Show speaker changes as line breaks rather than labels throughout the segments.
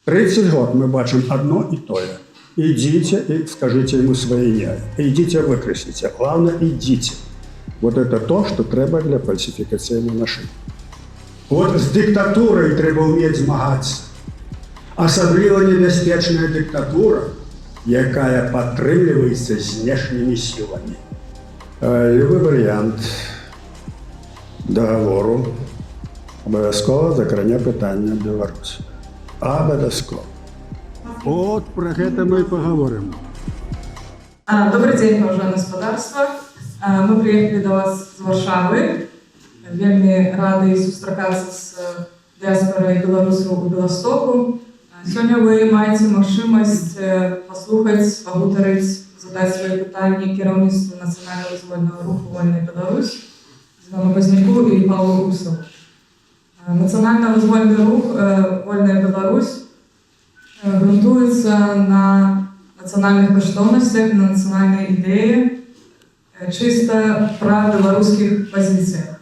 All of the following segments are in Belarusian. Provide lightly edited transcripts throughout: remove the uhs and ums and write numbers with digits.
30 год мы бачым одно и тое. Идите и скажите ему свои «не». Идите выкресите. Главное, идите. Вот это то, что треба для фальсификационной машины. Вот с диктатурой треба уметь змагаться. Особливо небяспечная диктатура, якая падтрымліваецца знешнімі сіламі. Любы варыянт договору абавязкова закране пытанне Беларусі. Абавязкова. Вот про гэта мы и поговорим.
Добрый день, уважаемое господарство. Мы приехали до вас с Варшавы. Вельми рады сустракаться с диаспорой белорусов у Белостоку. Сегодня вы маете магчымасць послухаць, пагутарыць, задаць свои пытанні кіраўніцтву Нацыянального вызвольного руху «Вольная Беларусь», Зінову Пазняку и Павлу Русову. Национально-вызвольный рух «Вольная Беларусь» грунтуется на национальных каштоўнасцях, на национальной идее, чисто про белорусских позициях.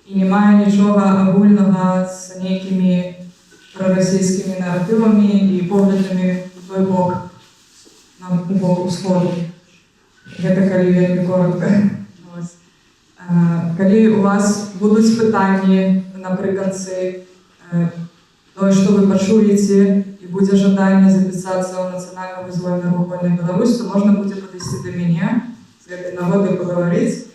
И не мае ничего агульного с некими пророссийскими наратывами и поглядами в той бок, на бок усходу. Это калі вельмі коротко. Калі у вас будуць пытанні напрыканцы то, что вы пачуеце, и будзе жаданне записаться в Национальный вызвольный рух «Вольная Беларусь», то можно будет подойти до меня, с этой нагодой поговорить.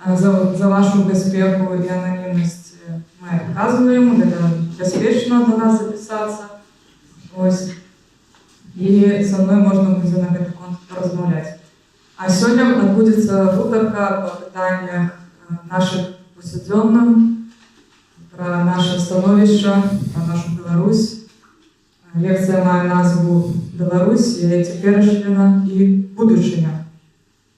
За вашу бяспеку и анонимность мы отказываем, это бяспечно до нас записаться. И со мной можно будет на этот конт поразмаўляць. А сегодня отбудется гутарка по пытаниям наших посвященным, про наше становище, про нашу Беларусь. Лекция мае назву «Беларусь, яе цяперашняя и будучыня».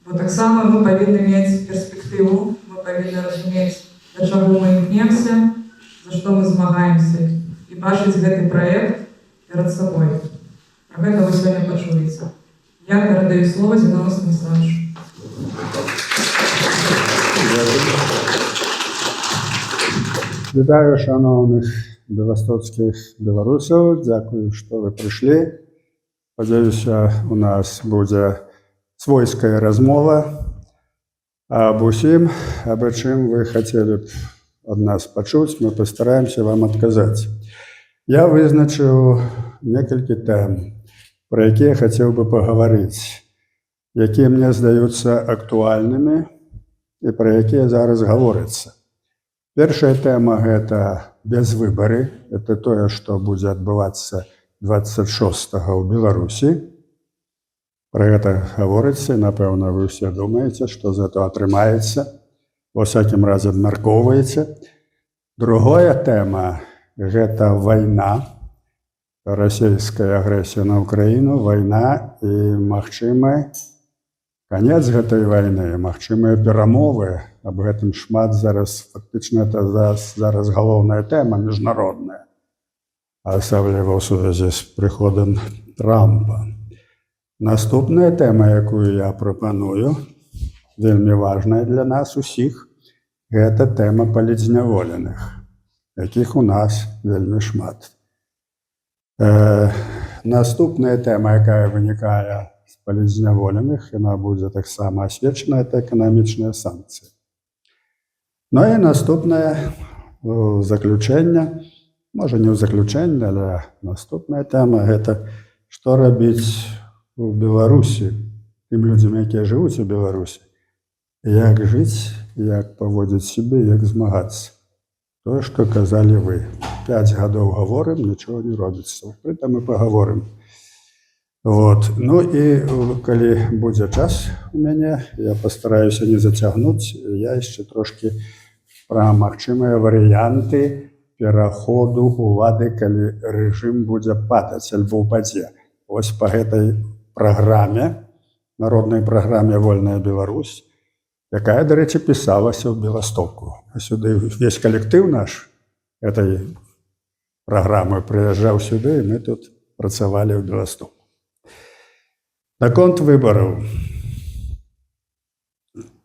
Вот так само мы павінны мець перспектыву, мы павінны разумець, да чаго мы імкнемся, за што мы змагаемся, і бачыць гэты праект перад сабой. Про гэта вы сёння пачуеце. Я перадаю слово Зінову Станіславовичу.
Вітаю шановных беластоцкіх беларусаў. Дзякую, што вы прыйшлі. Спадзяюся, у нас будзе свойская размова аб усім, аб чым вы хацелі б ад нас пачуць. Мы пастараемся вам адказаць. Я вызначыў некалькі тэм, пра якія хацеў бы пагаварыць, якія мне здаюцца актуальнымі і пра якія зараз гаворыцца. Першая тэма – гэта безвыбары. Это тое, што будзе адбывацца 26-го ў Беларусі. Пра гэта гаворыцца, напэўна, вы ўсе думаеце, што за это атрымаецца. Ва ўсякім разе абмяркоўваеце. Другая тэма – гэта вайна, расійская агрэсія на Ўкраіну, вайна і магчымы канец гэтай вайны, магчымыя перамовы. Аб гэтым шмат зараз, фактычна, это зараз галоўная тэма міжнародная, асабліва ў сувязі з прыходам Трампа. Наступная тэма, якую я прапаную, вельмі важная для нас усіх, гэта тэма палітзняволеных, якіх у нас вельмі шмат. Наступная тэма, якая вынікае з палітзняволеных, яна будзе таксама асвечана, это эканамічныя санкцыі. Ну і наступнае заключэнне, можа не ў заключэнне, але наступная тэма – гэта што рабіць у Беларусі, тым людзям, якія жывуць у Беларусі, як жыць, як паводзіць сябе, як змагацца. Тое, што казалі вы. 5 гадоў гаворым, нічого не робіцца. Прыта мы пагаворым. Ну і калі будзе час у мяне, я пастараюся не зацягнуць, я яшчэ трошкі пра магчымыя варыянты пераходу улады, калі рэжым будзе падаць альбо ўпадзе. Вось па гэтай праграме, народнай праграме «Вольная Беларусь», якая, да рэчы, пісалася ў Беластоку. А сюды весь калектыў наш этой праграмы прыязджаў сюды, і мы тут працавалі ў Беластоку. Наконт выбараў.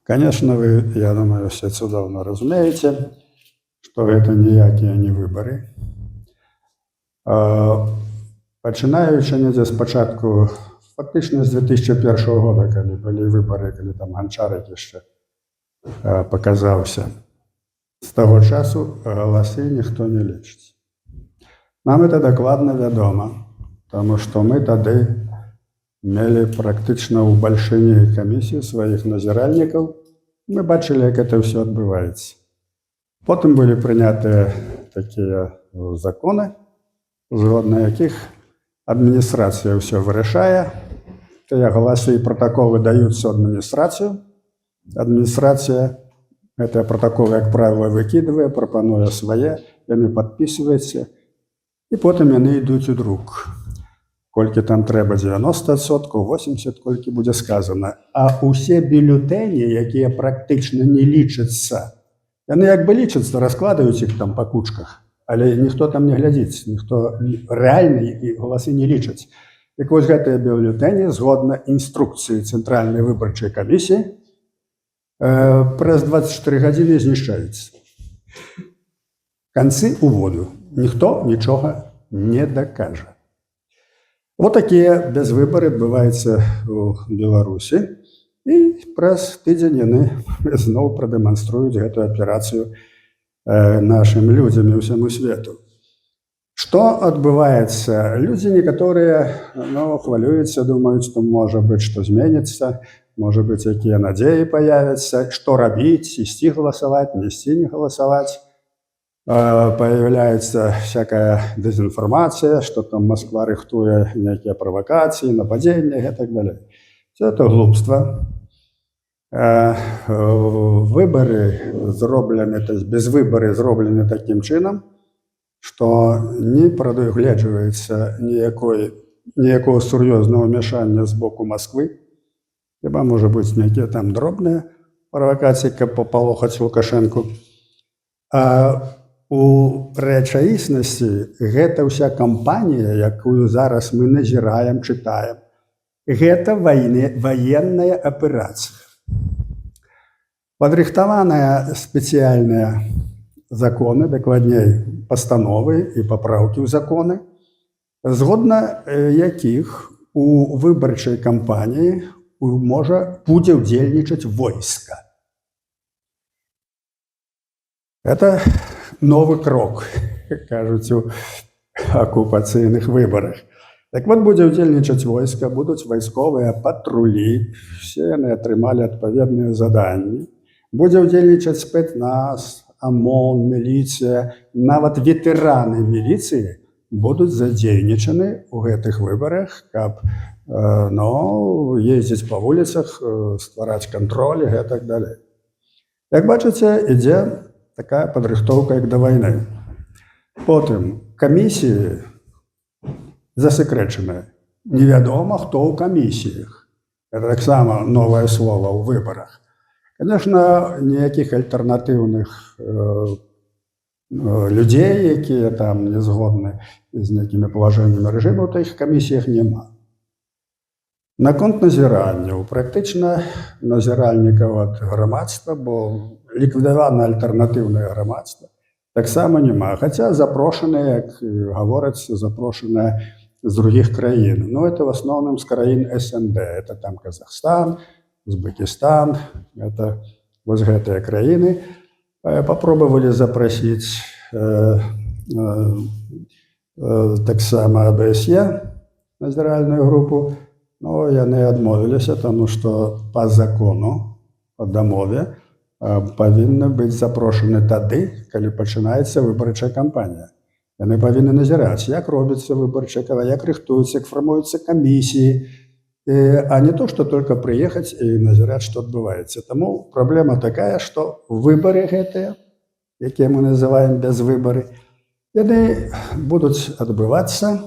Конечно, вы, я думаю, все цудоўна разумееце, што гэта ніякія не выбары. Пачынаючы недзе спачатку, фактычна з 2001 года, калі былі выбары, калі там Ганчарык яшчэ паказаўся. З таго часу галасы ніхто не лічыць. Нам это дакладна вядома, таму што мы тады мелі практычна ў бальшыні камісіі сваіх назіральнікаў. Мы бачылі, як это ўсё адбываецца. Потым былі прынятыя такія законы, згодна якіх адміністрацыя ўсё вырашае. Тыя галасы і пратаколы даюцца ў адміністрацыю. Адміністрацыя гэтыя пратаколы, як правіла, выкідвае, прапануе свае, яны падпісваюцца, і потым яны ідуць у друк. Колькі там трэба, 90%, 80%, колькі будзе сказана. А ўсе бюлетэні, якія практычна не лічацца, яны як бы лічацца, раскладаюць іх там па кучках, але ніхто там не глядзіць, ніхто рэальна і галасы не лічаць. Так вось гэтыя бюлетэні, згодна інструкцыі Цэнтральнай выбарчай камісіі, праз 24 гадзіны знішчаюцца. Канцы ў воду. Ніхто нічога не дакажа. Вот такія бязвыбары адбываюцца ў Беларусі, і праз тыдзень яны зноў прадэманструюць гэтую аперацыю нашым людзям і ўсяму свету. Што адбываецца? Людзі некаторыя хвалююцца, думаюць, што можа быць, што зменіцца, можа быць, якія надзеі паявяцца, што рабіць, ісці галасаваць, не ісці не галасаваць. Появляется всякая дезинформация, что там Москва рыхтуе некие провокации, нападения и так далее. Все это глупство. Выборы зроблены, то есть безвыборы зроблены таким чином, что не прадугледжваецца ніякого сур'ёзнага ўмяшання з боку Москвы. Хіба, можа быць, некія там дробныя правокацыі, каб папалохаць Лукашэнку. У рэчаіснасці гэта ўся кампанія, якую зараз мы назіраем, чытаем, гэта ваенная аперацыя. Падрыхтаваныя спецыяльныя законы, дакладней пастановы і папраўкі ў законы, згодна якіх у выбарчай кампаніі будзе ўдзельнічаць войска. Это новы крок, кажуць, у акупацыйных выбарах. Так вот, будзе ўдзельнічаць войска, будуць вайсковыя патрулі, все яны атрымалі адпаведныя заданні. Будзе ўдзельнічаць спецназ, ОМОН, міліцыя, нават ветэраны міліцыі будуць задзейнічаны ў гэтых выбарах, каб ездзіць па вуліцах, ствараць кантроль і гэтак далей. Як бачыце, ідзе такая падрыхтоўка, як да вайны. Потым камісіі засекрэчаныя. Невядома, хто ў камісіях. Это таксама новае слова ў выбарах. Конечно, ніякіх альтэрнатыўных людзей, якія там не згодны з нейкімі палажэннямі рэжыму, у тых камісіях няма. Наконт назіранняў. Практычна назіральнікаў ад грамадства, бо ліквідавана альтэрнатыўнае грамадства, таксама няма. Хаця запрошаныя, як гавораць, запрошаныя з другіх краін. Но это в основном з краін СНД. Это там Казахстан, Узбекистан, это вось гэтыя краіны. Попробовали запросіць таксама АБСЕ, назіральную групу, но яны адмовіліся, таму што па закону, па дамове, павінны быць запрошаны тады, калі пачынаецца выбарчая кампанія. Яны павінны назіраць, як робіцца выбарчая кампанія, як рыхтуюцца, як фармуюцца камісіі, а не то, што толькі прыехаць і назіраць, што адбываецца. Таму праблема такая, што выбары гэтыя, якія мы называем бязвыбары, яны будуць адбывацца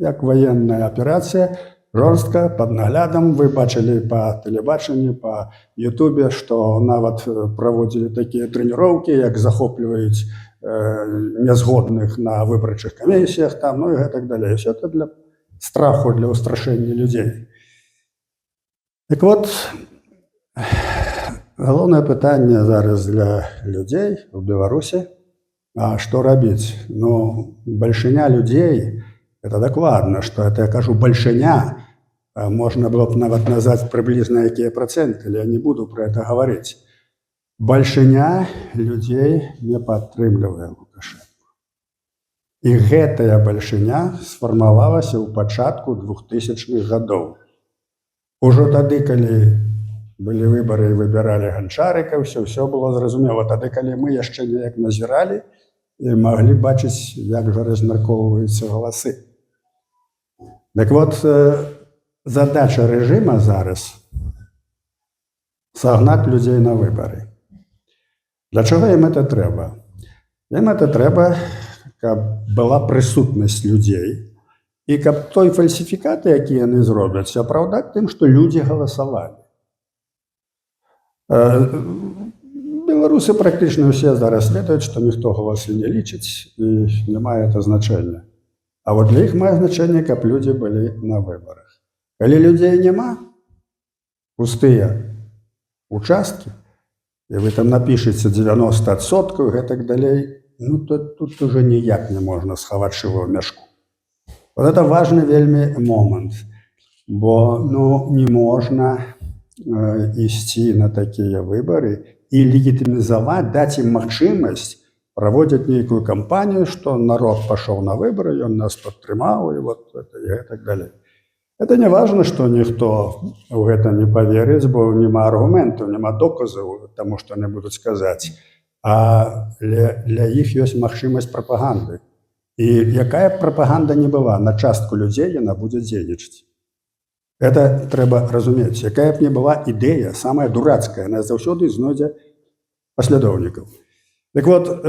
як ваенная аперацыя, жорстка, пад наглядам. Вы бачылі па тэлебачанні, па Ютубе, што нават праводзілі такія трэніроўкі, як захопліваюць нязгодных на выбарчых камісіях, там, ну і гэтак далей. Усё это для страху, для ўстрашэння людзей. Так вот, галоўнае пытанне зараз для людзей у Беларусі, а што рабіць? Ну, бальшыня людзей Это докладна, што это, я кажу, бальшыня, можна было б нават назваць прыблізна якія працэнты, але я не буду про это гаварыць. Бальшыня людзей не падтрымлівае Лукашенко. І гэтая бальшыня сфармавалася ў пачатку 2000-х гадоў. Ужо тады, калі былі выбары і выбіралі Ганчарыка, ўсё было зразумела. Тады, калі мы яшчэ неяк назіралі і маглі бачыць, як жа размяркоўваюцца галасы. Так вот, задача рэжыма зараз сагнаць людзей на выбары. Для чаго ім это трэба? Ім это трэба, каб была прысутнасць людзей і каб той фальсіфікаты, які яны зробяць, апраўдаць тым, што людзі галасавалі. Беларусы практычна ўсе зараз ведаюць, што ніхто галасы не лічыць і не мае это значэння. А вот для іх мае значэнне, каб людзі былі на выбарах. Калі людзей няма, пустыя участкі, і вы там напішыце 90% і гэтак далей, ну то тут уже ніяк не можна схаваць шыва ў мяшку. Вот это важны вельмі момант, бо не можна ісці на такія выбары і легітымізаваць, даць ім магчымасць праводзіць нейкую кампанію, што народ пашоў на выбары, ён нас падтрымаў і вот это, і так далей. Это не важна, што ніхто ў гэта не паверыць, бо няма аргументаў, няма доказаў таму, што яны будуць казаць. А для іх ёсць магчымасць прапаганды. І якая б прапаганда не была, на частку людзей яна будзе дзейнічаць. Это трэба разумець. Якая б не была ідэя, самая дурацкая, яна заўсёды знойдзе паслядоўнікаў. Так вот,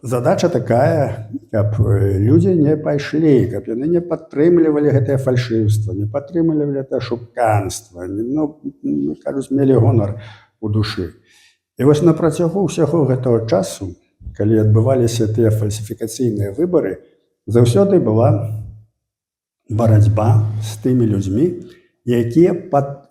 задача такая, каб людзі не пайшлі, каб яны не падтрымлівалі гэтае фальшыўства, не падтрымлівалі гэта шуканства, кажуць, мелі гонар у душы. І вось на працягу ўсяго гэтага часу, калі адбываліся тыя фальсіфікацыйныя выбары, заўсёды была барацьба з тымі людзьмі, якія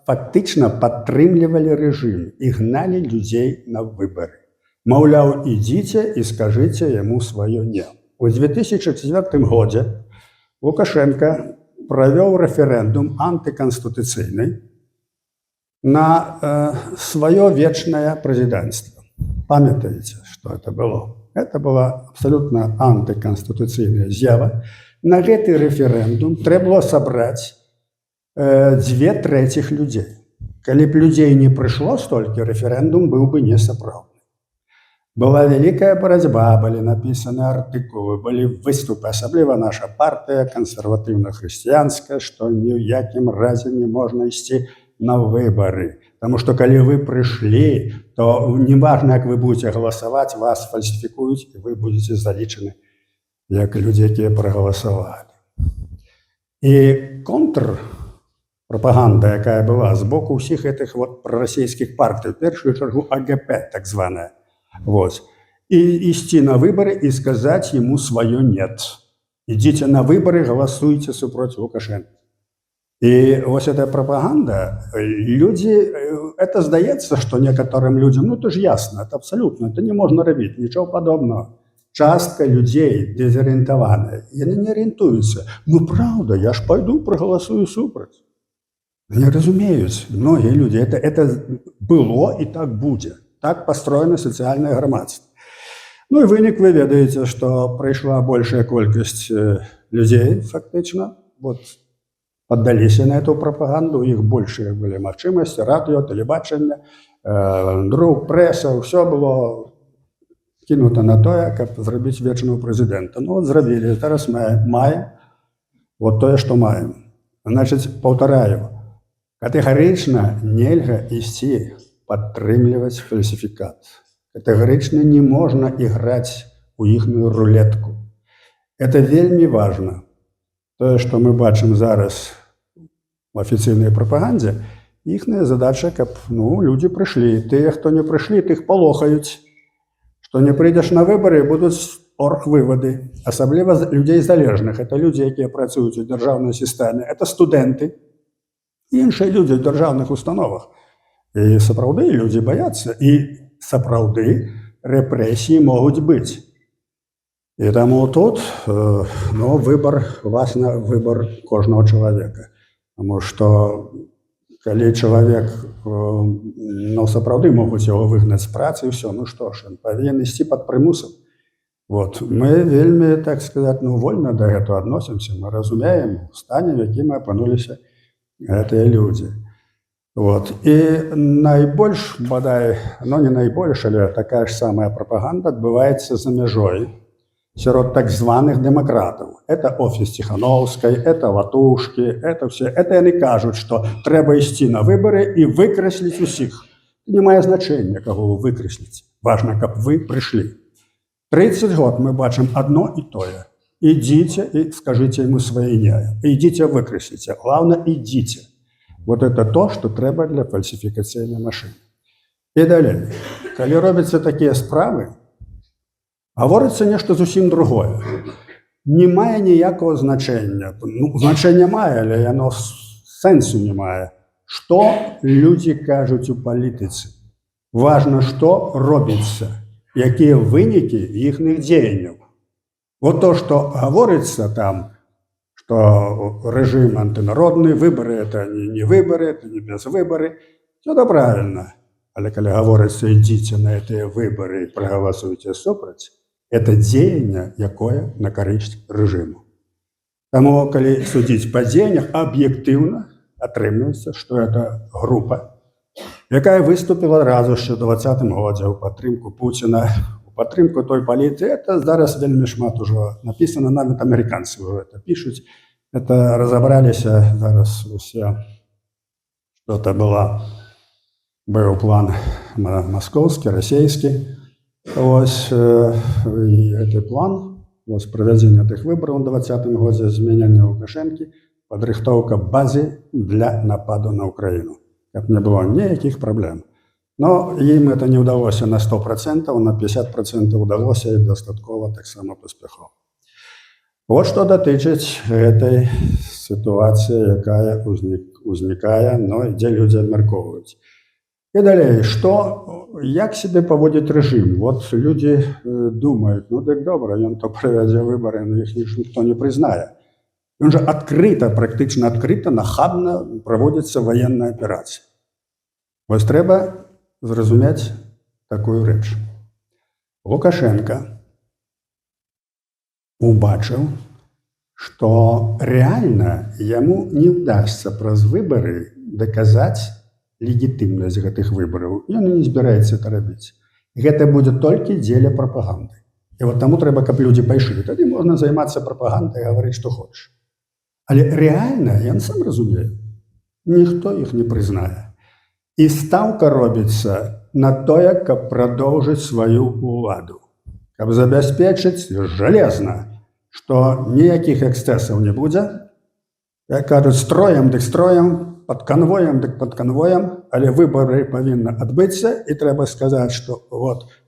фактычна падтрымлівалі рэжым і гналі людзей на выбары. Маўляў, ідзіце і скажыце яму сваё «не». У 2004 годзе Лукашенко правёў рэферэндум антыканстытуцыйны на сваё вечнае прэзідэнцтва. Памятаеце, што это было? Это была абсалютна антыканстытуцыйная з'ява. На гэты рэферэндум трэба было сабраць 2/3 людзей. Калі б людзей не прыйшло столькі, рэферэндум быў бы несапраўдны. Была вялікая барацьба, былі напісаны артыкулы, былі выступы, асабліва наша партыя кансерватыўна-хрысціянская, што ні ў якім разе не можна ісці на выбары. Таму што калі вы прыйшлі, то неважна, як вы будзеце галасаваць, вас фальсіфікуюць, і вы будзеце залічаны як людзі, якія прагаласавалі. І контрпрапаганда, якая была з боку ўсіх гэтых прарасійскіх партый, у першую чаргу АГП, так званая, і ісці на выбары і сказаць яму сваё «нет». Ідзіце на выбары, галасуйце супроць Лукашенка. І вось эта прапаганда, людзі, это здаецца, што некаторым людзям, это ж ясна, это абсалютна, это не можна рабіць, нічого падобнага. Частка людзей дезарыентаваная, яны не арыентуюцца. Праўда, я ж пайду прагаласую супраць. Не разумеюць многія людзі, это было і так будзе. Так пастроена сацыяльнае грамадства. І вынік вы ведаеце, што прыйшла большая колькасць людзей, фактычна, паддаліся на эту прапаганду, у іх большыя былі магчымасці, радыё, тэлебачанне, друк, прэса, ўсё было кінута на тое, каб зрабіць вечнага прэзідэнта. Зрабілі, зараз маем тое, што маем. Значыць, паўтараю, катэгарычна нельга ісці падтрымліваць фальсіфікат. Катэгарычна не можна іграць у іхную рулетку. Это вельмі важна. Тое, што мы бачым зараз у афіцыйнай прапагандзе, іхная задача, каб людзі прыйшлі. Тыя, хто не прыйшлі, тых палохаюць. Што не прыйдзеш на выбары, будуць оргвывады. Асабліва людзей залежных. Это людзі, якія працуюць у дзяржаўнай сістэме. Это студэнты і іншыя людзі ў дзяржаўных установах. І сапраўды людзі баяцца, і сапраўды рэпрэсіі могуць быць. І таму тут выбар, власна, выбар кожнага чалавека. Таму што калі чалавек сапраўды могуць яго выгнаць з працы, і ўсё, што ж, ён павінен ісці пад прымусам. Мы вельмі, так сказаць, вольна да гэтага адносімся, мы разумеем стане, в якім апынуліся гэтыя людзі. І найбольш, бадай, не найбольш, але такая ж самая прапаганда адбываецца за мяжой сярод так званых дэмакратаў. Это офіс Ціхановскай, это Ватушкі, это все. Это яны кажуць, што трэба ісці на выбары і выкрасліць усіх. Не мае значэння, каго вы выкрасліце. Важна, каб вы прыйшлі. 30 год мы бачым адно і тое. Ідзіце і скажыце яму свае імя. Ідзіце выкрасліце. Главное, ідзіце. Это то, што трэба для фальсіфікацыйнай машыны. І далей. Калі робяцца такія справы, гаворыцца нешта зусім другое. Не мае ніякага значэння. Значэнне мае, але яно сэнсу не мае. Што людзі кажуць у палітыцы? Важна, што робіцца. Якія вынікі іхных дзеянняў. То, што гаворыцца там, што рэжым антынародны, выбары это не выбары, это не безвыбары, все это правильно. Але калі гаворыцца, ідзіце на гэтыя выбары і прагаласуйце супраць, это дзеянне, якое на карысць рэжыму. Таму, калі судзіць па дзеяннях, аб'ектыўна атрымліваецца, што это група, якая выступила разу ще ў 20-м годзе ў падтрымку Пуціна, у падтрымку той палітыкі. Это зараз вельмі шмат ужо напісана, нават амерыканцы ўжо это пішуць. Это разабраліся зараз усе, што это быў план маскоўскі, расійскі. І гэты план, правядзення тых выбараў у 20-м годзе, змянення Лукашэнкі, падрыхтоўка базы для нападу на Украіну. Каб не было ніякіх праблем. Но ім это не ўдалося на 100%, на 50% ўдалося і дастаткова таксама паспяхова. Што датычыць гэтай сітуацыі, якая ўзнікае, дзе людзі абмяркоўваюць. І далей, як сябе паводзіць рэжым? Людзі думаюць, дык добра, ён то правядзе выбары, но іх ніхто не прызнае. Ён жа адкрыта, практычна адкрыта, нахабна праводзіцца ваенная аперацыя. Трэба зразумець такую рэч. Лукашенко убачыў, што рэальна яму не ўдасца праз выбары даказаць легітымнасць гэтых выбараў. Ён не збіраецца это рабіць. Гэта будзе толькі дзеля прапаганды. І таму трэба, каб людзі пайшлі. Тады можна займацца прапагандай і гаварыць, што хочаш. Але рэальна, ён сам разумее, ніхто іх не прызнае. І стаўка робіцца на тое, каб прадоўжыць сваю ўладу. Каб забяспечыць жалезна, што ніякіх эксцэсаў не будзе. Як кажуць, строем дык строем, пад канвоем дык пад канвоем, але выбары павінны адбыцца, і трэба сказаць, што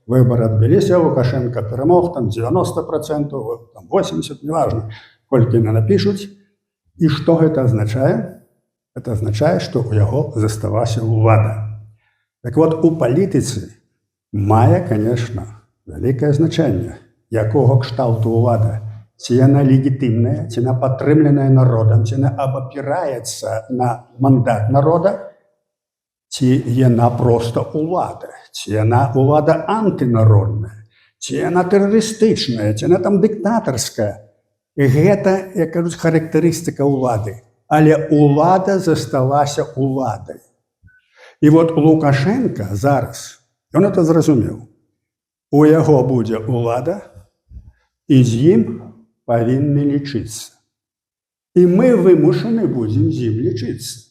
выбары адбыліся, Лукашенко перамог, там 90%, там 80%, неважна, колькі яны напішуць. І што гэта азначае? Гэта азначае, што ў яго засталася ўлада. Так у палітыцы мае, конечно, вялікае значэнне, якога кшталту ўлада. Ці яна легітымная, ці яна падтрымленая народам, ці яна абапіраецца на мандат народа, ці яна проста ўлада, ці яна ўлада антынародная, ці яна тэрарыстычная, ці яна там дыктатарская. Гэта, як кажуць, характарыстыка ўлады. Але ўлада засталася ўладай. І Лукашенко зараз, ён это зразумеў. У яго будзе ўлада, і з ім павінны лічыцца. І мы вымушаны будзем з ім лічыцца.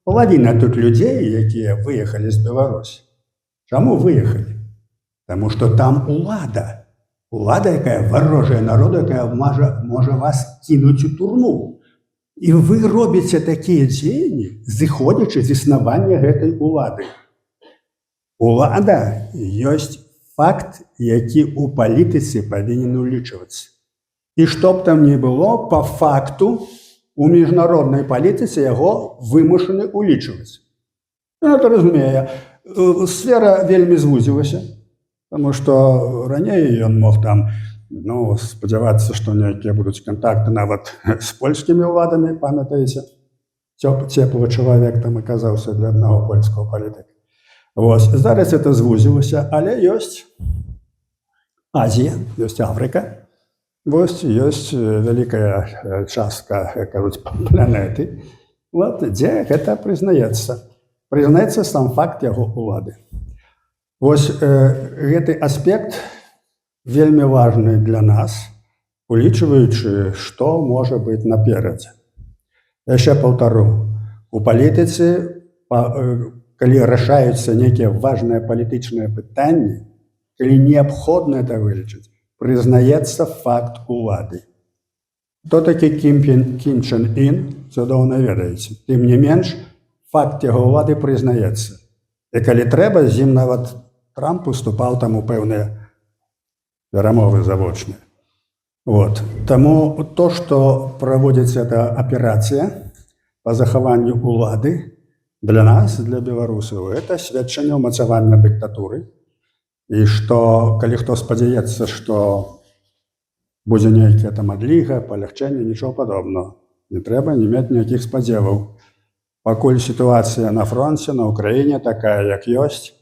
Палавіна тут людзей, якія выехалі з Беларусі. Чаму выехалі? Таму што там ўлада. Улада, якая варожая народу, якая можа вас кінуць у турму. І вы робіце такія дзеянні, зыходзячы з існавання гэтай улады. Улада ёсць факт, які ў палітыцы павінен улічвацца. І што б там ні было, па факту у міжнароднай палітыцы яго вымушаны улічваць. Ён это разумее. Сфера вельмі звузілася. Таму што раней ён мог там спадзявацца, што нейкія будуць кантакты нават з польскімі ўладамі, памятаеце? Цеплы чалавек там аказаўся для аднаго польскага палітыка. Зараз это звузілася, але ёсць Азія, ёсць Афрыка, ёсць вялікая частка, як кажуць, планеты, дзе гэта прызнаецца. Прызнаецца сам факт яго ўлады. Гэты аспект вельмі важны для нас, улічваючы, што можа быць наперадзе. Яшчэ паўтару, у палітыцы, калі рашаюцца нейкія важныя палітычныя пытанні, калі неабходна это вылічыць, прызнаецца факт улады. Хто такі Кім Чен Ін, цудоўна ведаеце. Тым не менш, факт яго ўлады прызнаецца. І калі трэба, з ім нават Трамп уступаў там у пэўныя перамовы завочныя. Таму то, што праводзіцца эта аперацыя па захаванню ўлады, для нас, для беларусаў, это сведчанне ўмацавання дыктатуры. І што, калі хто спадзяецца, што будзе нейкая там адліга, палягчэнне, нічого падобнага. Не трэба не мець ніякіх спадзеваў. Пакуль сітуацыя на фронце, на Украіне такая, як ёсць,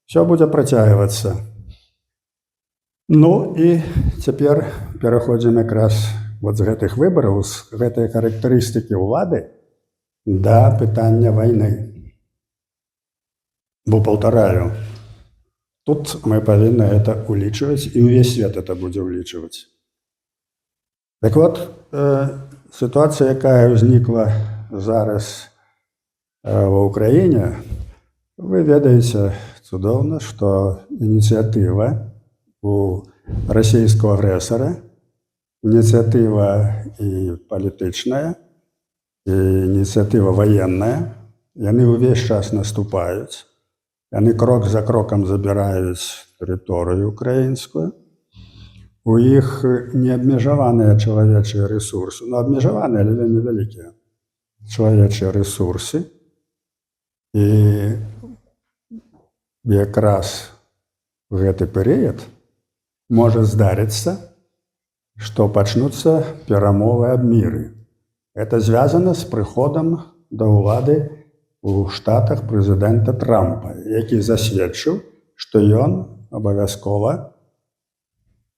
все будзе працягвацца. І цяпер пераходзім якраз з гэтых выбараў, з гэтай характарыстыкі ўлады да пытання вайны. Бо паўтараю, тут мы павінны гэта ўлічваць, і ўвесь свет это будзе ўлічваць. Так сітуацыя, якая ўзнікла зараз ва ўкраіне, вы ведаеце цудоўна, што ініцыятыва у расійскага агрэсара, ініцыятыва і палітычная, і ініцыятыва ваенная, яны ўвесь час наступаюць, яны крок за крокам забіраюць тэрыторыю украінскую, у іх неабмежаваныя чалавечыя рэсурсы, абмежаваныя, але вельмі вялікія чалавечыя рэсурсы, і якраз у гэты перыяд можа здарыцца, што пачнуцца перамовы аб міры. Это звязана з прыходам да ўлады у Штатах прэзідэнта Трампа, які засведчыў, што ён абавязкова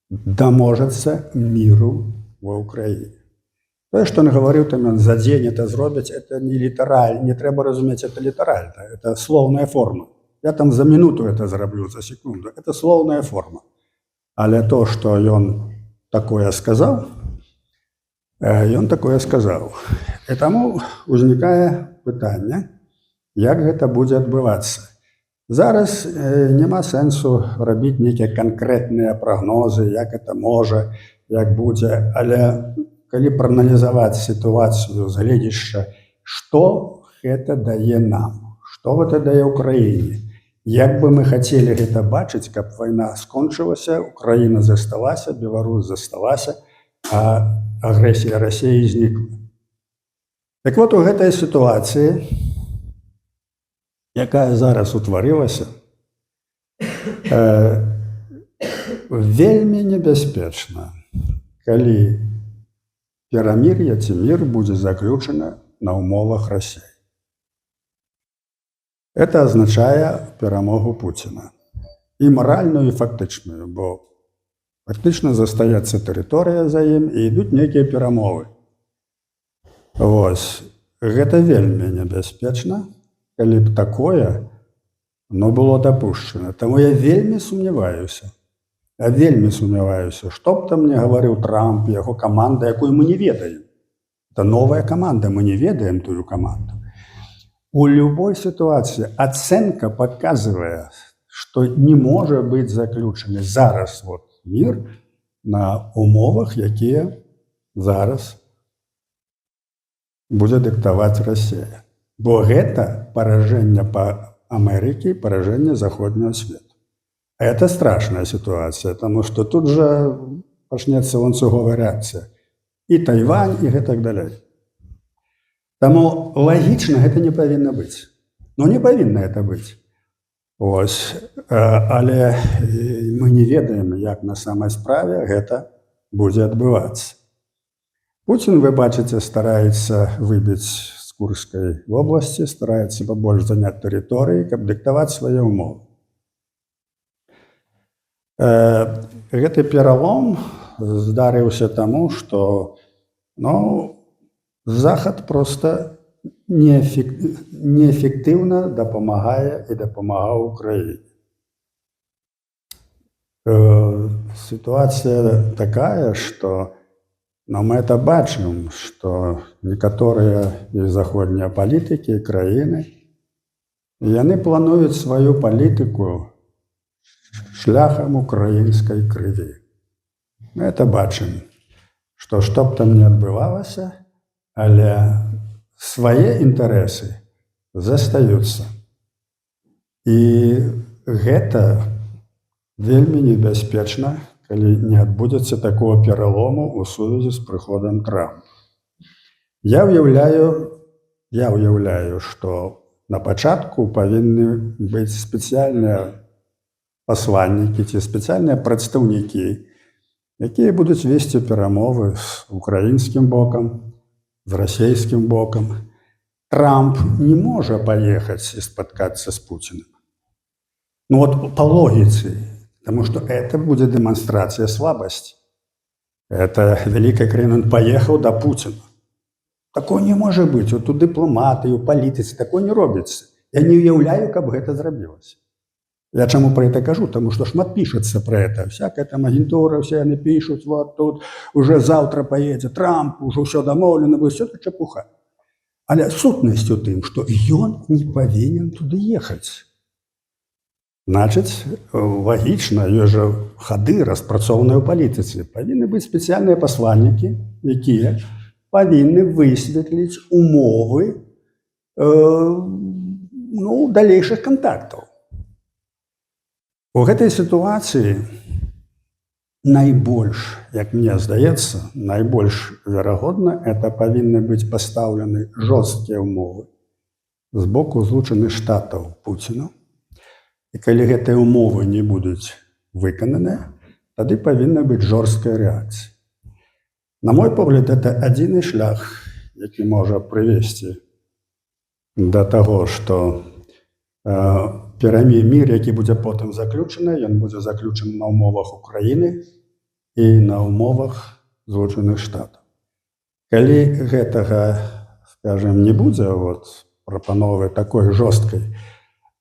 даможацца міру ва ўкраіне. Тое, што ён гаварыў, там ён за дзень это зробіць, это не літаральна, не трэба разумець это літаральна, это слоўная форма. Я там за мінуту это зраблю, за секунду, это слоўная форма. Але то, што ён такое сказаў, ён такое сказаў. І таму узнікае пытанне, як гэта будзе адбывацца. Зараз няма сэнсу рабіць нейкія канкрэтныя прагнозы, як это можа, як будзе, але калі прааналізаваць сітуацыю з гледзяшча, што гэта дае нам, што гэта дае ўкраіне. Як бы мы хацелі гэта бачыць, каб вайна скончылася, Украіна засталася, Беларусь засталася, а агрэсія Расіі знікла. Так у гэтай сітуацыі, якая зараз утварылася, вельмі небяспечна, калі перамір'е ці мір будзе заключана на ўмовах Расіі. Это азначае перамогу Пуціна. І маральную, і фактычную, бо фактычна застаецца тэрыторыя за ім і ідуць нейкія перамовы. Гэта вельмі небяспечна, калі б такое было дапушчана. Таму я вельмі сумняваюся, што б там не гаварыў Трамп, яго каманда, якую мы не ведаем. Это новая каманда, мы не ведаем тую каманду. У любой ситуации оценка показывает, что не может быть заключен зараз мир на умовах, якія зараз будет диктовать Россия. Бо гэта поражение по Америке, поражение заходнего света. Это страшная ситуация, потому что тут же начнется ланцуговая реакция. И Тайвань, и так далее. Таму лагічна гэта не павінна быць. Не павінна это быць. Ось. Але мы не ведаем, як на самай справе гэта будзе адбывацца. Пуцін, вы бачыце, стараецца выбіць з Курскай вобласці, стараецца пабольш заняць тэрыторыі, каб дыктаваць свае ўмовы. Гэты пералом здарыўся таму, што Захад проста неэфектыўна дапамагае і дапамагаў Украіне. Сітуацыя такая, што мы это бачым, што некаторыя заходнія палітыкі і краіны, яны плануюць сваю палітыку шляхам украінскай крыві. Мы это бачым, што б там не адбывалася, але свае інтарэсы застаюцца. І гэта вельмі небяспечна, калі не адбудзецца такого пералому ў сувязі з прыходам Трампа. Я ўяўляю, што на пачатку павінны быць спецыяльныя пасланнікі ці спецыяльныя прадстаўнікі, якія будуць весці перамовы з украінскім бокам, з расійскім бокам. Трамп не можа паехаць і спаткацца з Пуціным. По логіцы, потому что это будет демонстрация слабости. Это великая краина, он поехал до Путина. Такого не может быть. Вот у дипломаты, у политицы такое не робится. Я не уявляю, как бы это зробилось. Я чему про это кажу? Потому что шмат пишется про это. Всякая там агентура, все они пишут, вот тут уже завтра поедет Трамп, уже все домовлено, будет все это чепуха. Але сутнасць у тым, што ён не павінен туды ехаць. Значыць, лагічна, ёсць жа хады распрацоўныя ў палітыцы. Павінны быць спецыяльныя пасланнікі, якія павінны высветліць умовы далейшых кантактаў. У гэтай сітуацыі найбольш, як мне здаецца, найбольш верагодна, это павінны быць пастаўлены жорсткія ўмовы з боку Злучаных Штатаў Пуціну. І калі гэтыя ўмовы не будуць выкананыя, тады павінна быць жорсткая рэакцыя. На мой погляд, это адзіны шлях, які можа прывесці да таго, што мір, які будзе потым заключаны, ён будзе заключаны на ўмовах Украіны і на ўмовах Злучаных Штатаў. Калі гэтага, скажем, не будзе прапановы такой жорсткай,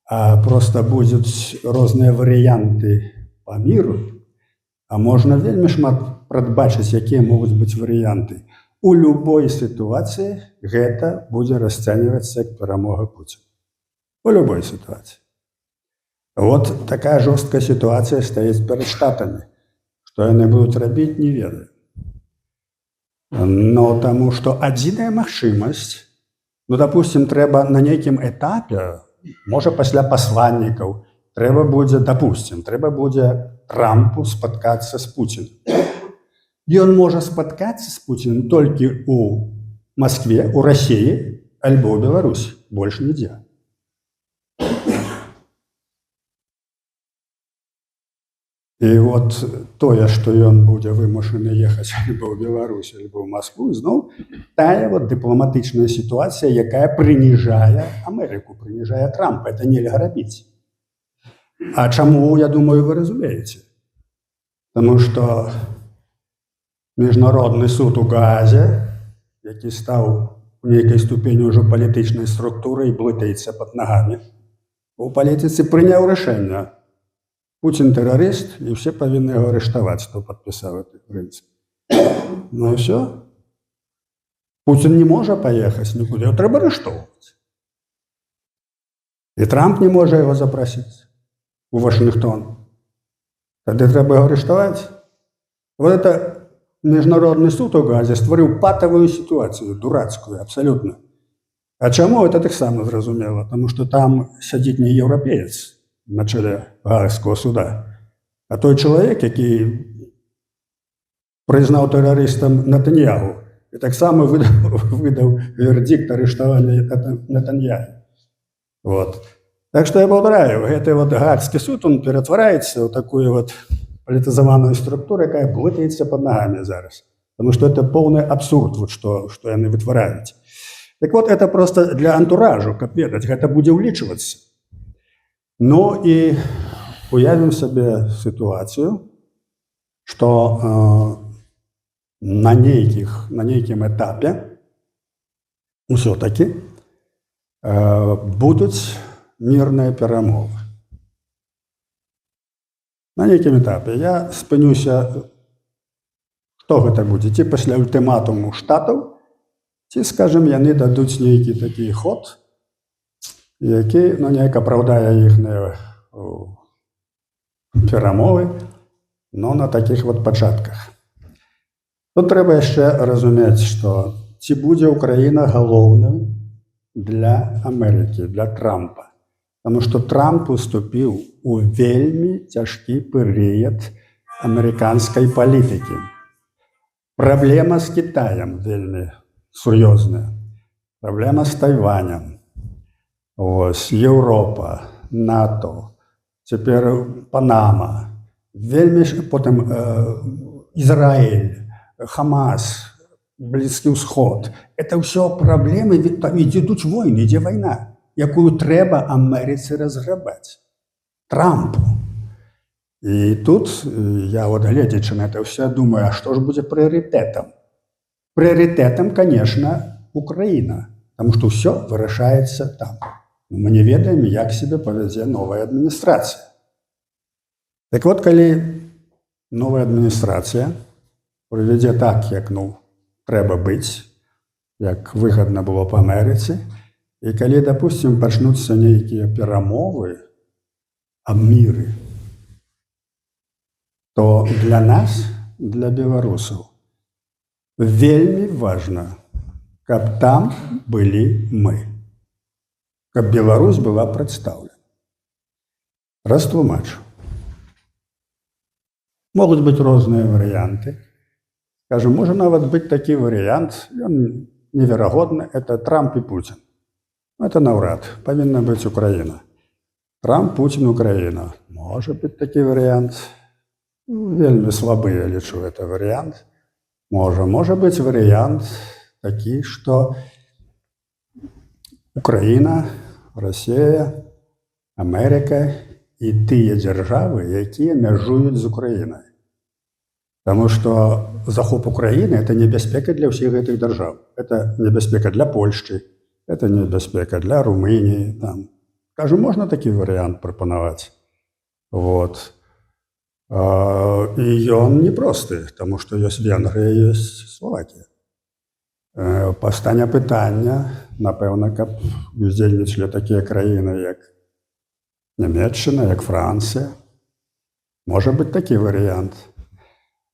а просто будуць розныя варыянты па міру, а можна вельмі шмат прадбачыць, якія могуць быць варыянты. У любой сітуацыі гэта будзе расцэньвацца як перамога Пуціна. У любой сітуацыі. Такая жорсткая сітуацыя стаіць перад Штатамі. Што яны будуць рабіць, не ведаю. Но таму, што адзіная магчымасць, допустим, трэба на нейкім этапе, можа пасля пасланнікаў, трэба будзе Трампу спаткацца з Пуціным. Ён можа спаткацца з Пуціным толькі ў Маскве, у Расіі альбо ў Беларусі, больш нідзе. І тое, што ён будзе вымушаны ехаць альбо ў Беларусь, альбо ў Маскву, зноў тая дыпламатычная сітуацыя, якая прыніжае Амерыку, прыніжае Трампа. Это нельга рабіць. А чаму, я думаю, вы разумееце? Таму што Міжнародны суд у Гаазе, які стаў у нейкай ступені ўжо палітычнай структурай і блытаецца пад нагамі, у палітыцы прыняў рашэнне. Пуцін тэрарыст, і ўсе павінны яго арыштаваць, хто падпісаў гэты прынцып. Ну і ўсё. Пуцін не можа паехаць нікуды, яго трэба арыштоўваць. І Трамп не можа яго запрасіць у Вашынгтон. Тады трэба яго арыштаваць. Это Міжнародны суд у Гаазе стварыў патавую сітуацыю, дурацкую, абсалютна. А чаму? Это таксама зразумела, таму што там сядзіць не еўрапеец на чале Гаагскага суда, а той чалавек, які прызнаў тэрарыстам Нетаньяху і таксама выдаў вердикт арыштавання Нетаньяху. Так что я повторяю, гэты вот Гаагский суд, он ператвараецца ў такую вот палітызаваную структуру, якая блытаецца под ногами зараз. Потому что это полный абсурд, вот что яны вытвараюць. Так вот, это просто для антуражу, каб ведаць, гэта будзе ўлічвацца. Ну і уявім сабе сітуацыю, што на нейкім этапе ўсё-такі будуць мірныя перамовы. На нейкім этапе я спынюся, што гэта будзе, ці пасля ультыматуму штатаў, ці, скажем, яны дадуць нейкі такі ход, які, неяк апраўдае іхныя перамовы, но на такіх вот пачатках. Тут трэба яшчэ разумець, што ці будзе Украіна галоўным для Амерыкі, для Трампа. Таму што Трамп уступіў у вельмі цяжкі перыяд амерыканскай палітыкі. Праблема з Кітаем вельмі сур'ёзная. Праблема з Тайванем. Ось, Еўропа, НАТО, цяпер Панама, вельмі потым Ізраіль, Хамас, Блізкі ўсход. Это ўсё праблемы, там ідуць войны, ідзе вайна, якую трэба Амерыцы разграбаць. Трампу. І тут я, вот гледзячы на это ўсё, думаю, а што ж будзе прыярытэтам? Прыярытэтам, конечно, Украіна, таму што ўсё вырашаецца там. Мы не ведаем, як сябе павядзе новая адміністрацыя. Так вот, калі новая адміністрацыя прывядзе так, як, трэба быць, як выгадна было па Амерыцы, і калі, допустим, пачнуцца нейкія перамовы аб міры, то для нас, для беларусаў, вельмі важна, каб там былі мы, каб Беларусь была прадстаўлена. Растлумачу. Могуць быць розныя варыянты. Скажем, можа нават быць такі варыянт, ён неверагодны, это Трамп і Путін. Это наўрад, павінна быць Украіна. Трамп, Путін, Украіна. Можа быць такі варыянт. Вельмі слабы, я лічу, это варыянт. Можа быць варыянт такі, што Украіна, Расія, Амерыка і тыя дзяржавы, якія мяжуюць з Украінай. Таму што захоп Украіны – это небяспека для ўсіх гэтых дзяржаў. Это небяспека для Польшчы, это небяспека для Румыніі. Кажу, можна такі варыянт прапанаваць. Вот. І ён непросты, таму што ёсць Венгрыя, ёсць Словакія. Пастане пытання, напэўна, каб уздзейнічалі такія краіны, як Нямецчына, як Францыя. Можа быць такі варыянт.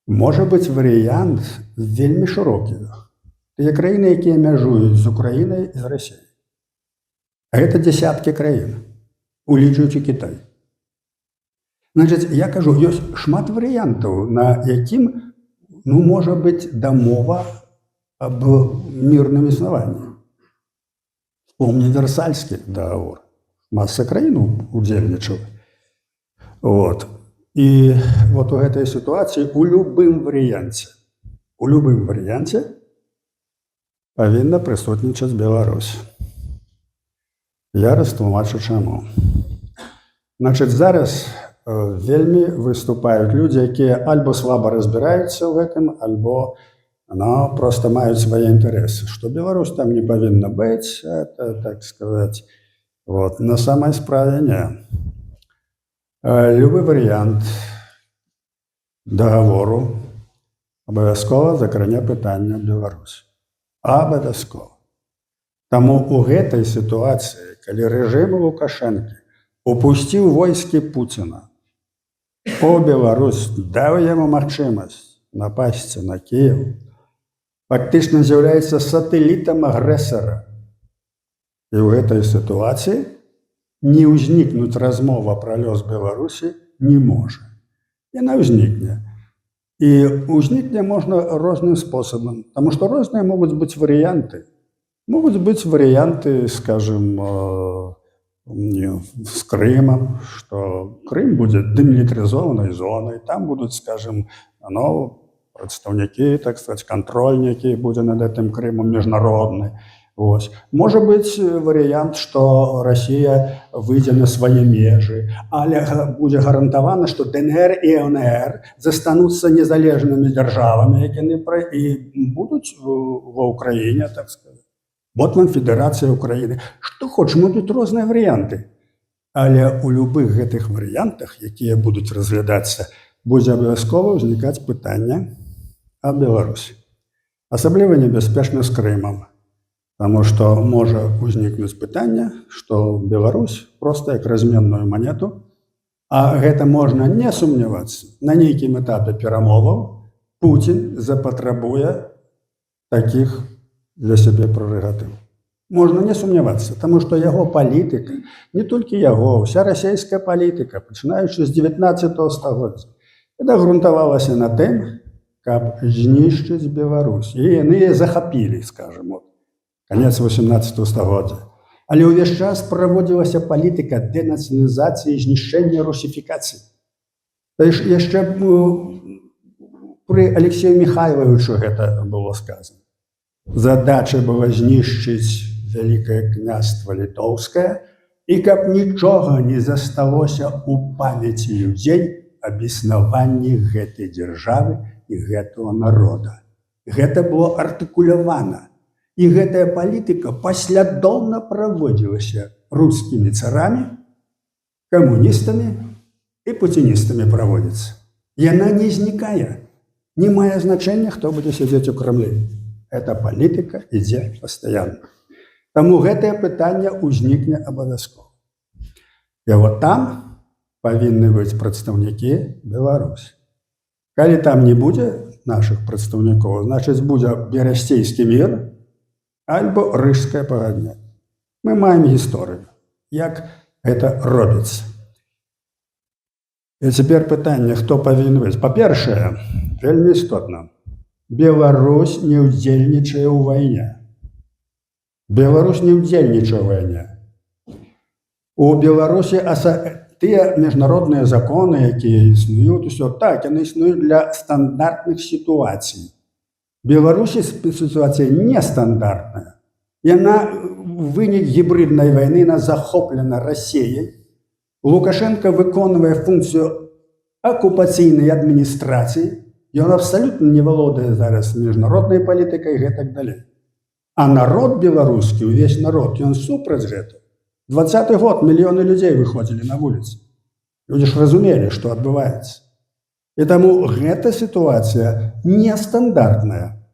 Можа быць варыянт вельмі шырокі. Тыя краіны, якія мяжуюць з Украінай і з Расіяй. А гэта дзясяткі краін, улічваючы Кітай. Значыць, я кажу, ёсць шмат варыянтаў, на якім, можа быць дамова аб мірным існаванні. Вспомні Версальскі даговор. Маса краін удзельнічала. Вот. І вот у гэтай сітуацыі у любым варыянце павінна прысутнічаць Беларусь. Я растлумачу чаму. Значыць, зараз вельмі выступаюць людзі, якія альбо слаба разбіраюцца ў гэтым, альбо проста маюць свае інтарэсы. Што Беларусь там не павінна быць, это, так сказаць, вот. На самай справе не. Любы варыянт дагавору абавязкова закране пытанне Беларусі. Абавязкова. Таму у гэтай сітуацыі, калі рэжым Лукашэнкі упусціў войскі Пуціна у Беларусь, даў яму магчымасць напасці на Кіеў, фактычна з'яўляецца сатэлітам агрэсара. І ў гэтай сітуацыі не ўзнікнуць размова пра лёс Беларусі не можа. Яна ўзнікне. І ўзнікне можна розным спосабам, таму што розныя могуць быць варыянты. Могуць быць варыянты, скажем, с Крымом, что Крым будет демилитаризованной зоной, там будут, скажем, представники, так сказать, контрольники будут над этим Крымом международные. Ось. Може бути варіант, що Росія вийде на свої межі, але буде гарантовано, що ДНР і ЛНР застануться незалежними державами, які не і будуть в Україні, так сказати. От вам Федерація України. Що хоч, будуть різні варіанти. Але у будь-яких гэтых варіантах, які будуть розглядатися, буде обов'язково виникати питання о Білорусі. Особливо небезпечно з Кримом. Тому що може виникнути питання, що Білорусь просто як розмінну монету, а гэта можна не сумніватися. На нейкім етапі перамоваў Путін запатрабуе таких для себе прерогатив. Можна не сумніватися, тому що його політика, не тільки його, вся російська політика, починаючи з 19 століття, це ґрунтувалося на тим, щоб знищити Білорусь. І вони захопили, скажімо, конец 18 століття. Але увесь час проводилася політика денаціоналізації, знищення, русифікації. Тобто ще при Олексію Михайловичу це було сказано. Задача була знищити Велике княство Литовське, і каб нічого не засталося у пам'яті людей об існуванні гэтай держави і гэтого народа. Гэта было артыкулявана. І гэтая палітыка паслядоўна праводзілася рускімі царамі, камуністамі і путіністамі праводзіцца. Яна не знікае. Не мае значення, хто будзе сядзець у Крамлі. Эта палітыка ідзе пастаянна. Таму гэтае пытанне ўзнікне абавязкова. І вот там павінны быць прадстаўнікі Беларусі. Калі там не будзе нашых прадстаўнікоў, значыць будзе берасцейскі мір альбо рыжская пагадня. Мы маем гісторыю, як гэта робіцца. І цяпер пытанне, хто павінен быць. Па-першае, вельмі істотна, Беларусь не ўдзельнічае ў вайне. Беларусь не ўдзельнічае ў вайне. У Беларусі тыя міжнародныя законы, якія існуюць, усё так, яны існуюць для стандартных сітуацый. Беларусі сітуацыя нестандартная. Яна вынік гібриднай вайны, яна захоплена Расіяй. Лукашенко выконвае функцію акупацыйнай адміністрацыі. Ён абсалютна не валодае зараз міжнароднай палітыкай і гэтак далей. А народ беларускі, увесь народ, ён супраць гэта. 20-й год мільёны людзей выходзілі на вуліцы. Людзі ж разумелі, што адбываецца. І таму гэта сітуацыя нестандартная.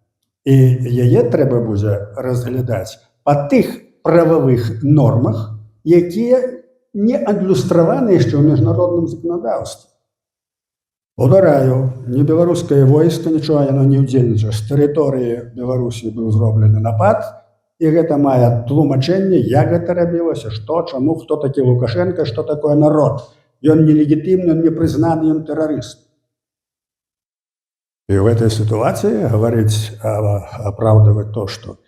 І яе трэба будзе разглядаць па тых прававых нормах, якія не адлюстраваны яшчэ ў міжнародным заканадаўстве. Удараю, не беларускае войска, нічого яно не ўдзельнічае. З тэрыторыі Беларусі быў зроблены напад, і гэта мае тлумачэнне, як гэта рабілася, што, чаму, хто такі Лукашенко, што такое народ. Ён нелегітымны, ён непрызнаны, ён тэрарыст. И в этой ситуации говорить, оправдывать то, что,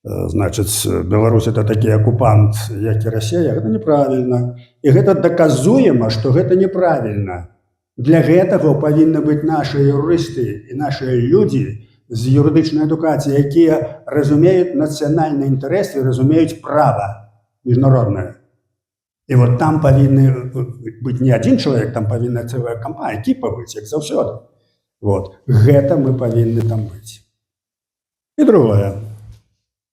значит, Беларусь это такі оккупант, як и Россия, это неправильно. И это доказуемо, что это неправильно. Для гэтага павінны быць наши юрысты и наши люди з юридичной адукацией, якія разумеют национальный интерес и разумеют право международное. И вот там павінны быть не один человек, там павінна целая компания, экипа быть, як заўсёды. Вот. Гэта мы павінны там быць. И другое.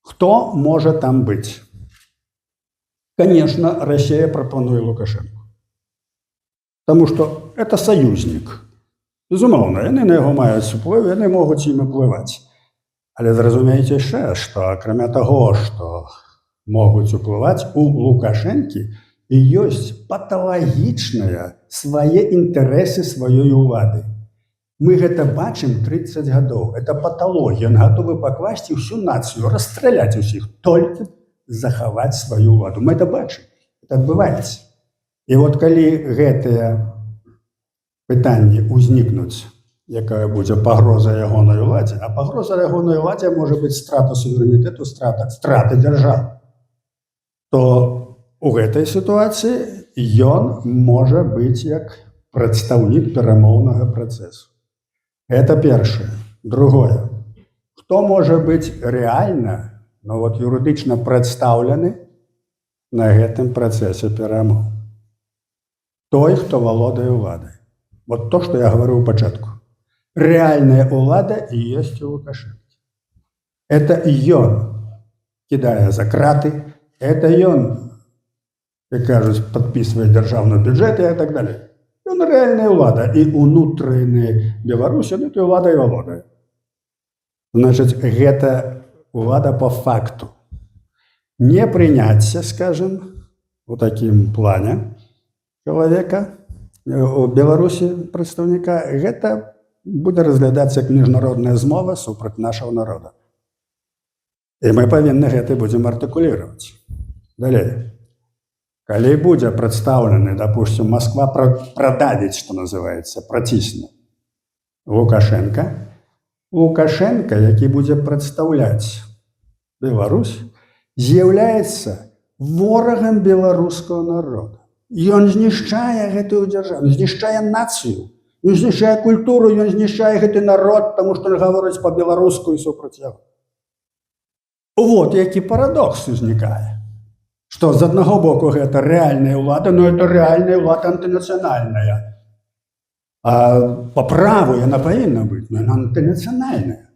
Кто может там быть? Конечно, Россия пропонует Лукашенко. Потому что это союзник. Безумоўна, яны на яго маюць уплыў, яны могуць ім уплываць. Але зразумейце яшчэ, што акрамя таго, што могуць уплываць, у Лукашэнкі ёсць паталагічныя свае інтарэсы сваёй улады. Мы гэта бачым 30 гадоў. Это паталогія. Ён гатовы пакласці ўсю нацыю, расстраляць усіх, толькі захаваць сваю уладу. Мы это бачым. Это адбываецца. І вот калі гэтыя пытанні ўзнікнуць, якая будзе пагроза ягонай уладзе, а пагроза ягонай уладзе можа быць страта суверэнітэту, страта дзяржавы, то у гэтай сітуацыі ён можа быць як прадстаўнік перамоўнага працэсу. Это першае. Другое. Хто можа быць рэальна, юрыдычна прадстаўлены на гэтым працэсе перамоў? Той, хто валодае ўладай. Вот то, што я гаварыў у пачатку. Рэальная ўлада і ёсць у Лукашэнкі. Это ён кідае за краты, это ён, як кажуць, падпісвае дзяржаўны бюджэт і так далее. Ён рэальная ўлада, і ўнутраны Беларусі гэтай уладай валодае. Значыць, гэта ўлада по факту. Не прыняцце, скажем, у такім плане чалавека у Беларусі прадстаўніка, гэта будзе разглядацца як міжнародная змова супраць нашага народа. І мы павінны гэта будзем артыкулировать. Далей. Калі будзе прадстаўлены, допустим, Москва продавіць, што называецца, працісне Лукашенка, які будзе прадстаўляць Беларусь, з'яўляецца ворагам беларускага народа. Ён знішчае гэтую дзяржаву, знішчае нацыю, ён знішчае культуру, ён знішчае гэты народ, таму што гаворыць па-беларуску і супраць яго. Вот які парадокс узнікае. Што з аднаго боку гэта рэальная ўлада, но это рэальная ўлада антынацыянальная. А по праву яна павінна быць, но яна антынацыянальная.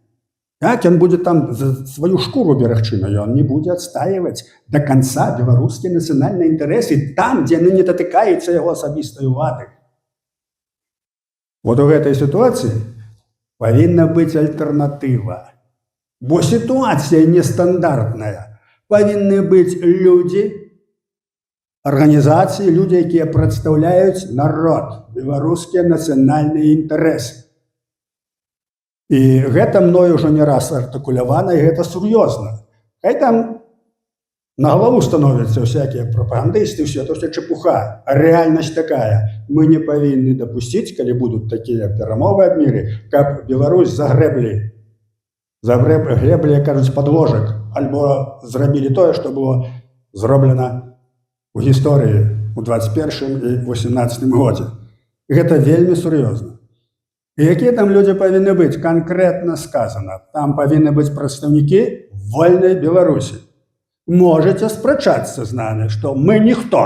Так, ён будзе там за сваю шкуру берагчы, но ён не будзе адстаиваць до конца беларускія нацыянальныя інтарэсы там, дзе яны не датыкаюцца яго асабістай улады. Вот у гэтай сітуацыі павінна быць альтэрнатыва. Бо сітуацыя нестандартная. Павінны быць людзі, арганізацыі, людзі, якія прадстаўляюць народ, беларускія нацыянальныя інтарэсы. І гэта мною ўжо не раз артыкулявана, і гэта сур'ёзна. Хай там на галаву становяцца всякія прапагандысты, все это все чепуха. А рэальнасць такая. Мы не павінны дапусціць, калі будуць такія перамовы аб міры, каб Беларусь загрэблі, як кажуць, подложак, альбо зрабілі тое, што было зроблена ў гісторыі ў 21 і 18 годзе. Гэта вельмі сур'ёзна. І якія там людзі павінны быць? Канкрэтна сказана. Там павінны быць прадстаўнікі вольнай Беларусі. Можаце спрачацца з намі, што мы ніхто.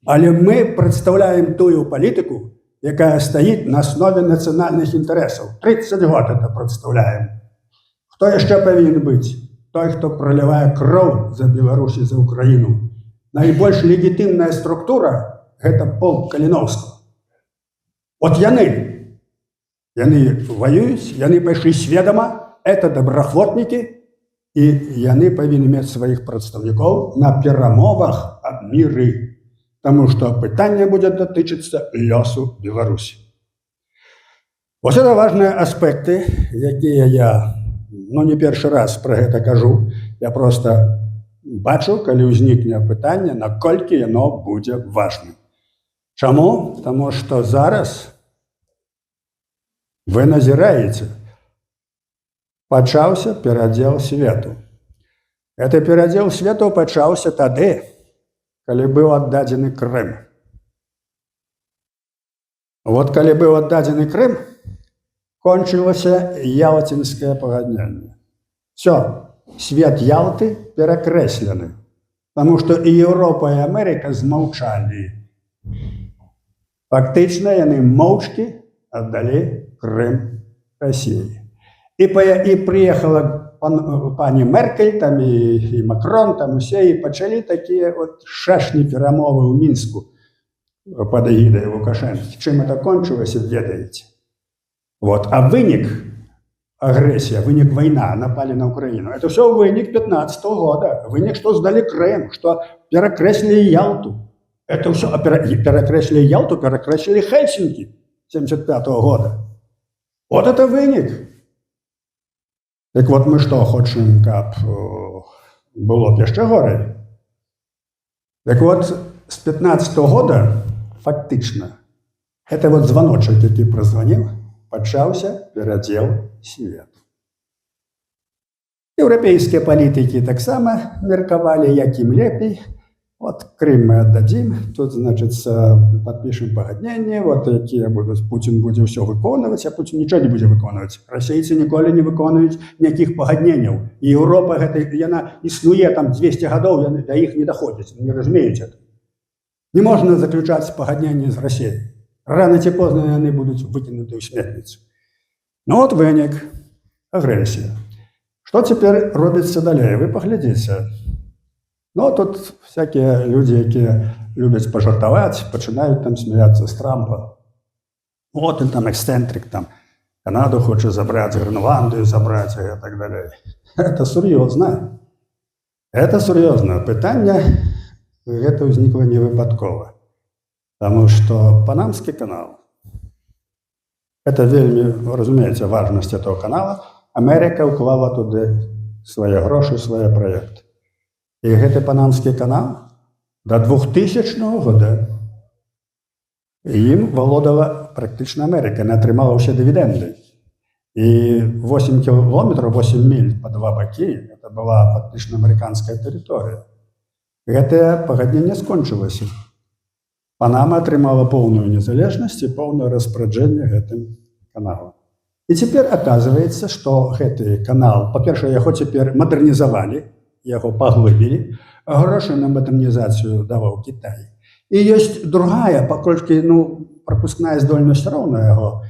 Але мы прадстаўляем тую палітыку, якая стаіць на аснове нацыянальных інтарэсаў. 30 год это прадстаўляем. Хто яшчэ павінен быць? Той, хто пролівае кроў за Беларусь і за Украіну. Найбольш легітымная структура – гэта полк Каліновскага. От яны воююць, яны пайшлі сведама, это добраахвотнікі, і яны павінны мець сваіх прадстаўнікоў на перамовах аб міры. Таму што пытанне будзе датычыцца лёсу Беларусі. Вось это важныя аспекты, якія я не першы раз пра гэта кажу. Я проста бачу, калі ўзнікне пытанне, наколькі яно будзе важным. Чаму? Таму што зараз вы назіраеце, пачаўся перадзел свету. Гэты перадзел свету пачаўся тады, калі быў аддадзены Крым. Вот калі быў аддадзены Крым, кончылася Ялтинскае пагадненне. Все, свет Ялты перакрэслены, таму што і Еўропа, і Амерыка змаўчалі. Фактычна яны моўчкі аддалі Крым Расіі. І прыехала пані Меркель, там і Макрон, там усе, і пачалі такія шашні перамовы ў Мінску пад эгідай Лукашэнкі. Чым это кончылася, ведаеце. А вынік агрэсія, вынік вайна, напалі на Украіну, это все вынік 15-го года. Вынік, што здалі Крым, што перакрэслілі Ялту. Это все перакрэслілі Ялту, перакрэслілі Хельсінкі 75-го года. Вот это вынік. Так вот мы што хочам, каб было б яшчэ горай? Так вот, з 15-го года фактычна это званочак, які празваніў, пачаўся перадзел свету. Еўрапейскія палітыкі таксама меркавалі, якім лепей, Вот Крым мы отдадим, тут, значит, подпишем погоднение, вот якія будуць, Путін будзе ўсё выконваць, а Путін нічого не будзе выконваць. Расейцы ніколі не выконваюць ніякіх пагадненняў. І Еўропа, гэта, яна існуе там 200 гадоў, яны да іх не даходзяць, не разумеюць это. Не можна заключаць пагадненне з Расіяй. Рано ці позна яны будуць выкінуты ў сметніцу. Ну вот вынік, агрэсія. Што цяпер робіцца далей? Вы паглядзіце. Ну, тут всякие люди, якія любяць пажартаваць, пачынаюць там смяяцца з Трампа. Вот он там эксцентрик, там Канаду хоча забраць, Гренландию забраць и так далее. Это сур'ёзна. Это сур'ёзна. Пытанне гэта ўзнікла не выпадкова. Потому что Панамский канал, это вельмі, разумеется, важность этого канала. Америка уклала туды свае грошы, свае проекты. І гэты Панамскі канал до 2000 года ім валодала практычна Америка, яна атрымала ўсе дывідэнды. І 8 кілометраў, 8 міль па два бакі, это была фактычна амерыканская тэрыторыя. Гэтае пагадненне скончылася. Панама атрымала поўную незалежнасць і поўнае распараджэнне гэтым каналам. І цяпер аказваецца, што гэты канал, па-першае, яго цяпер мадэрнізавалі, яго паглыбілі, а грошы на мадэрнізацыю даваў Кітай. І ёсць другая, паколькі прапускная здольнасць роўна яго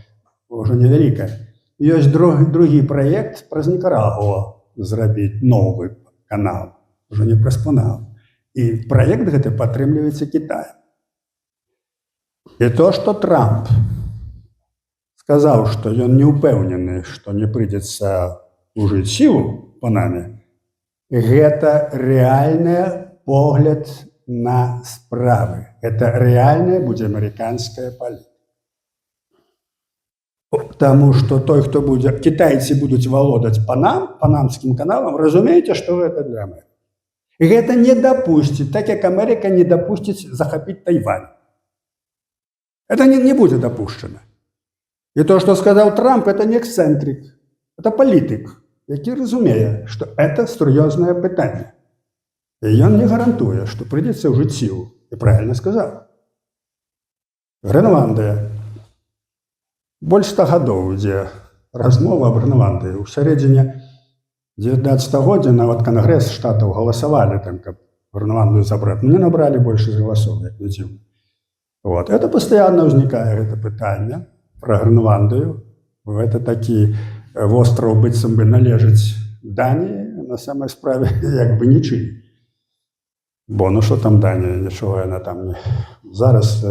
ўжо невялікая. Ёсць другі праект праз Нікарагуа зрабіць новы канал, ўжо не праз Панаму. І праект гэты падтрымліваецца Кітаем. І то, што Трамп сказаў, што ён не ўпэўнены, што не прыйдзецца ужыць сілу ў Панаме, гэта рэальны погляд на справы. Это рэальная будзе амерыканская палітыка. Таму што той, хто будзе, кітайцы будуць валодаць панамскім каналам, разумееце, што гэта для Амерыкі. Гэта не дапусціць, так як Амерыка не дапусціць захапіць Тайвань. Это не будзе дапушчана. І то, што сказаў Трамп, это не эксцэнтрик, это палітык, які разумее, што это сур'ёзнае пытанне. І ён не гарантуе, што прыйдзецца ўжыць сілу. І правільна сказаў. Грэнландыя. Больш 100 гадоў ідзе размова аб Грэнландыі. У сярэдзіне 19 года нават Кангрэс штатаў галасавалі, каб Грэнландыю забраць. Не набралі большасць галасоў, як не дзіўна. Вот. Это пастаянна ўзнікае гэта пытанне пра Грэнландыю. Это такі востраў быццам бы належыць Даніі, на самай справе як бы нічый. Бо ну што там Данія, нічого яна там не... Зараз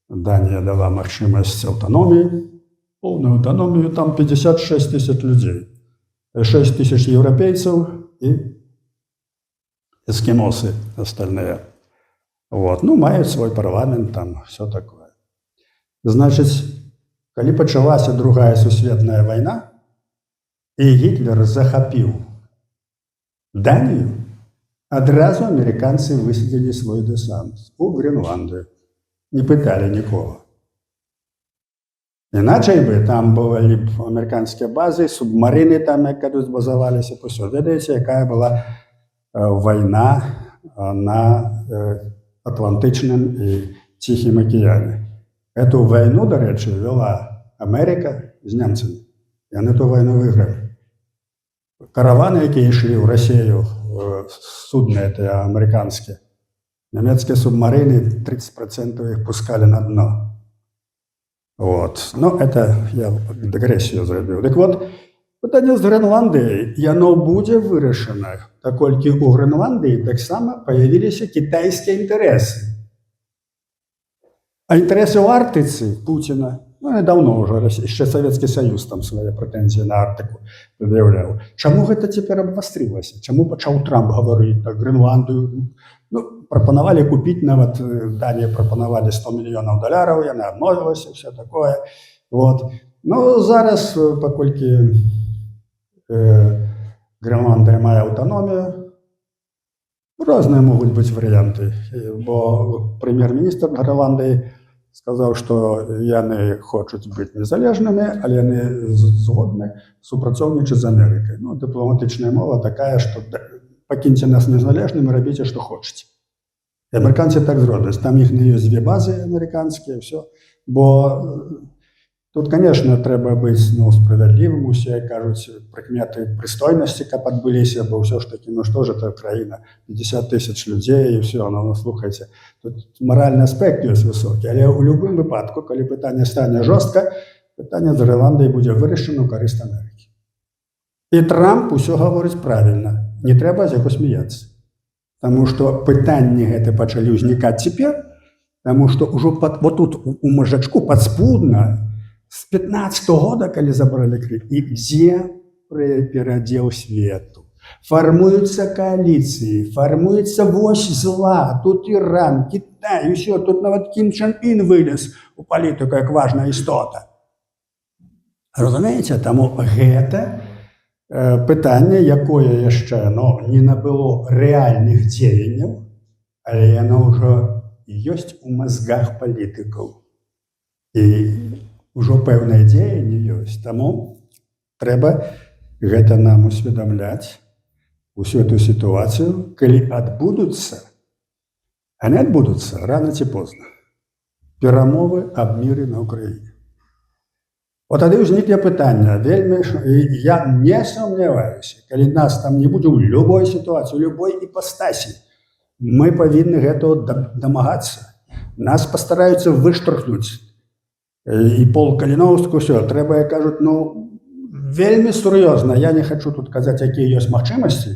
Данія дала магчымасць аўтаноміі, поўную аўтаномію, там 56 тысяч людзей. 6 тысяч еўрапейцаў і эскімосы остальные. Вот. Ну, маюць свой парламент, там все такое. Значыць, калі пачалася Другая сусветная вайна, і Гітлер захапіў Данію, адразу амерыканцы высадзілі свой дэсант у Грэнландыю. Не пыталі нікога. Іначай бы там былі б амерыканскія базы, субмарыны там, як кадусь базаваліся, ўсё. Ведаеце, якая была вайна на Атлантычным і Ціхім акіяне. Эту вайну, дарэчы, вела Америка з немцамі. Яны ту вайну выйгралі. Караваны, якія ішлі ў Расію, судны это амерыканскія, нямецкія субмарыны 30% іх пускалі на дно. Вот. Ну, это я дэгрэсію зрабіў. Дык вот, пытанне з Грэнландыяй, яно будзе вырашана, паколькі ў Грэнландыі таксама паявіліся кітайскія інтарэсы. А інтарэсы ў Арктыцы Пуціна, ну, даўно ўжо, яшчэ Савецкі Саюз там свае прэтэнзіі на Арктыку прад'яўляў. Чаму гэта цяпер абвастрылася? Чаму пачаў Трамп гаварыць так Грэнландыю? Ну, прапанавалі купіць, нават Данія прапанавалі $100 мільёнаў, яна адмовілася, все такое. Вот. Ну, зараз, паколькі Грэнландыя мае аўтаномію, розныя могуць быць варыянты, бо прэм'ер-міністр Грэнландыі сказаў, што яны хочуць быць незалежнымі, але яны згодны супрацоўнічаць з Амерыкай. Ну, дыпламатычная мова такая, што пакіньце нас незалежнымі, рабіце, што хочаце. І американці так зроблять. Там їх є дві бази американські, все. Бо тут, звісно, треба бути справедливим. Усі кажуть, прикмети пристойності, каб адбыліся, бо все ж таки, що ж це країна, 50 тисяч людей і все, слухайте. Тут моральний аспект є високий, але у будь-якому випадку, коли питання стане жорстко, питання з Гренландії буде вирішено в користь Америки. І Трамп усе говорить правильно, не треба з його сміятися. Тому що питання гэта пачалі ўзнікаць цяпер, тому що ўжо вот тут у мажачку падспудна з 15-го года, калі забралі Крым, ідзе перадзел свету. Фармуюцца кааліцыі, фармуецца вось зла, тут Іран, Кітай, усё, тут нават Кім Чен Ін вылез у палітыку як важная істота. Разумееце, таму гэта пытанне, якое яшчэ не набыло рэальных дзеянняў, але яно ўжо ёсць у мазгах палітыкаў. І ўжо пэўнае дзеянне ёсць. Таму трэба гэта нам усведамляць усю эту сітуацыю, калі адбудуцца, а не адбудуцца рана ці позна, перамовы аб міры на Ўкраіне. От тады ўзнікне пытанне, вельмі, і я не сумняваюся, калі нас там не будзе ў любой сітуацыі, у любой іпастасі, мы павінны гэтага дамагацца. Нас пастараюцца выштурхнуць. І Пол Каліноўскі, ўсё, трэба, кажуць, вельмі сур'ёзна. Я не хачу тут казаць, якія ёсць магчымасці.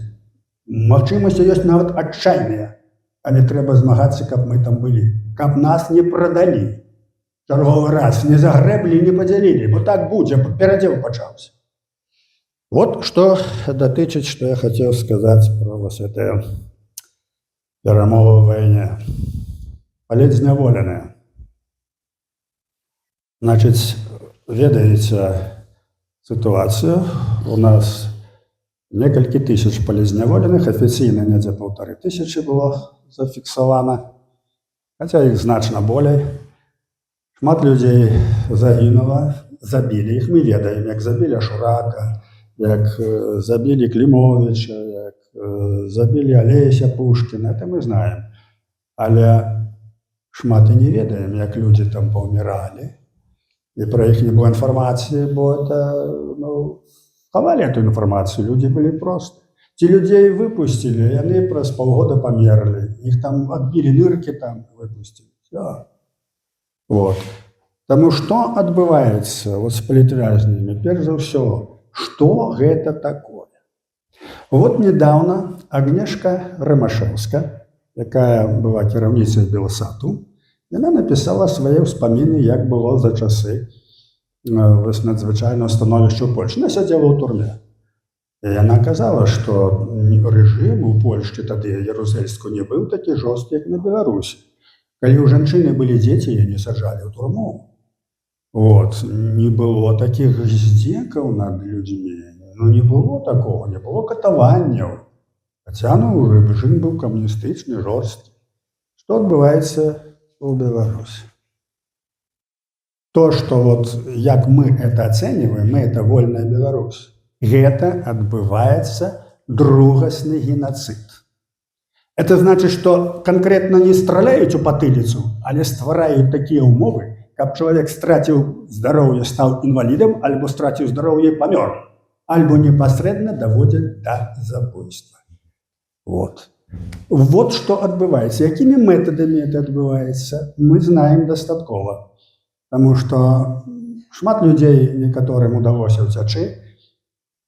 Магчымасці ёсць нават адчайныя, але трэба змагацца, каб мы там былі, каб нас не прадалі. Чарговы раз не загрэблі, не падзялілі, бо так будзе, перадзел пачаўся. Вот што датычыць, што я хацеў сказаць пра вось гэтыя перамовы ў вайне. Палітзняволеныя. Значыць, ведаеце сітуацыю. У нас некалькі тысяч палітзняволеных, афіцыйна недзе 1500 было зафіксавана, хаця іх значна болей. Шмат людзей загінула, забілі іх. Мы ведаем, як забілі Шурака, як забілі Клімовіча, як забілі Алеся Пушкіна, это мы знаем. Але шмат і не ведаем, як людзі там паўміралі. І пра іх не было інфармацыі, бо это, хавалі эту інфармацыю, людзі былі просты. Ці людзей выпусцілі, яны праз паўгода памерлі. Іх там адбілі ныркі, там выпусцілі. Все. Вот. Таму што адбываецца з палітвязнямі? Перш за ўсё, што гэта такое? Вот недавно Агнешка Ромашевска, якая была кіраўніцай Белсату, яна напісала свае ўспаміны, як было за часы надзвычайнага становішча ў Польшчы. Яна сядзела ў турме. І яна казала, што рэжым у Польшчы тады ярузельску не быў такі жорсткі, як на Беларусі. Калі ў жанчыны былі дзеці, яе саджалі ў турму. Вот. Не было такіх здзекаў над людзьмі. Не было такого, не было катаванняў. Хаця, рэжым быў камуністычны, жорсткі. Што адбываецца ў Беларусі? То, што як мы это ацэньваем, мы это вольная Беларусь, гэта адбываецца другасны геноцид. Это значит, что конкретно не стреляют у потылицу, але ствараюць такія ўмовы, каб чалавек страціў здароўе, стаў інвалідам, альбо страціў здароўе і памёр, альбо непасрэдна даводзяць да забойства. Вот. Вот што адбываецца. Якімі метадамі это адбываецца, мы знаем дастаткова. Таму што шмат людзей некаторым удалося ўцячы,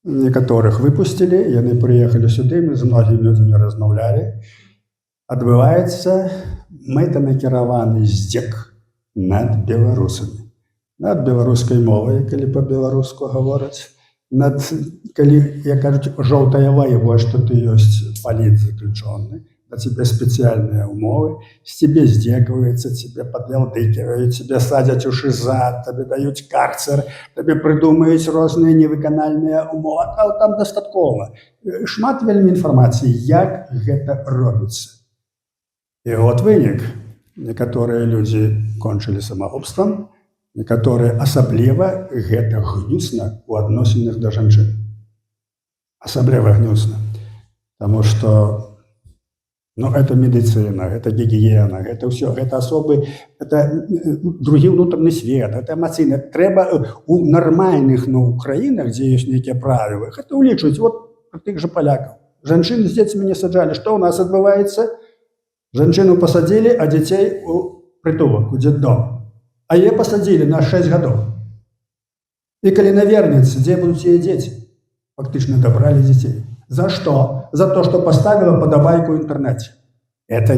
некаторых выпусцілі, яны прыехалі сюды, мы з многімі людзьмі размаўлялі. Адбываецца мэтанакіраваны здзек над беларусамі, над беларускай мовай, калі па-беларуску гавораць, над, калі, як кажуць, жоўтая лайва, што ты ёсць палітзаключоны, на тебе спецыяльныя ўмовы, з тебе здзекаваюцца, тебе падлялдыківаюць, тебе садзяць у шыза, тебе даюць карцер, тебе прыдумаюць розныя невыканальныя ўмовы. А там дастаткова. Шмат вельмі інфармацыі, як гэта робіцца. І от вынік. Некаторыя людзі кончылі самагубствам, некаторыя асабліва гэта гнюсна ў адносінах да жанчын. Асабліва гнюсна. Таму што Но это медицина, это гигиена, это все, это особый, это другі внутренний свет, это эмоційне. Треба у нормальных на Украинах, где есть некие правила, это улічваць. Вот про тих же поляков. Женщин с детьми не саджали. Что у нас отбывается? Женщину посадили, а детей у притулок, у детдом. А ее посадили на 6 годов. И коли навернется, где будут ее дети? Фактично добрали детей. За что? За то, что поставила подобайку в интернете. Это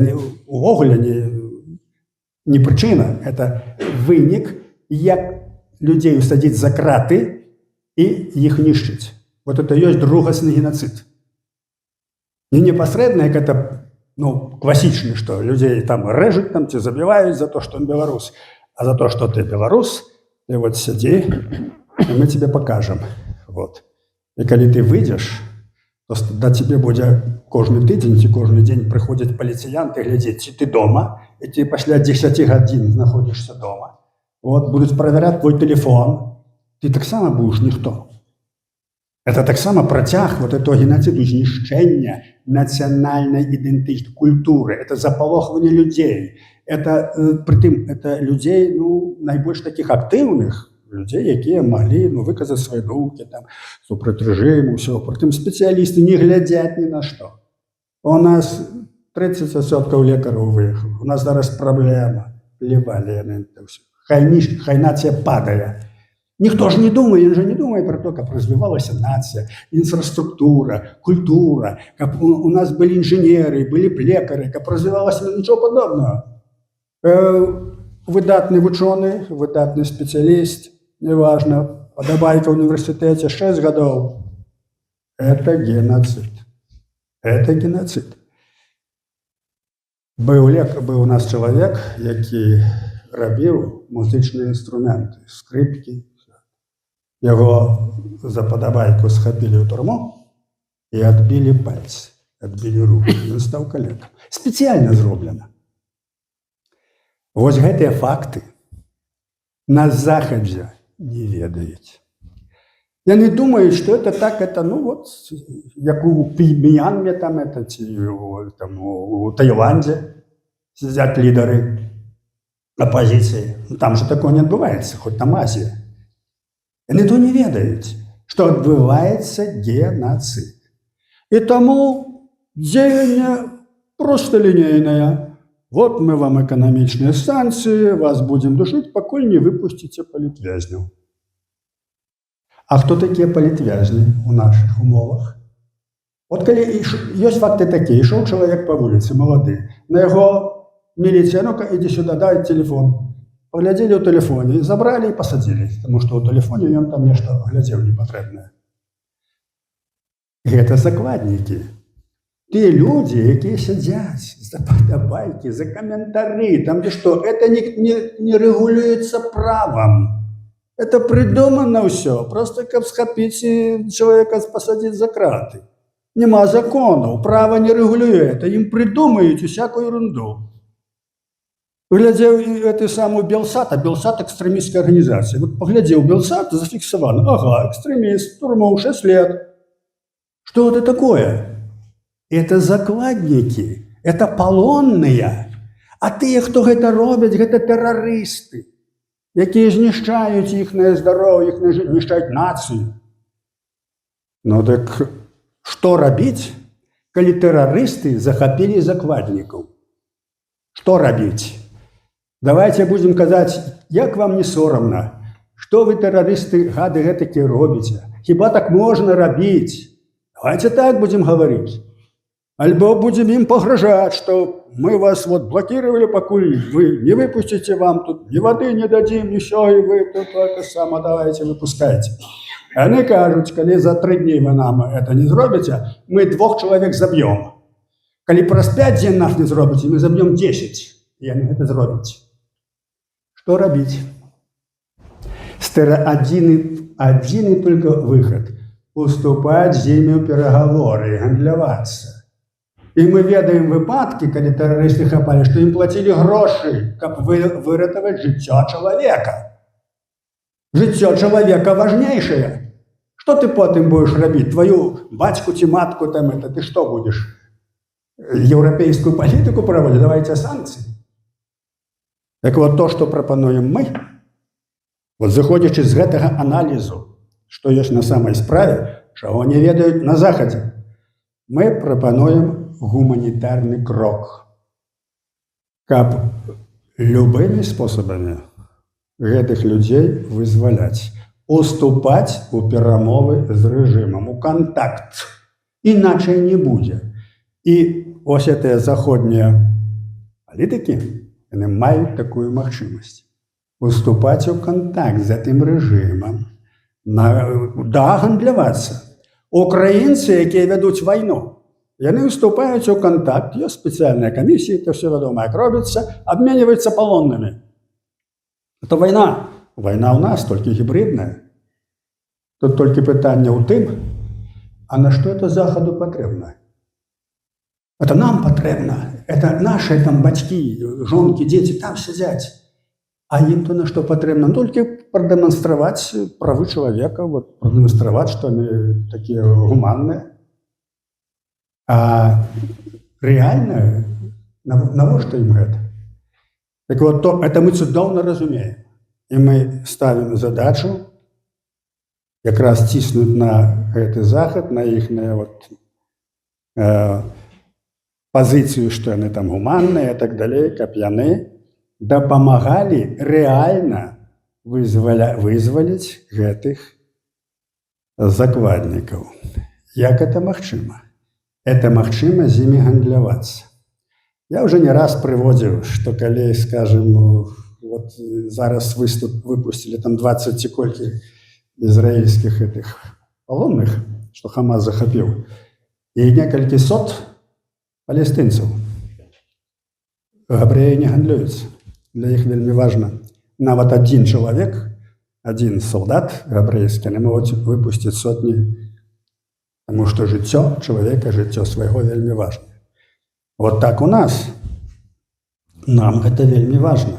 не причина, это вынік, як людей усадить за краты и их нищить. Вот это есть другосный геноцид. Не непосредственно, как это классичный, что людей там режут, там тебя забивают за то, что он белорус, а за то, что ты белорус, ты вот сиди, и мы тебе покажем. Вот. И когда ты выйдешь, то да тебе будет кожный тыдзень, ці кожны день приходят полициянты глядеть, ці ты дома, и ты после 10 годин находишься дома. Вот, будут проверять твой телефон, ты так само будешь никто. Это так само протяг вот этого геноциду, знищення национальной идентичности, культуры, это заполохивание людей. Это, притым, это людей, найбольш таких активных, людей, які могли виказати свої думки, там, супроти режиму, всього. Притым спеціалісти не глядять ні на що. У нас 30% лікарів виїхало. У нас зараз проблема. Плевали на це все. Хай нація падає. Ніхто ж не думає, він же не думає про те, як розвивалася нація, інфраструктура, культура, як у нас були інженери, були б лікарі, як розвивалося нічого подобного. Видатний учений, видатний спеціаліст, неважно, подобайка в университете 6 годов. Это геноцид. Это геноцид. Був у нас чоловік, який робив музичні інструменти, скрипки. Його за подобайку схопили в тюрму і відбили пальці, відбили руки. Він став калеком. Спеціально зроблено. Ось гэты факты на Захадзе не ведаюць. Яны думаюць, што это так, это, як у Мьянме, там, у Таиланде сидят лидеры оппозиции. Там же такое не адбываецца, хоць там Азія. Яны то не ведаюць, што адбываецца геноцид. І таму дзеянне проста лінейнае. Вот мы вам экономичные санкции, вас будем душить, покуль не выпустите политвязню. А кто такие политвязни у наших умовах? Вот коли есть факты такие, шел человек по улице, молодый, на его милиция, ну-ка иди сюда, дай телефон. Поглядели у телефоне, забрали и посадили, потому что у телефоне он там нечто глядел непотребное. И это закладники. Те люди, які сидять за подобайки, за комментарии, там где что, это не регулируется правом. Это придумано все, просто как схопить человека, посадить за краты. Нема законов, право не регулює, їм придумають всяку ерунду. Глядів эту саму Белсат, а Белсат экстремистская организация. Вот поглядел Белсат, зафиксовано, ага, экстремист, тюрьму 6 лет. Что это такое? Это закладники, это полонные. А тыя, хто гэта робяць, гэта тэрарысты, якія знішчаюць іхнае здароўе, знішчаюць нацыю. Ну так што рабіць, калі тэрарысты захапілі закладнікаў? Што рабіць? Давайте будем казаць, як вам не сорамна, што вы, тэрарысты, гады гэтакія робіце? Хіба так можна рабіць? Давайте так будем говорить. Альбо будем им погрожать, что мы вас вот блокировали, покуль вы не выпустите, вам тут ни воды не дадим, ничего, и вы тут только само давайте выпускайте. Они кажут, коли за 3 дні вы нам это не зробите, мы 2 человек забьем. Коли праз 5 дней нас не зробите, мы забьем 10. И они это зробят. Что робить? Один и только выход. Уступать з ними в переговоры, гандляваться. І ми ведаем выпадки, калі тэрарысты хапалі, што ім плацілі грошы, каб выратаваць жыццё чалавека. Жыццё чалавека важнейшае. Што ты потым будеш рабіць? Твою бацьку ці матку там это, ты што будеш? еўрапейскую палітыку праводзіць, давайте санкцыі. Так вот, то, што прапануем мы, вот зыходзячы з гэтага аналізу, што ёсць на самай справе, чаго не ведаюць на захадзе, мы прапануем гуманітарны крок, каб любымі спосабамі гэтых людзей вызваляць, уступаць у перамовы з рэжымам, у кантакт. Іначай не будзе. І ось гэтыя заходнія палітыкі, яны маюць такую магчымасць. Уступаць у кантакт з гэтым рэжымам, гандлявацца. Украінцы, якія вядуць вайну, яны уступаюць у кантакт, ёсць спецыяльныя камісіі, то все вядома, як робіцца, абменьваюцца палоннымі. Это вайна. Вайна ў нас толькі гібридная. Тут толькі пытанне ў тым, а на што это Захаду патрэбна? Это нам патрэбна. Это наши там бацькі, жонкі, дзеці там сядзяць. А ім то на што патрэбна? Толькі прадэманстраваць правы чалавека, вот, прадэманстраваць, што яны такія гуманныя. А рэальна, навошта ім гэта? Так вот, это мы цудоўна разумеем. І мы ставім задачу якраз ціснуць на гэты захад, на іхныя вот, пазіцыю, што яны там гуманныя і так далей, каб яны дапамагалі рэальна вызваліць гэтых закладнікаў. Як это магчыма? Это магчыма з імі гандлявацца. Я уже не раз прыводзіў, што калі, скажем, вот зараз выпусцілі там 20 ці колькі ізраільскіх этих палонных, што Хамас захапіў, і некалькі сот палестынцаў. Габрэі не гандлююцца. Для іх вельмі важна. Нават адзін чалавек, адзін салдат габрэйскі, яны могуць выпусціць сотні, таму што жыццё чалавека, жыццё свайго вельмі важна. Вот так у нас. Нам гэта вельмі важна.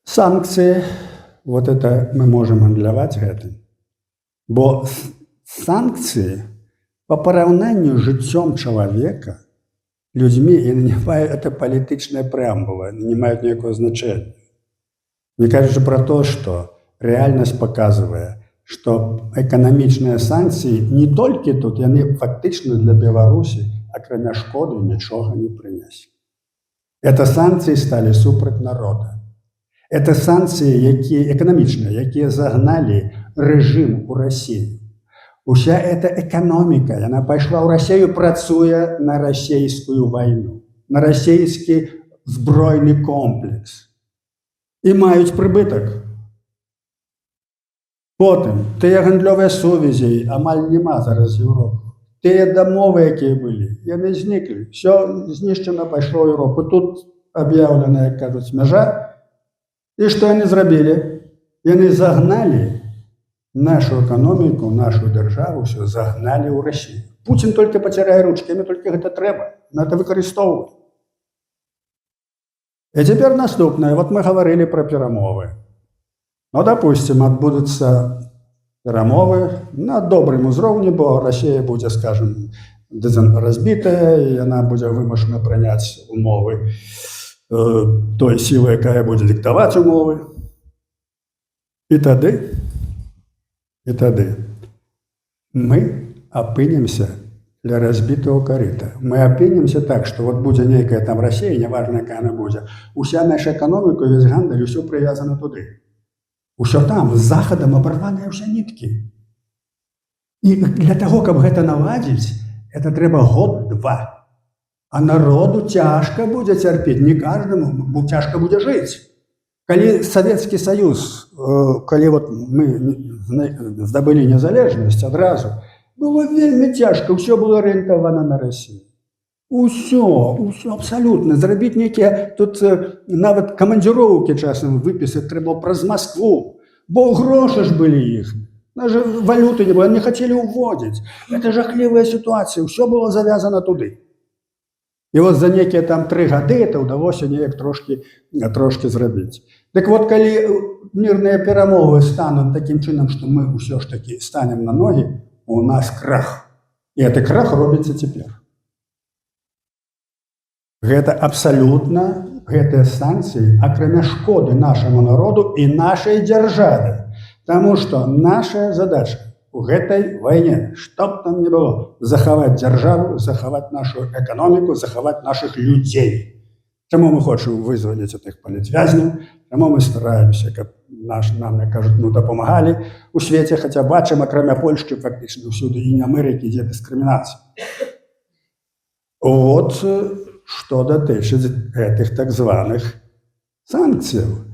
Санкцыі, вот это мы можам гандляваць гэтым. Бо санкцыі по параўнанню з жыццём чалавека, людзьмі, яны не маюць, это палітычная преамбула, не маюць ніякого значэння. Не кажучы пра то, што рэальнасць паказвае, што эканамічныя санкцыі не толькі тут, яны фактычна для Беларусі, акрамя шкоды, нічога не прынеслі. Это санкцыі сталі супраць народа. Это санкцыі, эканамічныя, якія загналі рэжым у Расію. Уся эта эканоміка, яна пайшла ў Расію, працуе на расійскую вайну, на расійскі збройны комплекс. І маюць прыбытак. Потым, тыя гандлёвыя сувязі амаль няма зараз Еўропы. Тыя дамовы, якія былі, яны зніклі. Все знішчана пайшло ў Еўропу. Тут аб'яўлена, як кажуць, мяжа. І што яны зрабілі? Яны загналі нашу эканоміку, нашу дзяржаву, все загналі ў Расію. Путін толькі пацірае ручкі, яму толькі гэта трэба, на гэта выкарыстоўваць. І цяпер наступнае. Вот мы гаварылі пра перамовы. Ну, допустим, адбудуцца перамовы на добрым узроўні, бо Расія будзе, скажем, разбітая, і яна будзе вымушана прыняць умовы той сілы, якая будзе дыктаваць умовы. І тады мы апынемся ля разбітого карыта. Мы апынемся так, што вот будзе нейкая там Расія, неважна, якая она будзе, уся наша эканоміка, весь гандаль, усё прывязана туды. Усё там, з захадам абарваныя ўсе ніткі. І для таго, каб гэта наладзіць, это трэба год-два. А народу цяжка будзе цярпець, не каждаму, бо цяжка будзе жыць. Калі Савецкі Саюз, калі вот мы здабылі незалежнасць адразу, было вельмі цяжка, ўсё было арыентавана на Расію. Усё абсалютна. Зрабіць нейкія тут нават камандзіроўкі часам выпісаць трэба праз Маскву, бо грошы ж былі іх. Нават валюты не было, не хацелі ўводзіць. Это жахлівая сітуацыя, ўсё было завязана туды. І вот за некія там 3 гады это ўдалося неяк трошкі зрабіць. Так вот, калі мірныя перамовы стануць такім чынам, што мы ўсё ж такі станем на ногі, у нас крах. І гэты крах робіцца цяпер. Гэта абсалютна, гэтыя санкцыі, акрамя шкоды нашаму народу і нашай дзяржаве. Таму што наша задача у гэтай вайне, што б там ни было, захаваць дзяржаву, захаваць нашу эканоміку, захаваць нашых людзей. Чаму мы хочам вызваліць тых палітвязняў, чаму мы стараемся, каб нам, як кажуць, дапамагалі у свеце, хаця бачым, акрамя Польшчы, фактычна ўсюды і Амерыкі ідзе дыскрымінацыя. Вот што датычыць гэтых так званых санкцыяў.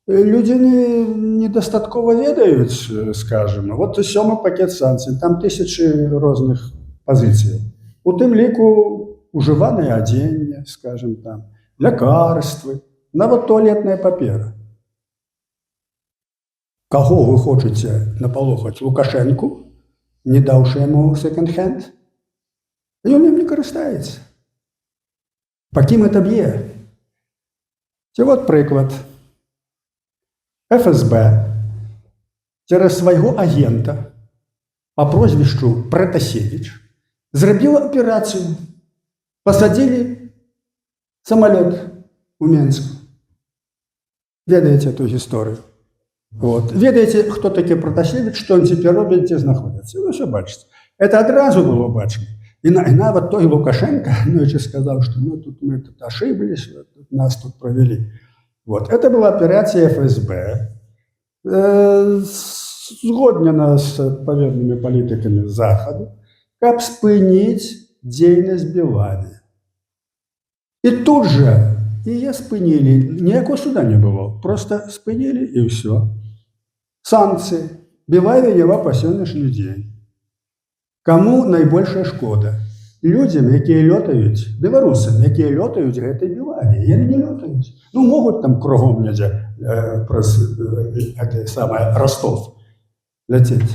Людзі недастаткова ведаюць, скажем, вот 7-й пакет санкцый, там тысячы розных пазіцыяў. У тым ліку ужыванае адзенне, скажем, там, лекарствы, нават туалетная папера. Каго вы хочаце напалохаць? Лукашэнку, не даўшы яму секонд-хенд? Ён ім не карыстаецца. Па кім это б'е? Ці вот прыклад. ФСБ через свайго агента по прозвішчу Пратасевіч зрабіла аперацыю. Пасадзілі самолет у Менску. Ведаеце эту гісторыю? Вот. Ведаеце, хто такі Пратасевіч, што ён цяпер робіць, дзе знаходзіцца? Вы ўсё бачыце. Это адразу было бачна. І нават той Лукашенко ночі сказаў, што тут мы ошиблись, нас тут провели. Вот. Это была операция ФСБ, згоднена с адпаведнымі палітыкамі Захаду, каб спыніць дзейнасць Белаві. І тут же яе спынілі, ніякого суда не было, просто спынілі і ўсё. Санкцыі. Белаві ява па сённяшні дзень. Каму найбольшая шкода? Людзям, якія лётаюць, беларусам, якія лётаюць гэтай Белаві. Яны не лётаюць. Ну, могуць там кругом недзе праз гэты самае Ростов ляцець.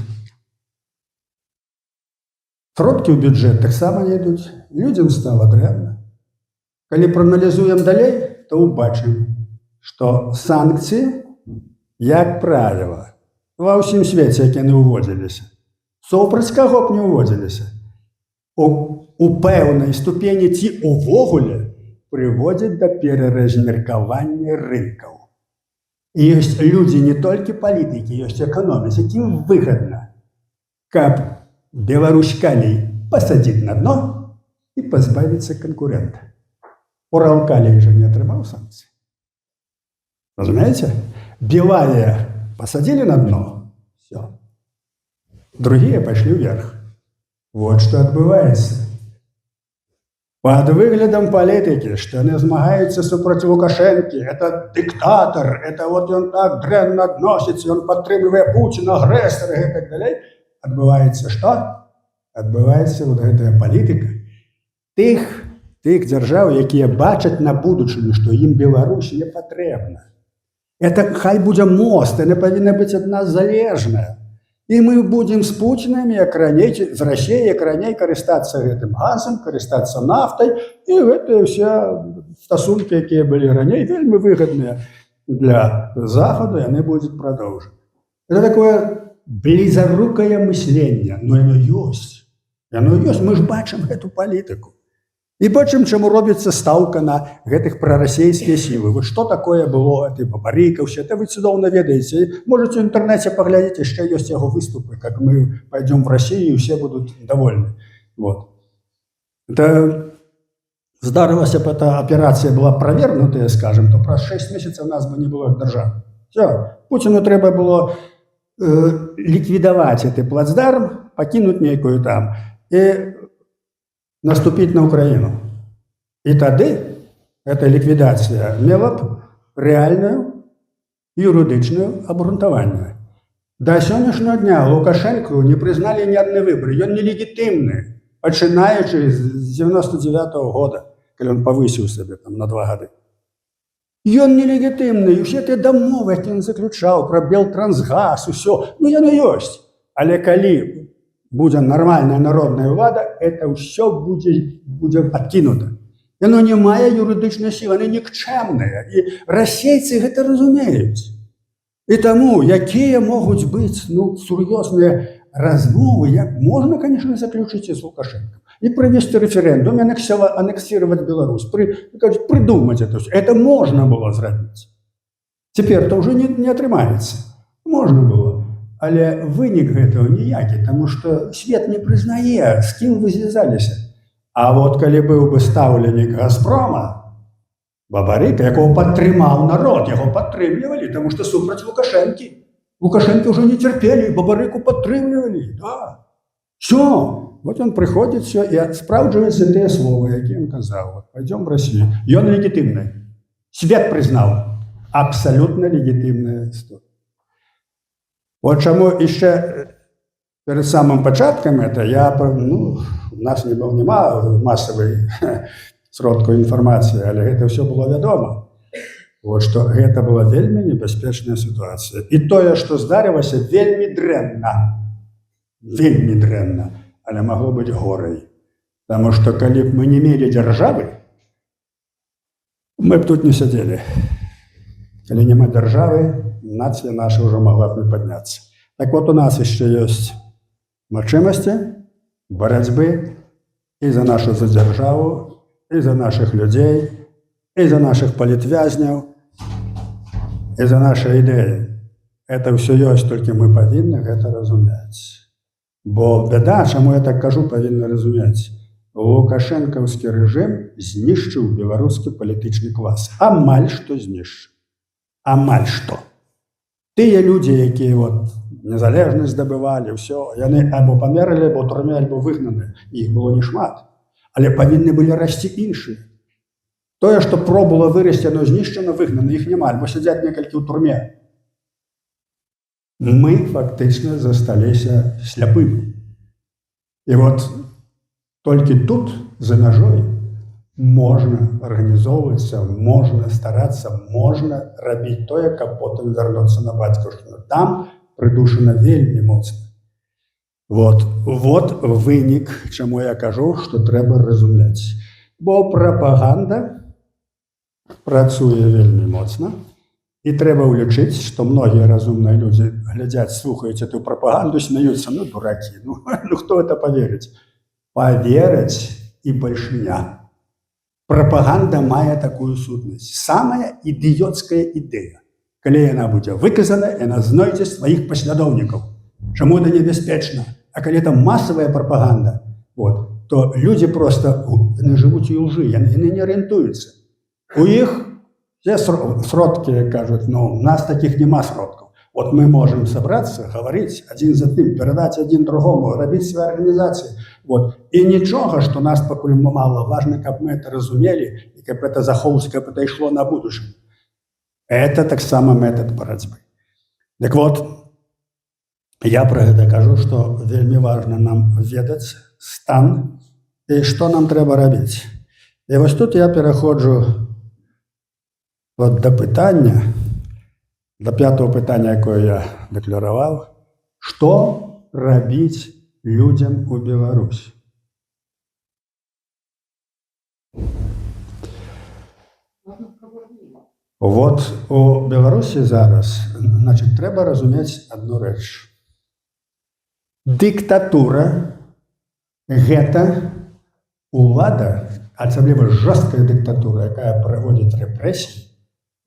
Сродкі ў бюджэт таксама не ідуць. Людзям стала дрэнна. Калі прааналізуем далей, то ўбачым, што санкцыі, як правіла, ва ўсім свеце, як яны ўводзіліся, супраць каго б не ўводзіліся, у пэўнай ступені ці увогуле прыводзяць да пераразмеркавання рынкаў. І ёсць людзі, не толькі палітыкі, ёсць эканоміцы, якім выгадна, каб Беларусь калій пасадзіць на дно і пазбавіцца канкурэнта. Уралкалій жа не атрымаў санкцыі. Разумееце? Белавія пасадзілі на дно, все. Другие пошли вверх. Вот что отбывается. Под выглядом политики, что они змагаються супротив Лукашенки, это диктатор, это вот он так дрянно относится, он подтримывает Путина, агрессора и так далее. Отбывается что? Отбывается вот эта политика тих держав, які бачать на будучыню, что им Беларусь не потрібна. Это хай буде мост, это повинна быть от нас залежная. І мы будем з Путіним, як раней, з Росією, як раней, користатися гэтым газом, користатися нафтой. І гэта все стосунки, які були раней, вельми вигідні для Заходу, і вони будуть продовжені. Это такое близорукое мышление, но оно есть. Оно есть, мы ж бачим эту політику. І бачым, чаму робіцца стаўка на гэтых прарасійскія сілы. Вот што такое было, ты Бабарыкаўся, это вы цудоўна ведаеце. Можете в интернете поглядеть, яшчэ ёсць яго выступы, как мы пойдем в Россию, и все будут довольны. Вот. Это здарылася б, эта операция была провернутая, скажем, то праз 6 месяцев у нас бы не было державы. Все. Путину трэба было ликвидовать этот плацдарм, покинуть некую там и наступить на Украину. И тогда эта ликвидация мела б реальную юридичную обґрунтование. До сённяшняго дня Лукашенко не признали ни одни выборы. Он нелегитимный, починаючи з 99-го года, когда он повысил себе там, на 2 года. Ён нелегітимний, і всі ті домови, які він заключав про Белтрансгаз, усе, ну яно ёсць. Але калі буде нормальна народна влада, це все буде откинуто. Яно не має юридичної сили, вони нікчемні. І расейці гэта разумеюць. І тому, якія можуть бути серйозні размовы, як можна, конечно, заключить з Лукашенко. І провести референдум, і анексировать Беларусь, придумать это все. Это можно было зробити. Тепер-то вже не атрымаецца. Можна было. Але вынік гэтага ніякі, тому што свет не прызнае, з кім вы звязаліся. А вот калі быў бы стаўленік Газпрома, Бабарыка, якого падтрымаў народ, яго падтрымлівалі, тому што супраць Лукашэнкі. Лукашенко уже не терпели, Бабарыку подтрымлівали. Да. Все. Вот он приходит, все, и справджуються те слова, які він казав. Вот, пойдем в Россию. И он легитимный. Свет признал. Абсолютно легитимная история. Вот чому ще перед самим початком это у нас нема масової сродку інформації, але гэта все было вядома. Вот што гэта была вельмі небяспечная сітуацыя. І тое, што здарылася, вельмі дрэнна. Вельмі дрэнна, але магло быць горай. Таму што калі б мы не мелі дзяржавы, мы б тут не сядзелі. Калі няма дзяржавы, нацыя наша ўжо магла б не падняцца. Так вот, у нас яшчэ ёсць магчымасці барацьбы і за нашу за дзяржаву, і за нашых людзей, і за нашых палітвязняў, і за нашы ідэі. Это ўсё ёсць, толькі мы павінны гэта разумець. Бо бяда, чаму я так кажу, павінны разумець. Лукашэнкаўскі рэжым знішчыў беларускі палітычны клас. Амаль што знішчыў. Амаль што. Тыя людзі, якія незалежнасць здабывалі, ўсё, яны або памерлі, або ў турме, або выгнаны. Іх было не шмат. Але павінны былі расці іншыя. Тое, што пробовало вырасці, оно знішчана, выгнана, іх няма, альбо сядзяць некалькі ў турме. Мы фактычна засталіся сляпымі. І вот толькі тут, за мяжой, можна арганізоўвацца, можна старацца, можна рабіць тое, каб потым вярнуцца на бацькаўшчыну. Там прыдушана вельмі моцна. Вот вынік, чаму я кажу, што трэба разумець. Бо прапаганда працуе вельмі моцна, і трэба ўлічыць, што многія разумныя людзі глядзяць, слухаюць эту прапаганду, смяюцца, дуракі, хто это поверыць? Повераць і бальшыня. Прапаганда мае такую сутнасць. Самая ідыёцкая ідэя. Калі яна будзе выказана, яна знойдзе сваіх паслядоўнікаў. Чаму это небяспечна? А калі это масавая прапаганда, то людзі проста жывуць у лжы, яны не арыентуюцца. У іх все сродкі кажуць, у нас таких нема сродкаў. Вот мы можем собраться, говорить один за одним, передать один другому, рабіць свае арганізацыі. І нічога, што нас пакуль мало, важно, каб мы это разумелі, і каб это захоўвалася, каб это ішло на будучыню. Это таксама метод барацьбы. Так вот, я про гэта кажу, што вельмі важна нам ведаць стан і што нам трэба рабіць. І вось тут я пераходжу до пытання, до пятого пытання, якое я дэклараваў, што рабіць людзям у Беларусі. Вот у Беларусі зараз, трэба разумець адну рэч. Дыктатура – гэта улада, асабліва жорсткая дыктатура, якая праводзіць рэпрэсіі,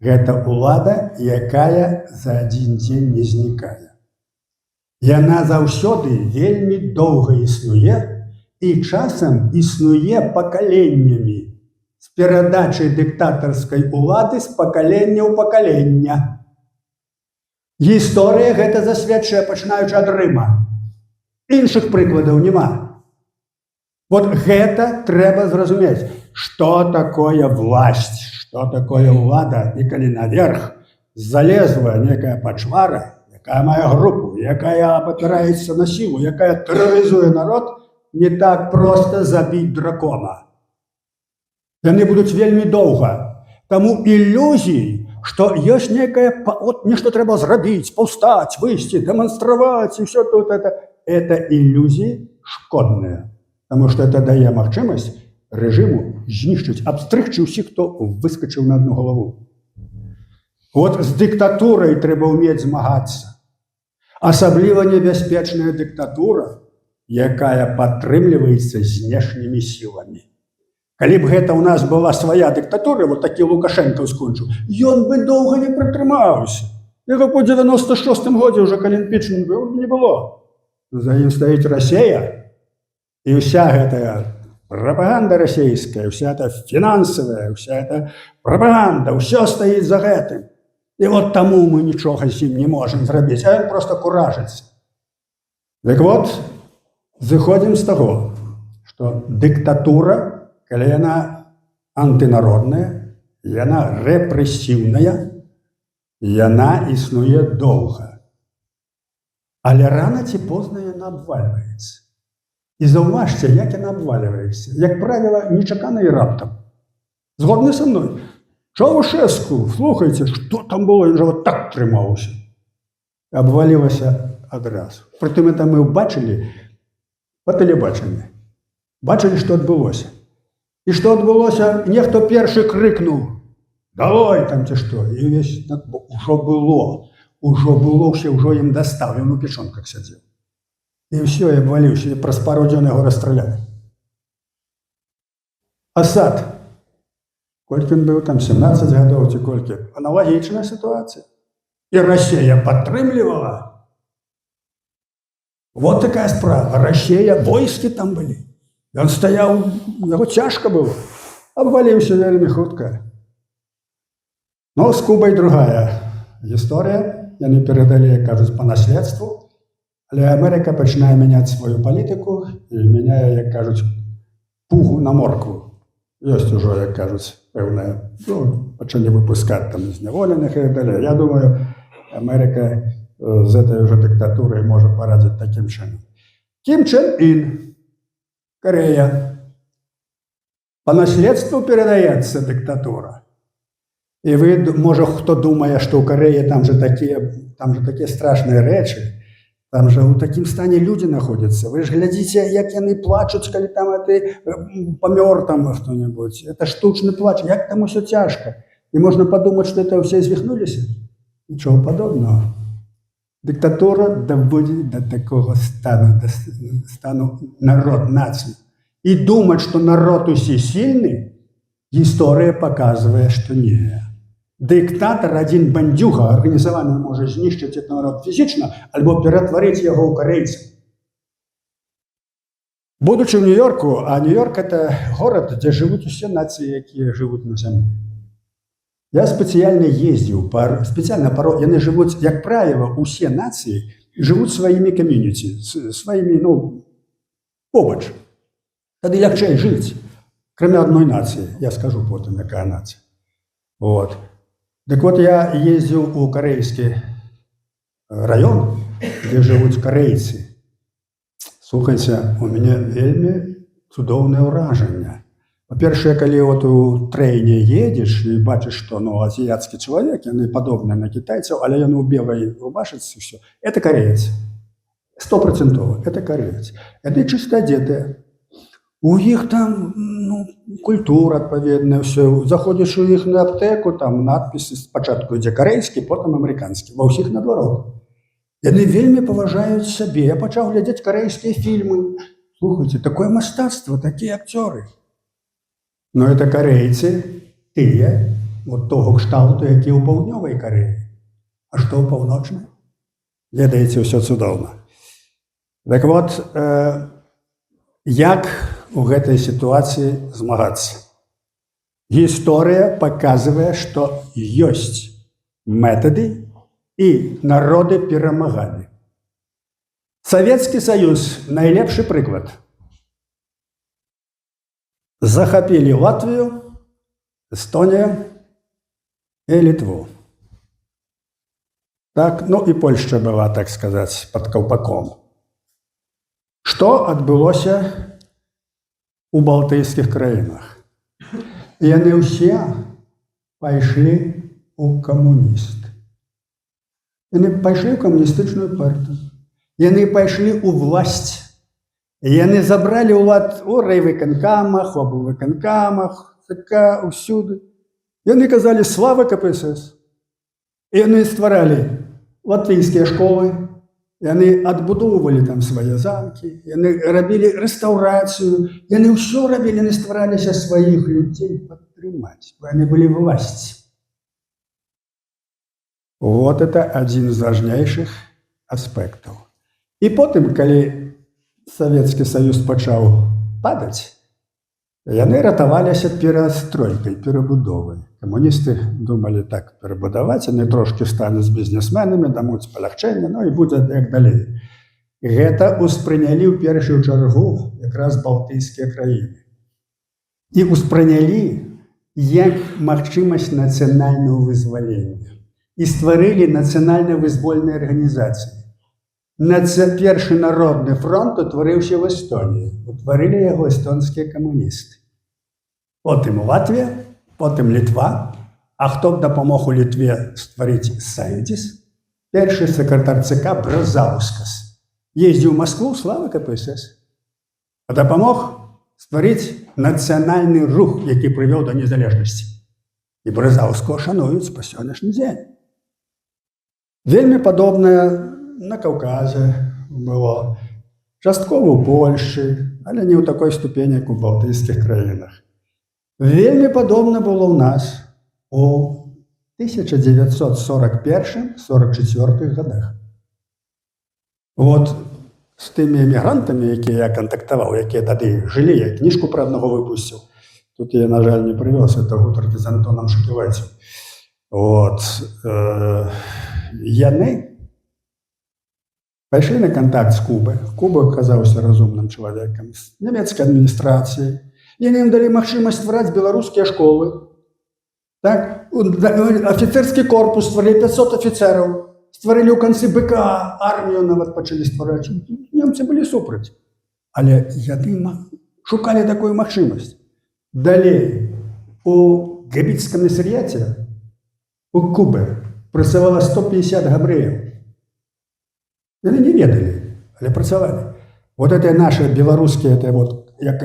гэта улада, якая за адзін дзень не знікае. Яна заўсёды вельмі доўга існуе і часам існуе пакаленнямі з перадачай дыктатарскай улады з пакалення ў пакалення. Гісторыя гэта засведчае, пачынаючы ад Рыма. Іншых прыкладаў няма. Гэта трэба зразумець, што такое власть, што такое ўлада, і калі наверх залезла некая пачвара, якая мае групу, якая абапіраецца на сілу, якая тэрарызуе народ, не так проста забіць дракона. Яны будуць вельмі доўга. Таму ілюзій, што ёсць некае, нешта трэба зрабіць, паўстаць, выйсці, дэманстраваць, і ўсё тут это ілюзіі шкодныя. Таму што это дае магчымасць рэжыму знішчыць, абстрыгчы ўсіх, хто выскачыў на адну галаву. З дыктатурай трэба ўмець змагацца. Асабліва небяспечная дыктатура, якая падтрымліваецца знешнімі сіламі. Калі б гэта ў нас была свая дыктатура, вот такі Лукашенко скончыў, ён бы доўга не пратрымаўся. Яго по 96-м годзе уже, калі імпічмент быў, не было. За ім стаіць Расія, і ўся гэтая пропаганда расійская, вся эта фінансавая, вся эта пропаганда, ўсё стаіць за гэтым. І вот таму мы нічога з ім не можам зрабіць, а ён проста куражыцца. Так вот, зыходзім з таго, што дыктатура, калі яна антынародная, яна рэпрэсіўная, яна існуе доўга. Але рана ці позна яна абвальваецца. І заўважце, як яна абвальваецца. Як правіла, нечакана і раптам. Згодны са мной? Чаушэску, слухайце, што там было, ён жа вот так трымаўся. Абвалілася адразу. Прытым это мы бачылі па тэлебачанні. Бачылі, што адбылося. І што адбылося, нехто першы крыкнуў: «Давай там ці што!» І весь ужо было, ўжо ім дастаў, ён у печонках сядзеў. І ўсё, і абваліўся, і праз пару дзён яго расстралялі. Асад. Колькі ён быў там, 17 гадоў ці колькі. Аналагічная сітуацыя. І Расія падтрымлівала. Вот такая справа. Расія, войскі там былі. Ён стаяў, яго цяжка было. Абваліўся вельмі хутка. Но з Кубай другая гісторыя. Яны перадалі, як кажуць, па наследству. Але Амерыка пачынае мяняць сваю палітыку і мяняе, як кажуць, пугу на моркву. Ёсць ужо, як кажуць, пэўная, пачалі выпускаць там зняволеных і далей. Я думаю, Амерыка з этой уже дыктатурай можа парадзіць такім чынам. Кім Чен Ін, Корея. По наследству перадаецца дыктатура. І вы, можа, хто думае, што ў Карэі там же такія страшныя рэчы, там же ў такім стане людзі находзяцца. Вы ж глядзіце, як яны плачуць, калі там памёр там хто-небудзь. Это штучны плач, як там усё цяжка. І можна падумаць, што это ўсе звіхнуліся. Нічого падобного. Дыктатура даводзіць да такого стану народ, нацыі. І думаць, што народ усесільны, гісторыя паказвае, што не. Дыктатар, адзін бандзюга, арганізаваны можа знішчыць этот народ фізічна, альбо ператварыць яго ў карэйцаў. Будучы ў Нью-Йорку, а Нью-Йорк – это горад, дзе жывуць усе нацыі, якія жывуць на зямлі. Я спецыяльна ездзіў, яны жывуць, як правіла, усе нацыі жывуць сваімі камьюніці, сваімі, побач. Тады лягчэй жыць, кроме адной нацыі. Я скажу потым, якая нацыя. Вот. Так вот, я ездзіў у карэйскі раён, дзе жывуць карэйцы. Слухайце, у мяне вельмі цудоўнае ўражанне. Па-першае, калі вот у трэйне едзеш і бачыш, што азіяцкі чалавек, яны падобныя на кітайцаў, але яны ў белай рубашачцы, ўсё. Это карэец. 100%. Это карэец. Яны чыста адзетыя. У іх там культура адпаведная, ўсё. Заходзіш у іх на аптэку, там надпісы спачатку ідзе карэйскі, потым амерыканскі. Ва ўсіх наадварот. Яны вельмі паважаюць сябе. Я пачаў глядзець карэйскія фільмы. Слухайце, такое мастацтва, такія акцёры. Но это карэйцы, тыя, вот того кшталту, які ў паўднёвай Карэі. А што ў паўночнай? Ведаеце, ўсё цудоўна. Так вот, як у гэтай сітуацыі змагацца? Гісторыя паказвае, што ёсць метады і народы перамагалі. Савецкі Саюз – найлепшы прыклад. Захапілі Латвію, Эстонію і Літву. Так, і Польшча была, так сказаць, пад каўпаком. Што адбылося у балтыйскіх краінах? Яны ўсе пайшлі ў камуністы. Яны пайшлі ў камуністычную партыю. Яны пайшлі ў власць. Яны забралі ўлад у райвыканкамах, у аблвыканкамах, ўсюды. Яны казалі «Слава КПСС». Яны стваралі латвійскія школы, Яны адбудоўвалі там свае замкі, яны рабілі рэстаўрацыю, яны ўсё рабілі, яны ствараліся сваіх людзей падтрымаць, бо яны былі власці. Вот это адзін з важнейшых аспектаў. І потым, калі Савецкі Саюз пачаў падаць, яны ратаваліся перастройкай, перабудовай. Камуністы думалі так перабудаваць, яны трошкі стануць бізнесменамі, дамуць палягчэнне, ну і будзе як далей. Гэта ўспрынялі ў першую чаргу якраз балтыйскія краіны. І ўспрынялі як магчымасць нацыянальнага вызвалення. І стварылі нацыянальна-вызвольныя арганізацыі. Першы народны фронт утварыўся в Эстоніі. Утварылі яго эстонскія камуністы. Потым Латвія, потым Літва. А хто дапамог у Літве стварыць Саюдзіс? Першы сакратар ЦК Бразаускас. Ездзіў у Маскву, слава КПСС. А дапамог стварыць нацыянальны рух, які прывёў да незалежнасці. І Бразаўскага шануюць па сённяшні дзень. Вельмі падобнае на Каўказе было, часткова ў Польшчы, але не ў такой ступені, як у балтыйскіх краінах. Вельмі падобна было ў нас у 1941-44 годах. Вот з тымі эмігрантамі, якія я кантактаваў, якія тады жылі, я кніжку пра аднаго выпусціў. Тут я, на жаль, не прывёз, это гутаркі з Антонам Шаківайцем. Вот. Яны пайшлі на контакт з Кубай. Куба аказаўся разумным чалавекам, з нямецкай адміністрацыяй. Яны ім далі магчымасць ствараць беларускія школы. Так? Афіцэрскі корпус, стварылі 500 афіцэраў, стварылі ў канцы БК, армію нават пачалі ствараць. Немцы былі супраць. Але яны шукалі такую магчымасць. Далей, у габіцкім камісарыяце у Кубы працавала 150 габрэяў. Яны не ведалі, але працавалі. Вот это наши беларускія, як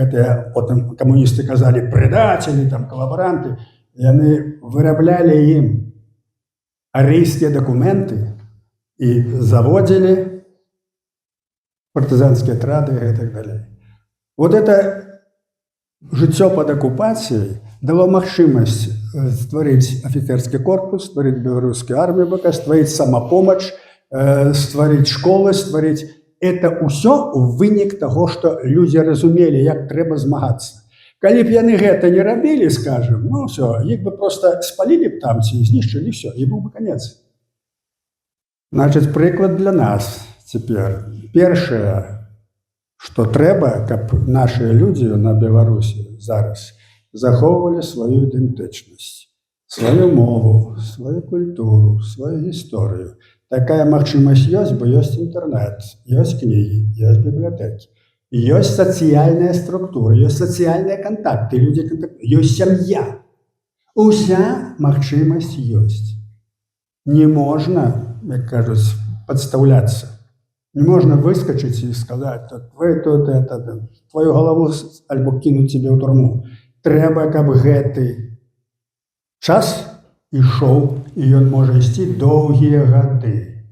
потым камуністы казалі, прэдацелі, калабаранты, яны выраблялі ім арыйскія дакументы і заводзілі партызанскія атрады і так далей. Вот это жыццё пад акупацыяй дало магчымасць стварыць афіцэрскі корпус, стварыць беларускую армію БК, стварыць самапомач, стварыць школы, стварыць. Это ўсё вынік таго, што людзі разумелі, як трэба змагацца. Калі б яны гэта не рабілі, скажем, ну ўсё, іх бы проста спалілі б там ці знішчылі, ўсё, і быў бы канец. Значыць, прыклад для нас цяпер. Першае, што трэба, каб нашыя людзі на Беларусі зараз захоўвалі сваю ідэнтычнасць, сваю мову, сваю культуру, сваю гісторыю. Такая магчымасць ёсць, бо ёсць інтэрнэт, ёсць кнігі, ёсць бібліятэкі, ёсць сацыяльная структура, ёсць сацыяльныя кантакты, людзі кантактуюць, ёсць сям'я. Уся магчымасць ёсць. Не можна, як кажуць, падстаўляцца. Не можна выскачыць і сказаць, вы тут твою галаву альбо кінуць цябе ў турму. Трэба, каб гэты час ішоў, і ён можа ісці доўгія гады.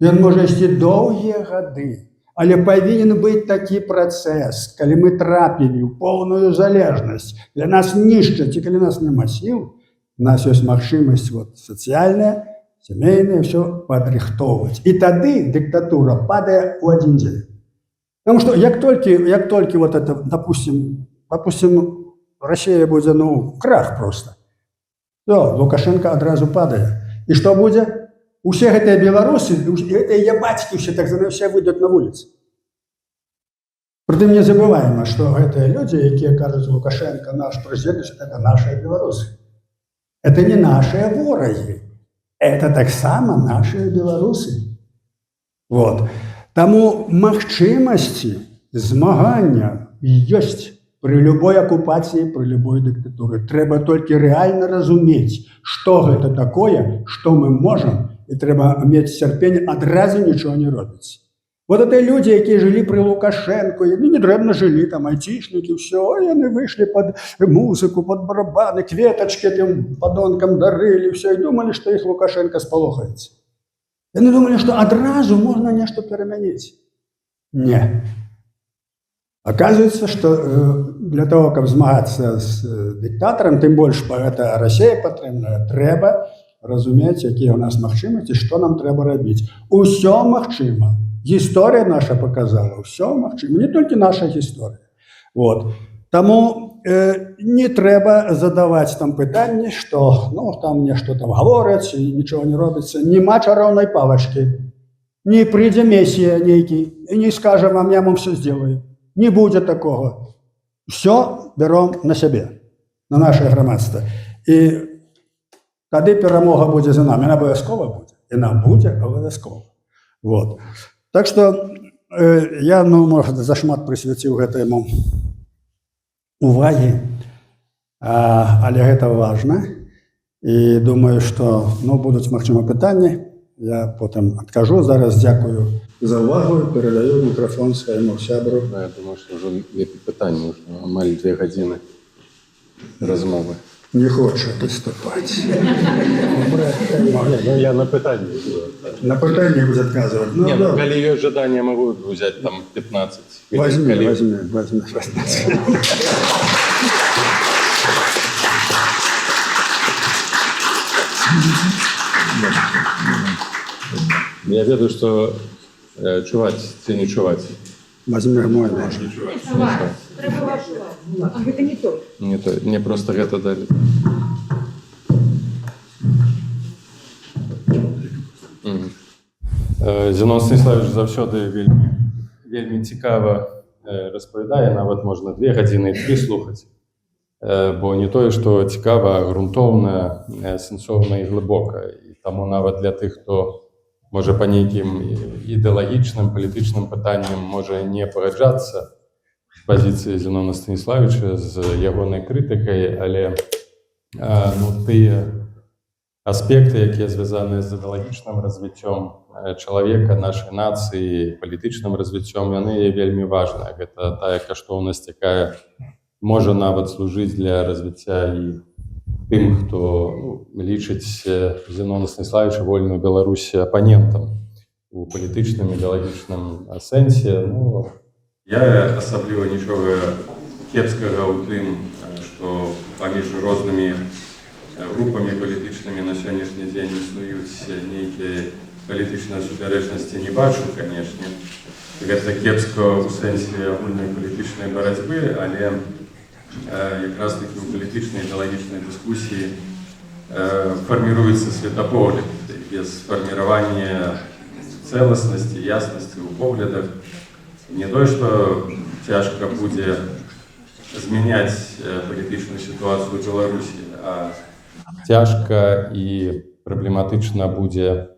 Ён можа ісці доўгія гады. Але павінен быць такі працэс, калі мы трапілі ў поўную залежнасць, для нас нішчаць, і калі нас няма сіл, у нас ёсць магчымасць сацыяльная, сямейная, ўсё падрыхтоўваць. І тады дыктатура падае ў адзін дзень. Таму што як толькі вот это, допустим, Россия будзе, крах просто. То, Лукашенко адразу падае. І што будзе? Усе гэтыя беларусы, гэтыя ябацькі ўсе так званыя, ўсе выйдуць на вуліцы. Прытым не забываем, што гэтыя людзі, якія кажуць, Лукашенко наш прэзідэнт, это нашыя беларусы. Это не нашыя ворагі. Это таксама нашыя беларусы. Вот. Таму магчымасці змагання ёсць. При любой акупацыі, при любой дыктатуры. Трэба толькі рэальна разумець, што гэта такое, што мы можам, і трэба мець цярпенне, адразу нічого не робіць. Вот это людзі, якія жылі пры Лукашенко, яны не дрэнна жылі, там айцішнікі, ўсё, яны выйшлі пад музыку, пад барабаны, кветачкі тым падонкам дарылі, ўсё, і думалі, што іх Лукашенко спалохаецца. Яны думалі, што адразу можна нешта перамяніць. Не. Оказывается, что для того, каб змагацца з дыктатарам, тым больш гэта Расія патрэбная, трэба разумець, якія ў нас магчымасці, што нам трэба рабіць. Усё магчыма. Гісторыя наша показала, ўсё магчыма, не толькі наша гісторыя. Вот. Таму не трэба задаваць там пытанні, што там нешта там гавораць і нічого не робіцца. Нема чароўнай палачкі. Не прыйдзе месія нейкі і не скажа вам, я вам все сделаю. Не будзе такого. Все бяром на сябе, на наше грамадства. І тады перамога будзе за нами. Яна абавязкова будзе. Яна будзе абавязкова. Вот. Так што я, можа, зашмат прысвяціў гэтаму увагі, але гэта важна. І думаю, што будуць, магчыма, пытанні. Я потым адкажу. Зараз дзякую за увагу і перадаю мікрафон свайму сябру.
Я думаю, што ўжо лепей пытанне, амаль 2 гадзіны размовы.
Не хоча выступаць.
Я на пытанне.
На пытанне будзе адказваць.
Калі ёсць жаданне, магу ўзяць там 15.
Возьми.
Я ведаю, што чуваць ці не чуваць.
Возьми мой нож.
Гэта не той.
Не той. Не проста гэта далі. Зенон Станіславович заўсёды вельмі цікава распавядае, нават можна 2 гадзіны і 3 слухаць. Бо не тое, што цікава, а грунтоўна, сэнсоўна і глыбока. І таму нават для тых, хто можа па нейкім ідэалагічным, палітычным пытанням можа не пагаджацца з пазіцыяй Зенона Станіславовича, з ягонай крытыкай, але тыя аспекты, якія звязаныя з ідэалагічным развіццём чалавека, нашай нацыі, палітычным развіццём, яны вельмі важныя. Гэта тая каштоўнасць, якая можа нават служыць для развіцця і тым, хто лічыць Зенона Станіславовича, вольную Беларусь, апанентам у палітычным, ідэалагічным сэнсе. Я асабліва нічога кепскага ў тым, што паміж рознымі групамі палітычнымі на сённяшні дзень існуюць нейкія палітычныя супярэчнасці, не бачу, канешне. Гэта кепска ў сэнсе агульнай палітычнай барацьбы, але якраз такі ў палітычнай ідэалагічнай дыскусіі фарміруецца светапогляд. Без фарміравання цэласнасці, яснасці ў поглядах не тое, што цяжка будзе змяняць палітычную сітуацыю ў Беларусі, а цяжка і праблематычна будзе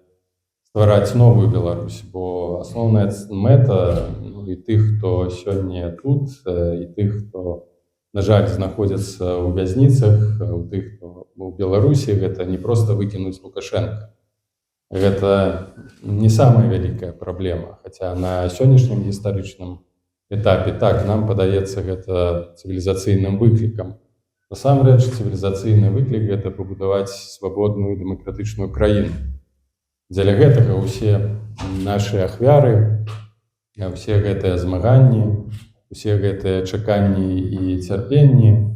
ствараць новую Беларусь, бо асноўная мэта і тых, хто сёння тут, і тых, хто, на жаль, знаходзяцца ў вязніцах, у тых, хто ў Беларусі, гэта не проста выкінуць Лукашенка. Гэта не самая вялікая праблема, хаця на сённяшнім гістарычным этапе, так, нам падаецца гэта цывілізацыйным выклікам. Насамрэч, цывілізацыйны выклік – гэта пабудаваць свабодную дэмакратычную краіну. Дзеля гэтага ўсе нашы ахвяры, ўсе гэтыя змаганні, усе гэтыя чаканні і цярпенні.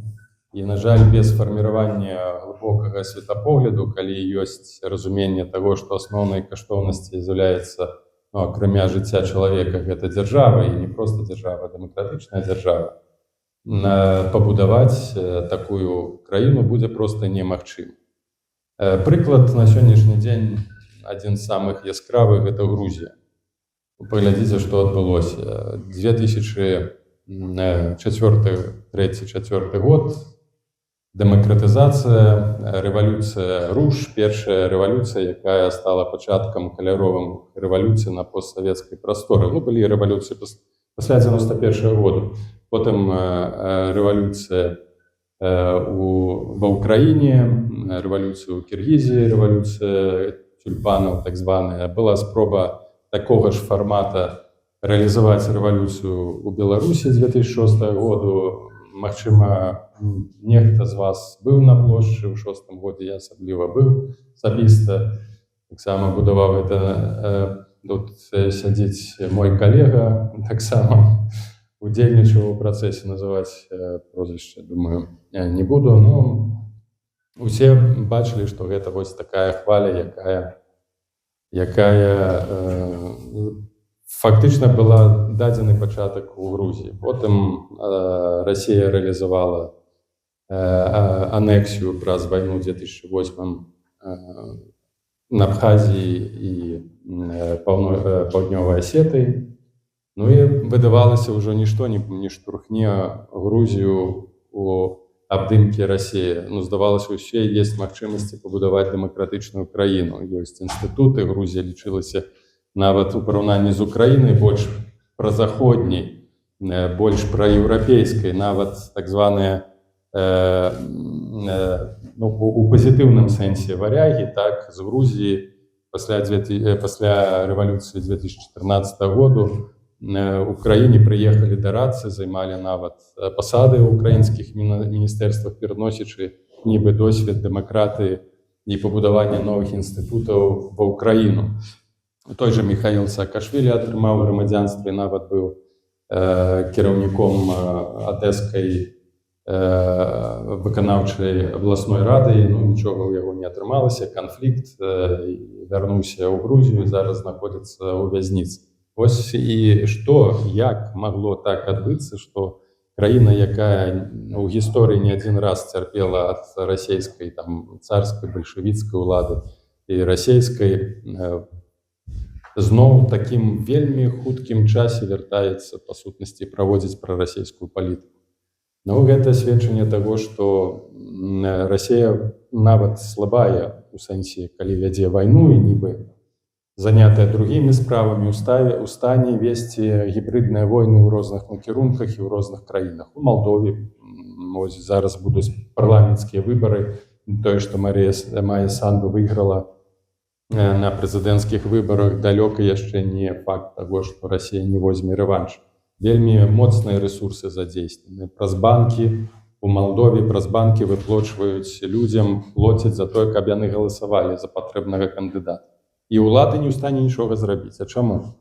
І, на жаль, без фарміравання глыбокага светапогляду, калі ёсць разуменне таго, што асноўнай каштоўнасці з'яўляецца, акрамя жыцця чалавека, гэта дзяржава, і не проста дзяржава, а дэмакратычная дзяржава, пабудаваць такую краіну будзе проста немагчыма. Прыклад на сённяшні дзень адзін з самых яскравых – гэта Грузія. Паглядзіце, што адбылося. 2003-2004 год, дэмакратызацыя, рэвалюцыя Руж, першая рэвалюцыя, якая стала пачаткам каляровым рэвалюцыі на постсавецкай прасторы. Былі рэвалюцыі пасля 91-го году. Потым рэвалюцыя ва Ўкраіне, рэвалюцыя ў Кіргізіі, рэвалюцыя тюльпанаў, так званая. Была спроба такога ж фармата рэалізаваць рэвалюцыю ў Беларусі 2006 году. Магчыма, нехта з вас быў на плошчы ў 2006 годзе, я асабліва быў асабіста. таксама будаваў гэта. Тут сядзіць мой калега, таксама удзельнічаў у працэсе, называць прозвішча, думаю, не буду. Ну, усе бачылі, што гэта вось такая хваля, якая фактычна была дадзены пачатак у Грузіі. Потым Расія рэалізавала анексію праз вайну ў 2008 на Абхазіі і паўднёвай Асетыі. Ну і выдавалася ўжо нішто не штурхне Грузію у абдымкі Расіі. Ну, здавалася, усе ёсць магчымасці пабудаваць дэмакратычную краіну. Ёсць інстытуты, Грузія лічылася нават у параўнанні з Украінай больш празаходняй, больш праеўрапейскай, нават так званыя у пазітыўным сэнсе варягі, так, з Грузіі пасля рэвалюцыі 2014 году у краіне прыехалі дарадцы, займалі нават пасады ў украінскіх міністэрствах, пераносячы нібы досвед дэмакратыі і пабудавання новых інстытутаў ва ўкраіну. Той жа Міхаіл Саакашвілі атрымаў грамадзянства і нават быў кіраўніком адэскай выканаўчай абласной рады. Ну, нічога ў яго не атрымалася, канфлікт, вярнуўся ў Грузію і зараз знаходзіцца ў вязніцы. Вось і што, як магло так адбыцца, што краіна, якая ў гісторыі не адзін раз цярпела ад расійскай, там, царскай, бальшавіцкай улады і расійскай, зноў такім вельмі хуткім часе вяртаецца, па сутнасці, праводзіць прарасійскую палітыку. Ну, гэта сведчанне таго, што Расія нават слабая у сэнсе, калі вядзе вайну і нібы занятая другімі справамі, у стане весці гібридныя войны ў розных накірунках і ў розных краінах. У Малдове зараз будуць парламенцкія выбары. Тое, што Майя Санду выйграла на прэзідэнцкіх выбарах, далёка яшчэ не факт таго, што Расія не возьме рэванш. Вельмі моцныя рэсурсы задзейснены. Праз банкі у Малдове, праз банкі выплочваюць людзям, плоцяць за тое, каб яны галасавалі за патрэбнага кандыдата. І ўлады не ў стане нічога зрабіць. А чаму?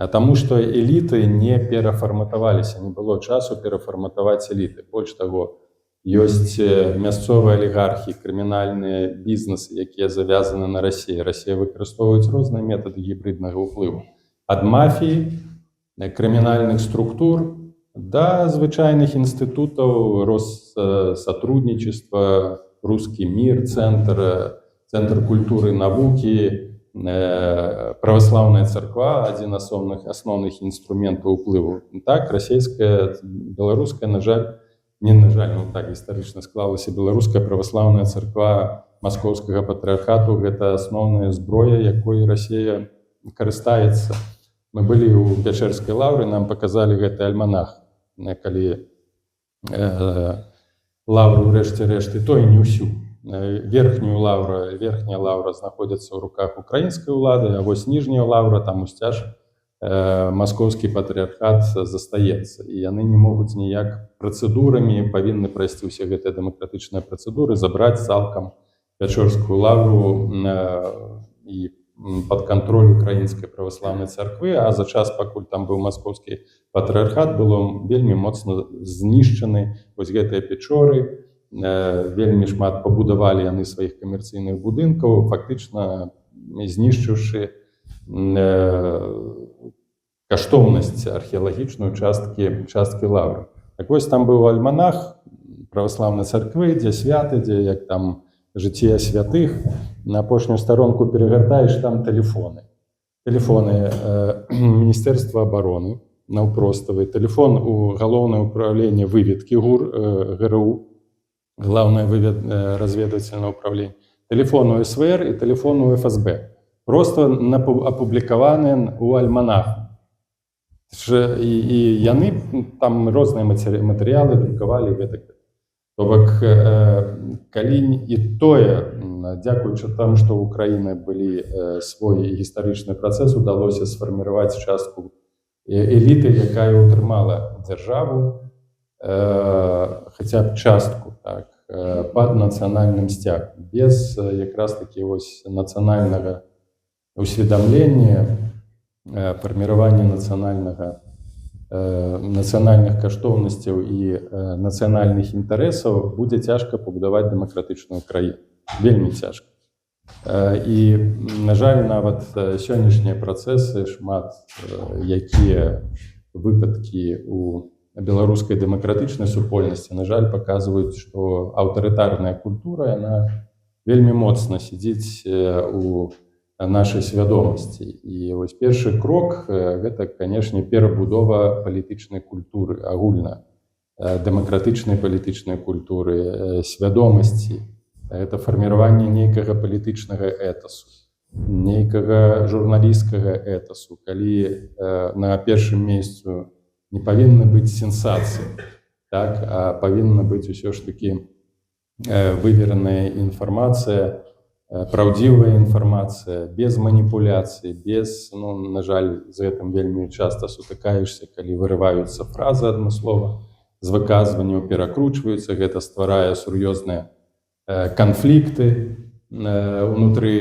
Таму што эліты не перафарматаваліся, не было часу перафарматаваць эліты. Больш таго, ёсць мясцовыя алігархі, крымінальныя бізнесы, якія завязаны на Расіі. Расія выкарыстоўваюць розныя метады гібриднага ўплыву. Ад мафіі, крымінальных структур да звычайных інстытутаў, Россотрудничества, Русский мир, Центр культуры і навукі, праваслаўная царква, адзін з асноўных інструментаў уплыву. Так, расійская, беларуская, на жаль, ну так гістарычна склалася, беларуская праваслаўная царква Маскоўскага патрыархату — гэта асноўная зброя, якой Расія карыстаецца. Мы былі ў Пячэрскай лаўры, нам паказалі гэты альманах, калі лаўру ўрэшце рэшты, то і не ўсю. Верхняя лаўра знаходзіцца ў руках украінскай улады, а вось ніжняя лаўра, там усцяж Маскоўскі патрыархат застаецца. І яны не могуць ніяк працэдурамі, павінны прайсці ўсе гэтыя дэмакратычныя працэдуры, забраць цалкам Пячэрскую лаўру і пад кантроль украінскай праваслаўнай царквы, а за час, пакуль там быў Маскоўскі патрыархат, было вельмі моцна знішчаны вось гэтыя печоры, вельмі шмат пабудавалі яны сваіх камерцыйных будынкаў, фактычна знішчыўшы каштоўнасць археалагічную часткі лаўры. Так вось там быў альманах праваслаўнай царквы, дзе святы, дзе як там жыцця святых. На апошнюю старонку перагартаеш, там тэлефоны. Тэлефоны Міністэрства абароны, наўпроставы, тэлефон у галоўнае ўправленне выведкі ГРУ, главное разведывательное управление, тэлефон у СВР і тэлефон у ФСБ. Просто апублікаваны ў альманах. І яны там розныя матэрыялы друкавалі гэтак. То бок, калі і тое, дзякуючы таму, што ў Украіне былі свой гістарычны працэс, удалося сфарміраваць частку эліты, якая ўтрымала дзяржаву, хаця б частку, так, пад нацыянальным сцягам, без якраз такі вось нацыянальнага усведамленне, фарміраванне нацыянальных каштоўнасцяў і нацыянальных інтарэсаў будзе цяжка пабудаваць дэмакратычную краіну. Вельмі цяжка. І, на жаль, нават сённяшнія працэсы, шмат якія выпадкі у беларускай дэмакратычнай супольнасці, на жаль, паказваюць, што аўтарытарная культура, яна вельмі моцна сядзіць у нашай свядомасці. І вось першы крок – гэта, канешне, перабудова палітычнай культуры, агульна дэмакратычнай палітычнай культуры, свядомасці. Гэта фарміраванне нейкага палітычнага этасу, нейкага журналісцкага этасу, калі на першым месцы не павінна быць сенсацыі, так, а павінна быць усё ж такі вывераная інфармацыя, праўдзівая інфармацыя, без маніпуляцый, без, на жаль, з гэтым вельмі часта сутыкаешся, калі вырываюцца фразы адмыслова, з выказванняў перакручваюцца, гэта стварае сур'ёзныя канфлікты ўнутры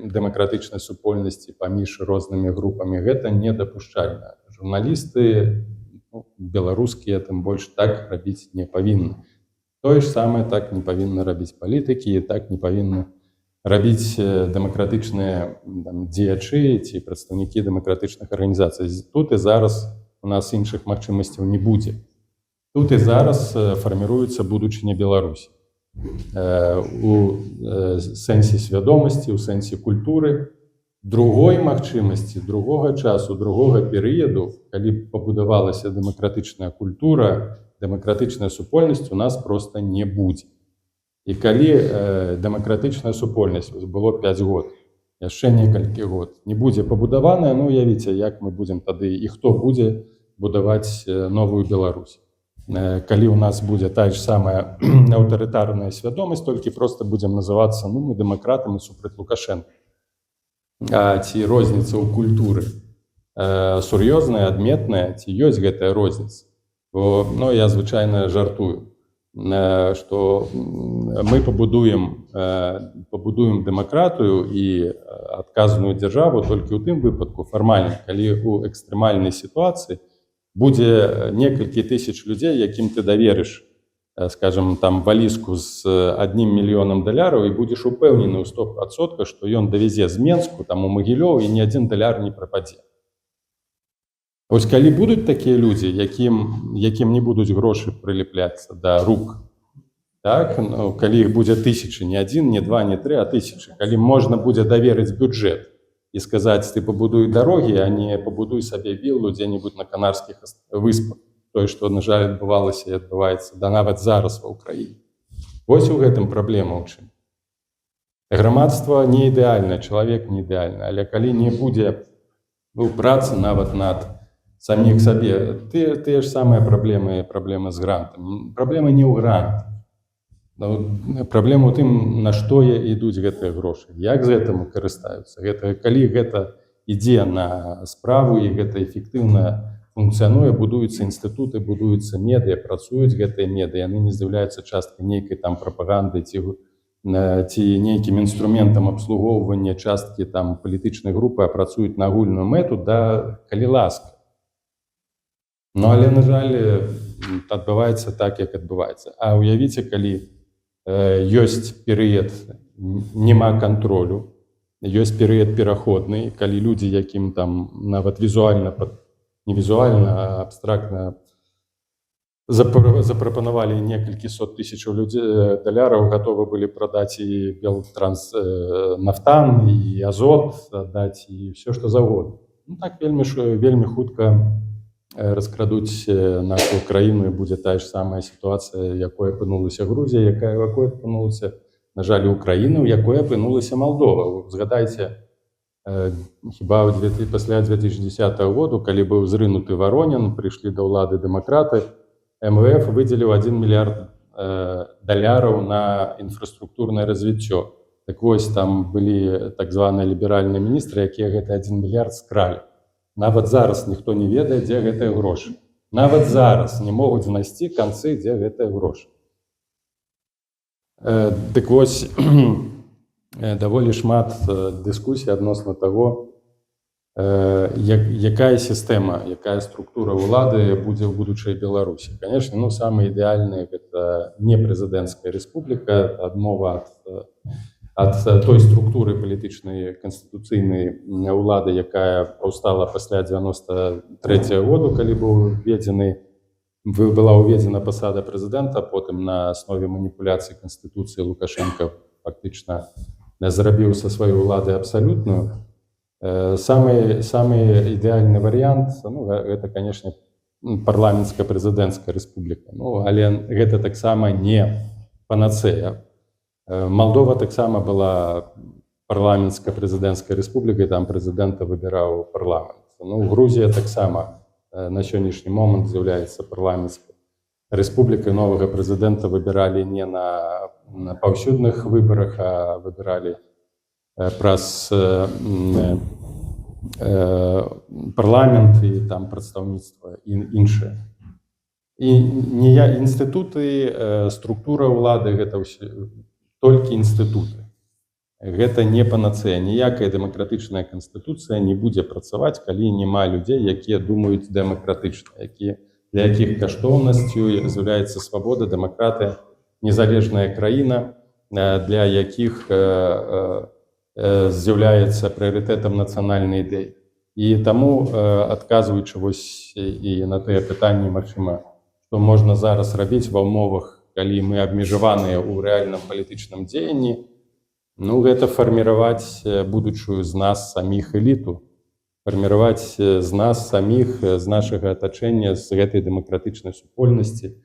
дэмакратычнай супольнасці паміж рознымі групамі. Гэта недапушчальна. Журналісты беларускія тым больш так рабіць не павінны. Тое ж самае так не павінны рабіць палітыкі, і так не павінны рабіць дэмакратычныя дзеячы ці прадстаўнікі дэмакратычных арганізацый. Тут і зараз у нас іншых магчымасцяў не будзе. Тут і зараз фарміруецца будучыня Беларусі. У сэнсе свядомасці, у сэнсе культуры, другой магчымасці, другога часу, другога перыяду, калі пабудавалася дэмакратычная культура, дэмакратычная супольнасць у нас проста не будзе. І калі дэмакратычная супольнасць было 5 год, яшчэ некалькі год, не будзе пабудаваная, уявіце, як мы будзем тады і хто будзе будаваць новую Беларусь. Калі у нас будзе тая ж самая аўтарытарная свядомасць, толькі проста будзем называцца мы дэмакратамі супраць Лукашэнка. Ці розніца ў культуры сур'ёзная, адметная, ці ёсць гэтая розніца? Бо, я звычайна жартую, што мы пабудуем дэмакратыю і адказную дзяржаву толькі ў тым выпадку фармальна, калі ў экстрэмальнай сітуацыі будзе некалькі тысяч людзей, якім ты даверыш, скажем, там валізку з $1 мільёнам і будзеш упэўнены ў 100%, што ён давезе з Менску, там у Магілёў, і ні $1 не прападзе. Вось калі будуць такія людзі, якім не будуць грошы прыліпляцца да рук, так, калі іх будзе тысячы, не 1, не 2, не 3, а тысячы, калі можна будзе даверыць бюджэт і сказаць, ты пабудуй дарогі, а не пабудуй сабе віллу дзе-небудзь на Канарскіх выспах. Тое, што, на жаль, адбывалася і адбываецца, да нават зараз ва ўкраіне. Вось у гэтым праблема ў чым. Грамадства не ідэальнае, чалавек не ідэальны, але калі не будзе працы нават над саміх сабе, тыя ж самыя праблемы з грантам. Праблема не ў грант. Праблема ў тым, на што ідуць гэтыя грошы, як з гэтым карыстаюцца. Калі гэта ідзе на справу і гэта эфектыўна функцыянуе, будуюцца інстытуты, будуюцца медыя, працуюць гэтыя медыі, яны не з'яўляюцца часткай нейкай там прапаганды ці нейкім інструментам абслугоўвання часткі там палітычнай групы, а працуюць на агульную мэту, калі ласка. Але, на жаль, адбываецца так, як адбываецца. А уявіце, калі ёсць перыяд няма кантролю, ёсць перыяд пераходны, калі людзі, якім там нават візуальна, не візуальна, а абстрактна запрапанавалі некалькі сот тысячаў даляраў, гатовы былі прадаць і Белтранс-Нафтан, і Азот аддаць, і ўсё, што заўгодна. Так вельмі хутка раскрадуць нашу краіну, і будзе тая ж самая сітуацыя, якой апынулася Грузія, якой апынулася, на жаль, Украіна, у якой апынулася Малдова. Згадайце, хіба пасля 2010 году, калі быў зрынуты Воронін, прыйшлі да ўлады дэмакраты, МВФ выдзеліў $1 мільярд на інфраструктурнае развіццё. Так вось, там былі так званыя ліберальныя міністры, якія гэты $1 мільярд скралі. Нават зараз ніхто не ведае, дзе гэтыя грошы. Нават зараз не могуць знайсці канцы, дзе гэтыя грошы. Дык вось, даволі шмат дыскусій адносна таго, якая сістэма, якая структура ўлады будзе ў будучай Беларусі. Канешне, самы ідэальны гэта не прэзідэнцкая рэспубліка, адмова ад той структуры палітычнай канстытуцыйнай ўлады, якая паўстала пасля 93-го году, калі была ўведзена пасада прэзідэнта, потым на аснове маніпуляцый канстытуцыі Лукашенко фактычна зрабіў са сваёй улады абсалютную. Самы ідэальны варыянт гэта, канешне, парламенцкая прэзідэнцкая рэспубліка. Але гэта таксама не панацэя. Молдова таксама была парламенцкая прэзідэнцкая рэспублікай, там прэзідэнта выбіраў парламент. Грузія таксама на сённяшні момант з'яўляецца парламенцкай рэспублікай. Новага прэзідэнта выбіралі не на паўсюдных выбарах, а выбіралі праз парламент і там прадстаўніцтва і іншае. І інстытуты, структура ўлады гэта толькі інстытуты. Гэта не панацэя. Ніякая дэмакратычная канстытуцыя не будзе працаваць, калі няма людзей, якія думаюць дэмакратычна, для якіх каштоўнасцю з'яўляецца свабода, дэмакратыя, незалежная краіна, для якіх з'яўляецца прыярытэтам нацыянальнай ідэі. І таму, адказваючы і на тыя пытанні, магчыма, што можна зараз рабіць ва ўмовах, калі мы абмежаваныя ў рэальным палітычным дзеянні, гэта фарміраваць будучую з нас саміх эліту, фарміраваць з нас саміх, з нашага атачэння, з гэтай дэмакратычнай супольнасці,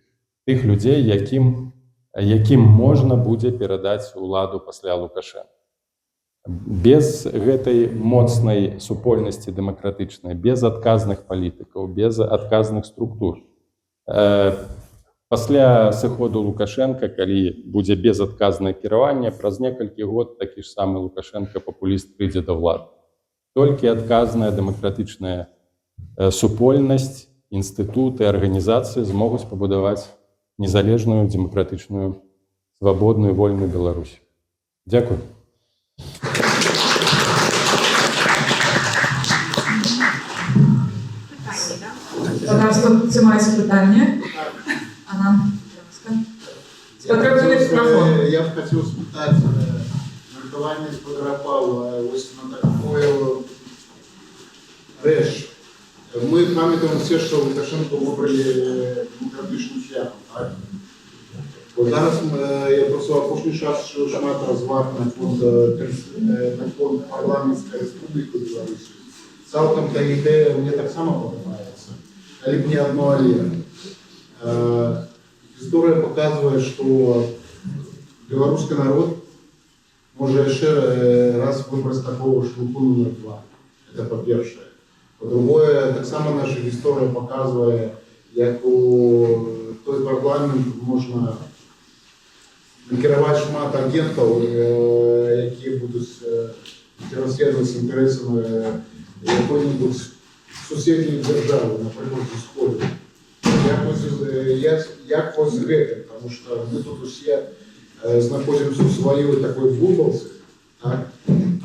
тых людзей, якім можна будзе перадаць уладу пасля Лукашенка. Без гэтай моцнай супольнасці дэмакратычнай, без адказных палітыкаў, без адказных структур. Пасля сыходу Лукашенка, калі будзе безадказнае кіраванне, праз некалькі год такі ж самы Лукашенко-папуліст прыйдзе да ўлады. Толькі адказная дэмакратычная супольнасць, інстытуты, арганізацыі змогуць пабудаваць незалежную, дэмакратычную, свабодную, вольную Беларусь. Дзякуй.
Це мається питання. Ага,
я б хотів спитати міркування з Петра Павла ось на такою річ. Ми пам'ятаємо все, що Лукашенко вибрали демократичним шляхом, так? От зараз я просто опошній час шмат розваг на фонд парламентської республіки Білорусі. Цілком та ідея мені так само подобається. Але б не одно але. История показывает, что белорусский народ может еще раз выбрать такого шлюпу номер 2. Это по-перше. По-другое, так само наша история показывает, как у той парламент можно накерувати шмат агентов, які будуть розслідувати інтересами якої-небудь сусідньої держави, наприклад, зі Сходу. Як ось гэта, тому що ми тут усі знаходимося у своїй такої бубалці, так?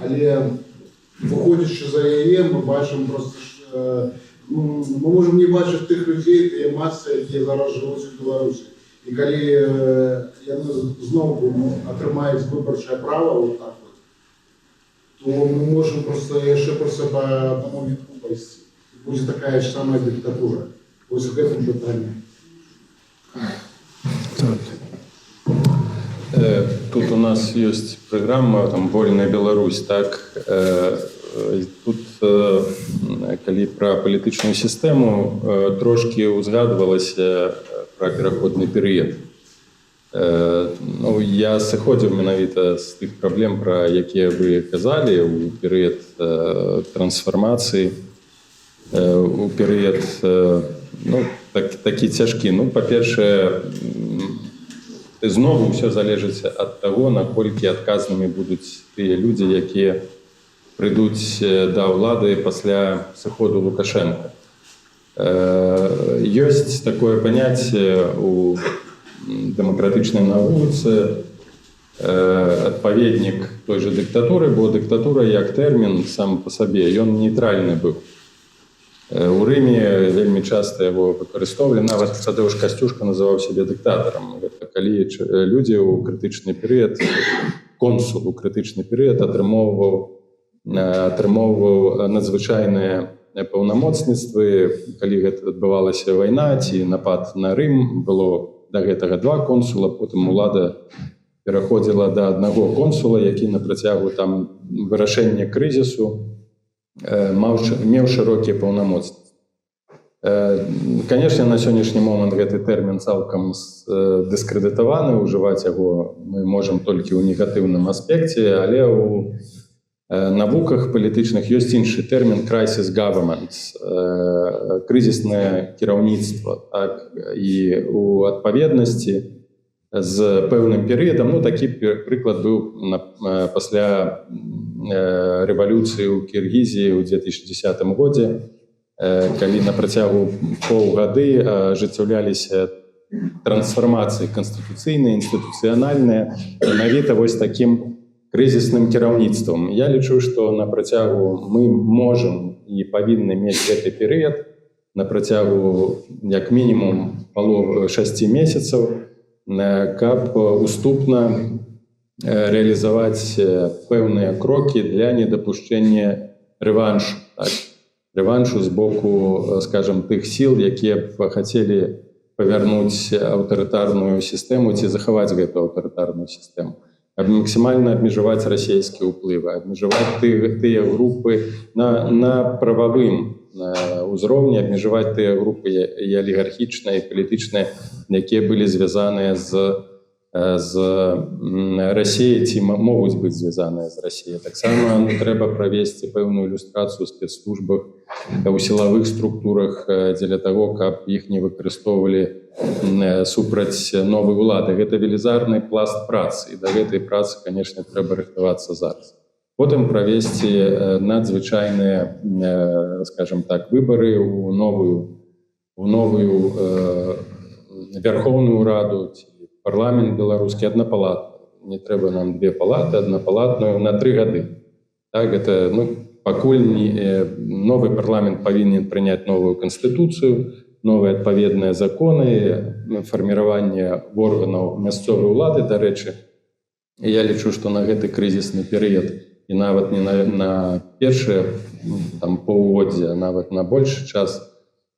Але виходячи за її, ми бачимо просто, що ми можемо не бачити тих людей, тієї маси, які зараз живуть у Білорусі. І коли вони знову отримають виборче право, вот так вот, то ми можемо просто ще просто по одному вітку пойти. Буде така ж сама диктатура. Ось в этом питанні.
Тут у нас есть программа там «Вольная Беларусь». Так, тут, калі про палітычную сістэму, трошки узгадвалася про пераходны перыяд. Я сыходзіў менавіта з тых праблем, про якія вы казалі, у перыяд трансфармацыі, у перыяд такі цяжкі. Па-першае, знову ўсё залежыць ад таго, наколькі адказнымі будуць тыя людзі, якія прыйдуць да ўлады пасля сыходу Лукашенка. Ёсць такое паняцце у дэмакратычнай навуцы, адпаведнік той же дыктатуры, бо дыктатура як тэрмін сам па сабе, ён нейтральны быў. У Рыме вельмі часта яго выкарыстоўвалі, нават Тадеуш Касцюшка называў сябе дыктатарам. Гэта калі людзі ў крытычны перыяд, консул у крытычны перыяд атрымоўваў надзвычайныя паўнамоцніцтвы, калі гэта адбывалася вайна ці напад на Рым, было да гэтага 2 консула, потым улада пераходзіла да аднаго консула, які на працягу там вырашэння крызісу меў шырокія паўнамоцтвы. Канешне, на сённяшні момант гэты тэрмін цалкам дыскрэдытаваны, ужываць яго мы можам толькі ў негатыўным аспекце, але ў навуках палітычных ёсць іншы тэрмін crisis government, крызіснае кіраўніцтва. Так? І у адпаведнасці з пэўным перыядам, такі прыклад быў пасля рэвалюцыі ў Кіргізіі ў 2010 годзе, калі на працягу паўгады ажыццяўляліся трансфармацыі канстытуцыйныя, інстытуцыянальныя, менавіта вось такім крызісным кіраўніцтвам. Я лічу, што на працягу мы можам і павінны мець гэты перыяд на працягу як мінімум 6 месяцаў, каб уступна реалізаваць пэўныя крокі для недапушчэння рэваншу. Так? Рэваншу з боку, скажем, тых сіл, якія б хацелі павярнуць аўтарытарную сістэму ці захаваць гэту аўтарытарную сістэму. Максімальна абмежаваць расійскія ўплывы, абмежаваць тыя групы на прававым узроўні, абмежаваць тыя групы і алігархічныя, і палітычныя, якія былі звязаныя з Расіяй ці могуць быць звязаныя з Расіяй. Таксама трэба правесці пэўную ілюстрацыю ў спецслужбах, у сілавых структурах дзеля таго, каб іх не выкарыстоўвалі супраць новай улады. Гэта велізарны пласт працы, і да гэтай працы, канешне, трэба рыхтавацца зараз. Потым правесці надзвычайныя, скажем так, выбары ў новую Верховную Раду, парламент беларускі аднапалатны. Не трэба нам 2 палаты, аднапалатную на 3 гады. Так, гэта, пакуль новы парламент павінен прыняць новую канстытуцыю, новыя адпаведныя законы, фарміраванне органаў мясцовай улады, дарэчы. Я лічу, што на гэты крызісны перыяд і нават не на першае паўгоддзе, нават на большы час,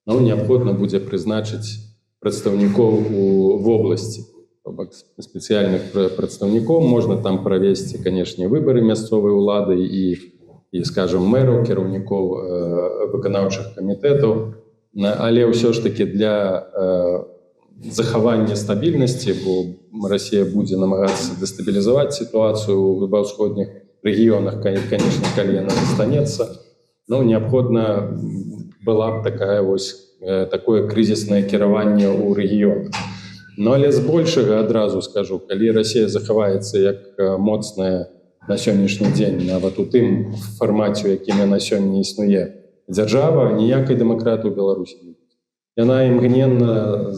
неабходна будзе прызначыць прадстаўнікоў у вобласці, спецыяльных прадстаўнікоў. Можна там правесці, канешне, выбары мясцовай улады і, скажем, мэраў, кіраўнікоў выканаўчых камітэтаў, але ўсё ж такі для захавання стабільнасці, бо Расія будзе намагацца дэстабілізаваць сітуацыю ў ва ўсходніх рэгіёнах, канешне, калі яна застанецца, неабходна была б такое крызіснае кіраванне ў рэгіёнах. Але збольшага адразу скажу, калі Расія захаваецца як моцная на сённяшні дзень, нават у тым фармаце, у якім яна сёння існуе, дзяржава, ніякай дэмакратыі ў Беларусі не будзе. Яна імгненна,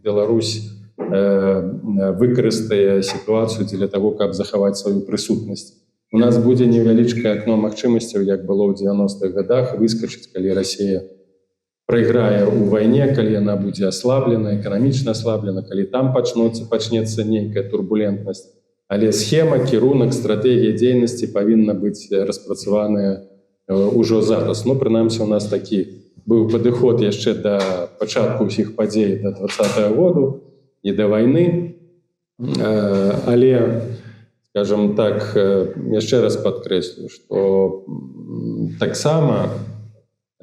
Беларусь, выкарыстае сітуацыю дзеля таго, каб захаваць сваю прысутнасць. У нас будзе невялічкае акно магчымасцяў, як было ў 90-х годах, выскачыць, калі Расія прайграе ў вайне, калі яна будзе аслаблена, эканамічна аслаблена, калі там пачнецца нейкая турбулентнасць. Але схема, кірунак, стратэгія дзейнасці павінна быць распрацаваная ўжо зараз. Прынамсі, у нас такі быў падыход яшчэ да пачатку ўсіх падзей да 20-го году і да вайны. Але, скажем так, яшчэ раз падкрэслю, што таксама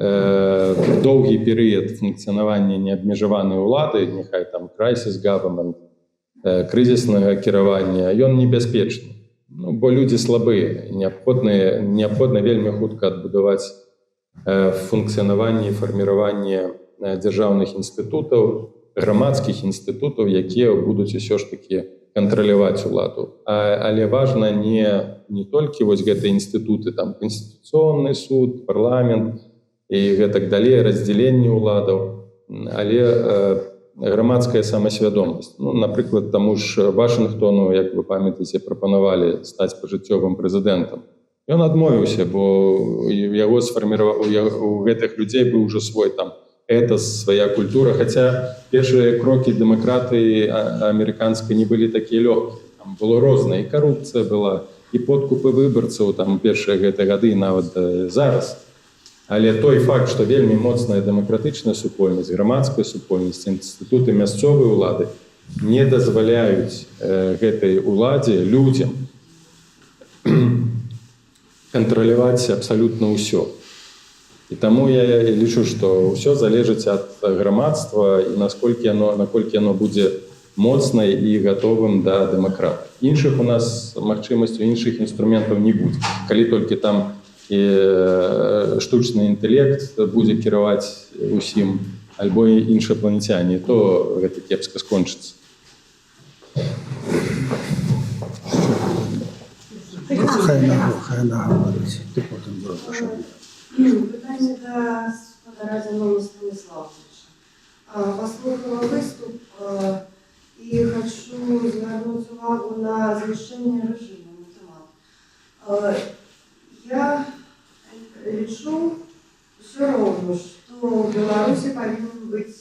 доўгі перыяд функцыянавання неабмежаванай улады, няхай там crisis government, крызіснага кіравання, ён небяспечны. Бо людзі слабыя, неабходна вельмі хутка адбудаваць функцыянаванне і фарміраванне дзяржаўных інстытутаў, грамадскіх інстытутаў, якія будуць усё ж такі кантраляваць уладу. Але важна не толькі вось гэтыя інстытуты, там Канстытуцыйны суд, парламент і гэтак далей, раздзяленне ўладаў, але грамадская самасвядомасць. Ну, напрыклад, таму ж Вашынгтону, як вы памятаеце, прапанавалі стаць пажыццёвым прэзідэнтам. Ён адмовіўся, бо у гэтых людзей быў ужо свой там этас, свая культура, хаця першыя крокі дэмакратыі амерыканскай не былі такія лёгкія. Там было рознае, і карупцыя была, і подкупы выбарцаў там першыя гэтыя гады, і нават зараз. Але той факт, што вельмі моцная дэмакратычная супольнасць, грамадская супольнасць, інстытуты мясцовай улады не дазваляюць гэтай уладзе, людзям кантраляваць абсалютна ўсё. І таму я лічу, што ўсё залежыць ад грамадства і наколькі яно будзе моцнай і гатовым да дэмакратыі. Іншых у нас магчымасцяў, іншых інструментаў не будзе. Калі толькі там штучны інтэлект будзе кіраваць усім, альбо іншапланецяне, то гэта кепска скончыцца.
Хай наговорить. Ти потім зробиш.
Питання до господаря Зіновія Станіславовича. Послухала виступ і хочу звернути увагу на знищення режиму на темат. Я лічу все равно, что в Беларуси повинен быть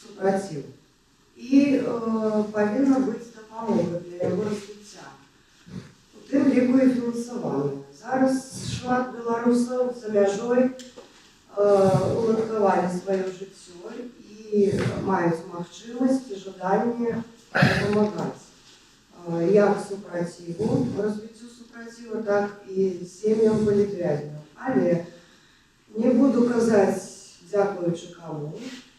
супротив. И повинна быть допомога для його розвиття. У тим ліку і фінансування. Зараз шмат білорусів за межою уладкували своє життя і мають можливість і жадання допомагати. Як супротиву, розвиттю супротиву, так і сім'ям політв'язнів. Але не буду казати, дякуючи кому,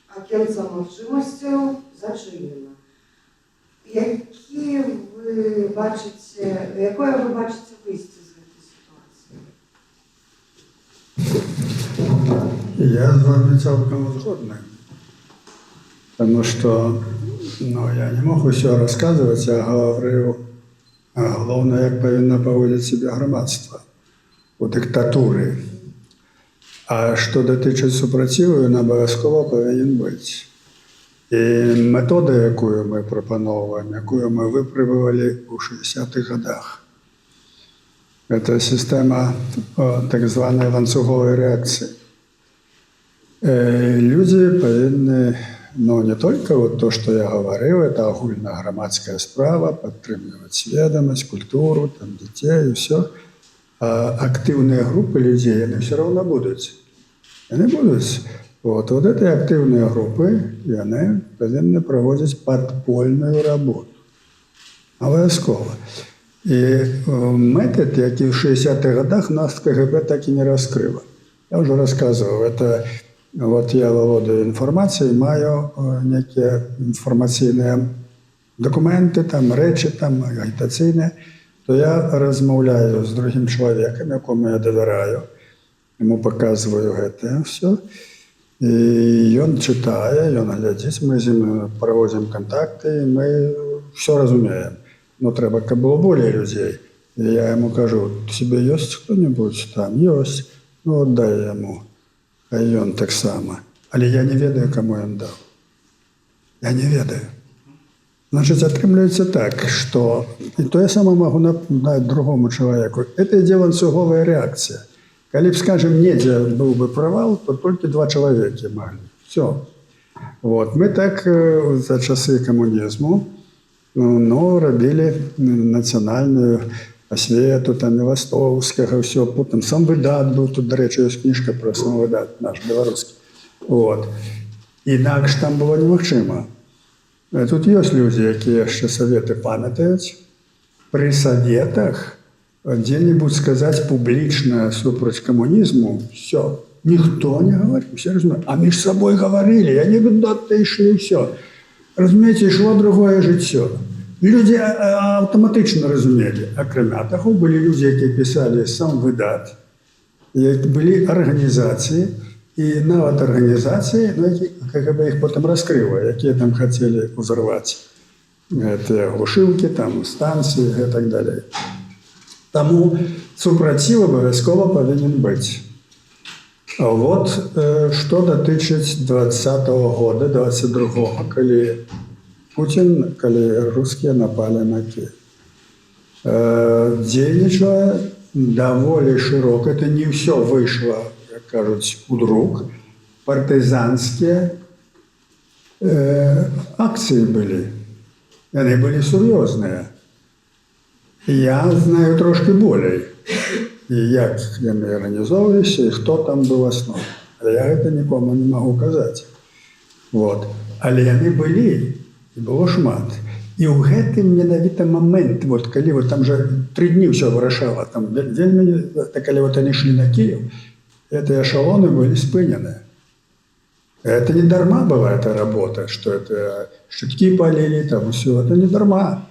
а кінцем можливостю зачинено. Якою ви бачите вийście з цієї ситуації?
Я з вами цілком згодний. Тому що я не мог усе розказувати, я говорив, головне, як повинно поводити себе громадство у диктатурі. А що дотичить супротиву, він обов'язково повинен бути. І метода, яку ми пропонуємо, яку ми випробували у 60-х годах, це система так званої ланцюгової реакції. Люди повинні, не тільки то, що я говорив, це огульна громадська справа, підтримувати свідомість, культуру, дітей і все. А активні групи людей, вони все одно будуть. Вони будуть. Вот эти активные группы, они повинны проводить подпольную работу. Обов'язково. І метод, який в 60-х годах нас КГБ так і не розкрило. Я вже розказував, я володію інформацією, маю які інформаційні документи, речі агітаційні, то я розмовляю з другим чоловіком, якому я довіряю, йому показую це все. І він читає, він глядить, ми з ним проводимо контакти, і ми все розуміємо. Но треба, щоб було більше людей. І я йому кажу, у тебе є хто-небудь там? Є. Дай йому. А він так само. Але я не ведаю, кому він дав. Я не ведаю. Значить, отримується так, що... І то я саме можу дати другому чоловіку. Це йде ланцюгова реакція. Коли б, скажем, недзе був би провал, то тільки 2 чоловіки могли. Все. Ми так за часи комунізму робили національну освіту, Мілостовського, все. Потім сам видат був, тут, до речі, є книжка про сам видат наш, білоруський. Інакше там було немагчимо. Тут є люди, які ще совєти пам'ятають. При советах где-нибудь сказать публично супроть коммунизму, все, никто не говорит, все разумеют. А между собой говорили, анекдоты шли, все. Разумеете, шло другое життя. Люди автоматично розуміли. Окрім того, були люди, які писали сам видат. Були організації, і навіть організації, які КГБ їх потім розкрило, які там хотіли взорвати. Це глушилки, станції і так далі. Тому супротив обов'язково повинен бути. А вот что датычыць 20-го года, 22-го, калі рускія напалі на Киев. Дзейнічала даволі шырока, это не ўсё выйшло, як кажуць, удруг, партызанскія акцыі былі. Яны былі сур'ёзныя. Я знаю трошки болей, і як яны арганізоўваліся, і хто там быў асновай. Але я гэта нікому не магу казаць. Вот. Але яны былі, і было шмат. І ў гэтым менавіта момент, вот, калі вот, там же 3 дні ўсё вырашала, там вельмі, калі вот они шли на Киев, эти эшелоны были спынены. Это не дарма была эта работа, что это щитки полили, там все, это не дарма.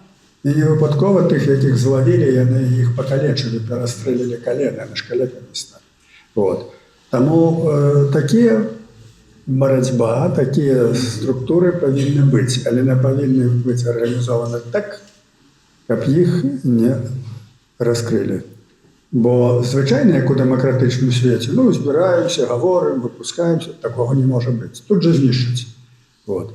И не выпадково тых этих зловили, и они их покалечили, перестрелили колено, на шкалете стали. Вот. Тому такие борьба, такие структуры повинны быть, але не повинны быть организованы так, как их не раскрыли. Бо звичайно, як у демократичному світі, ну, збираємося, говоримо, випускаємося, такого не може бути. Тут же знищиться. Вот.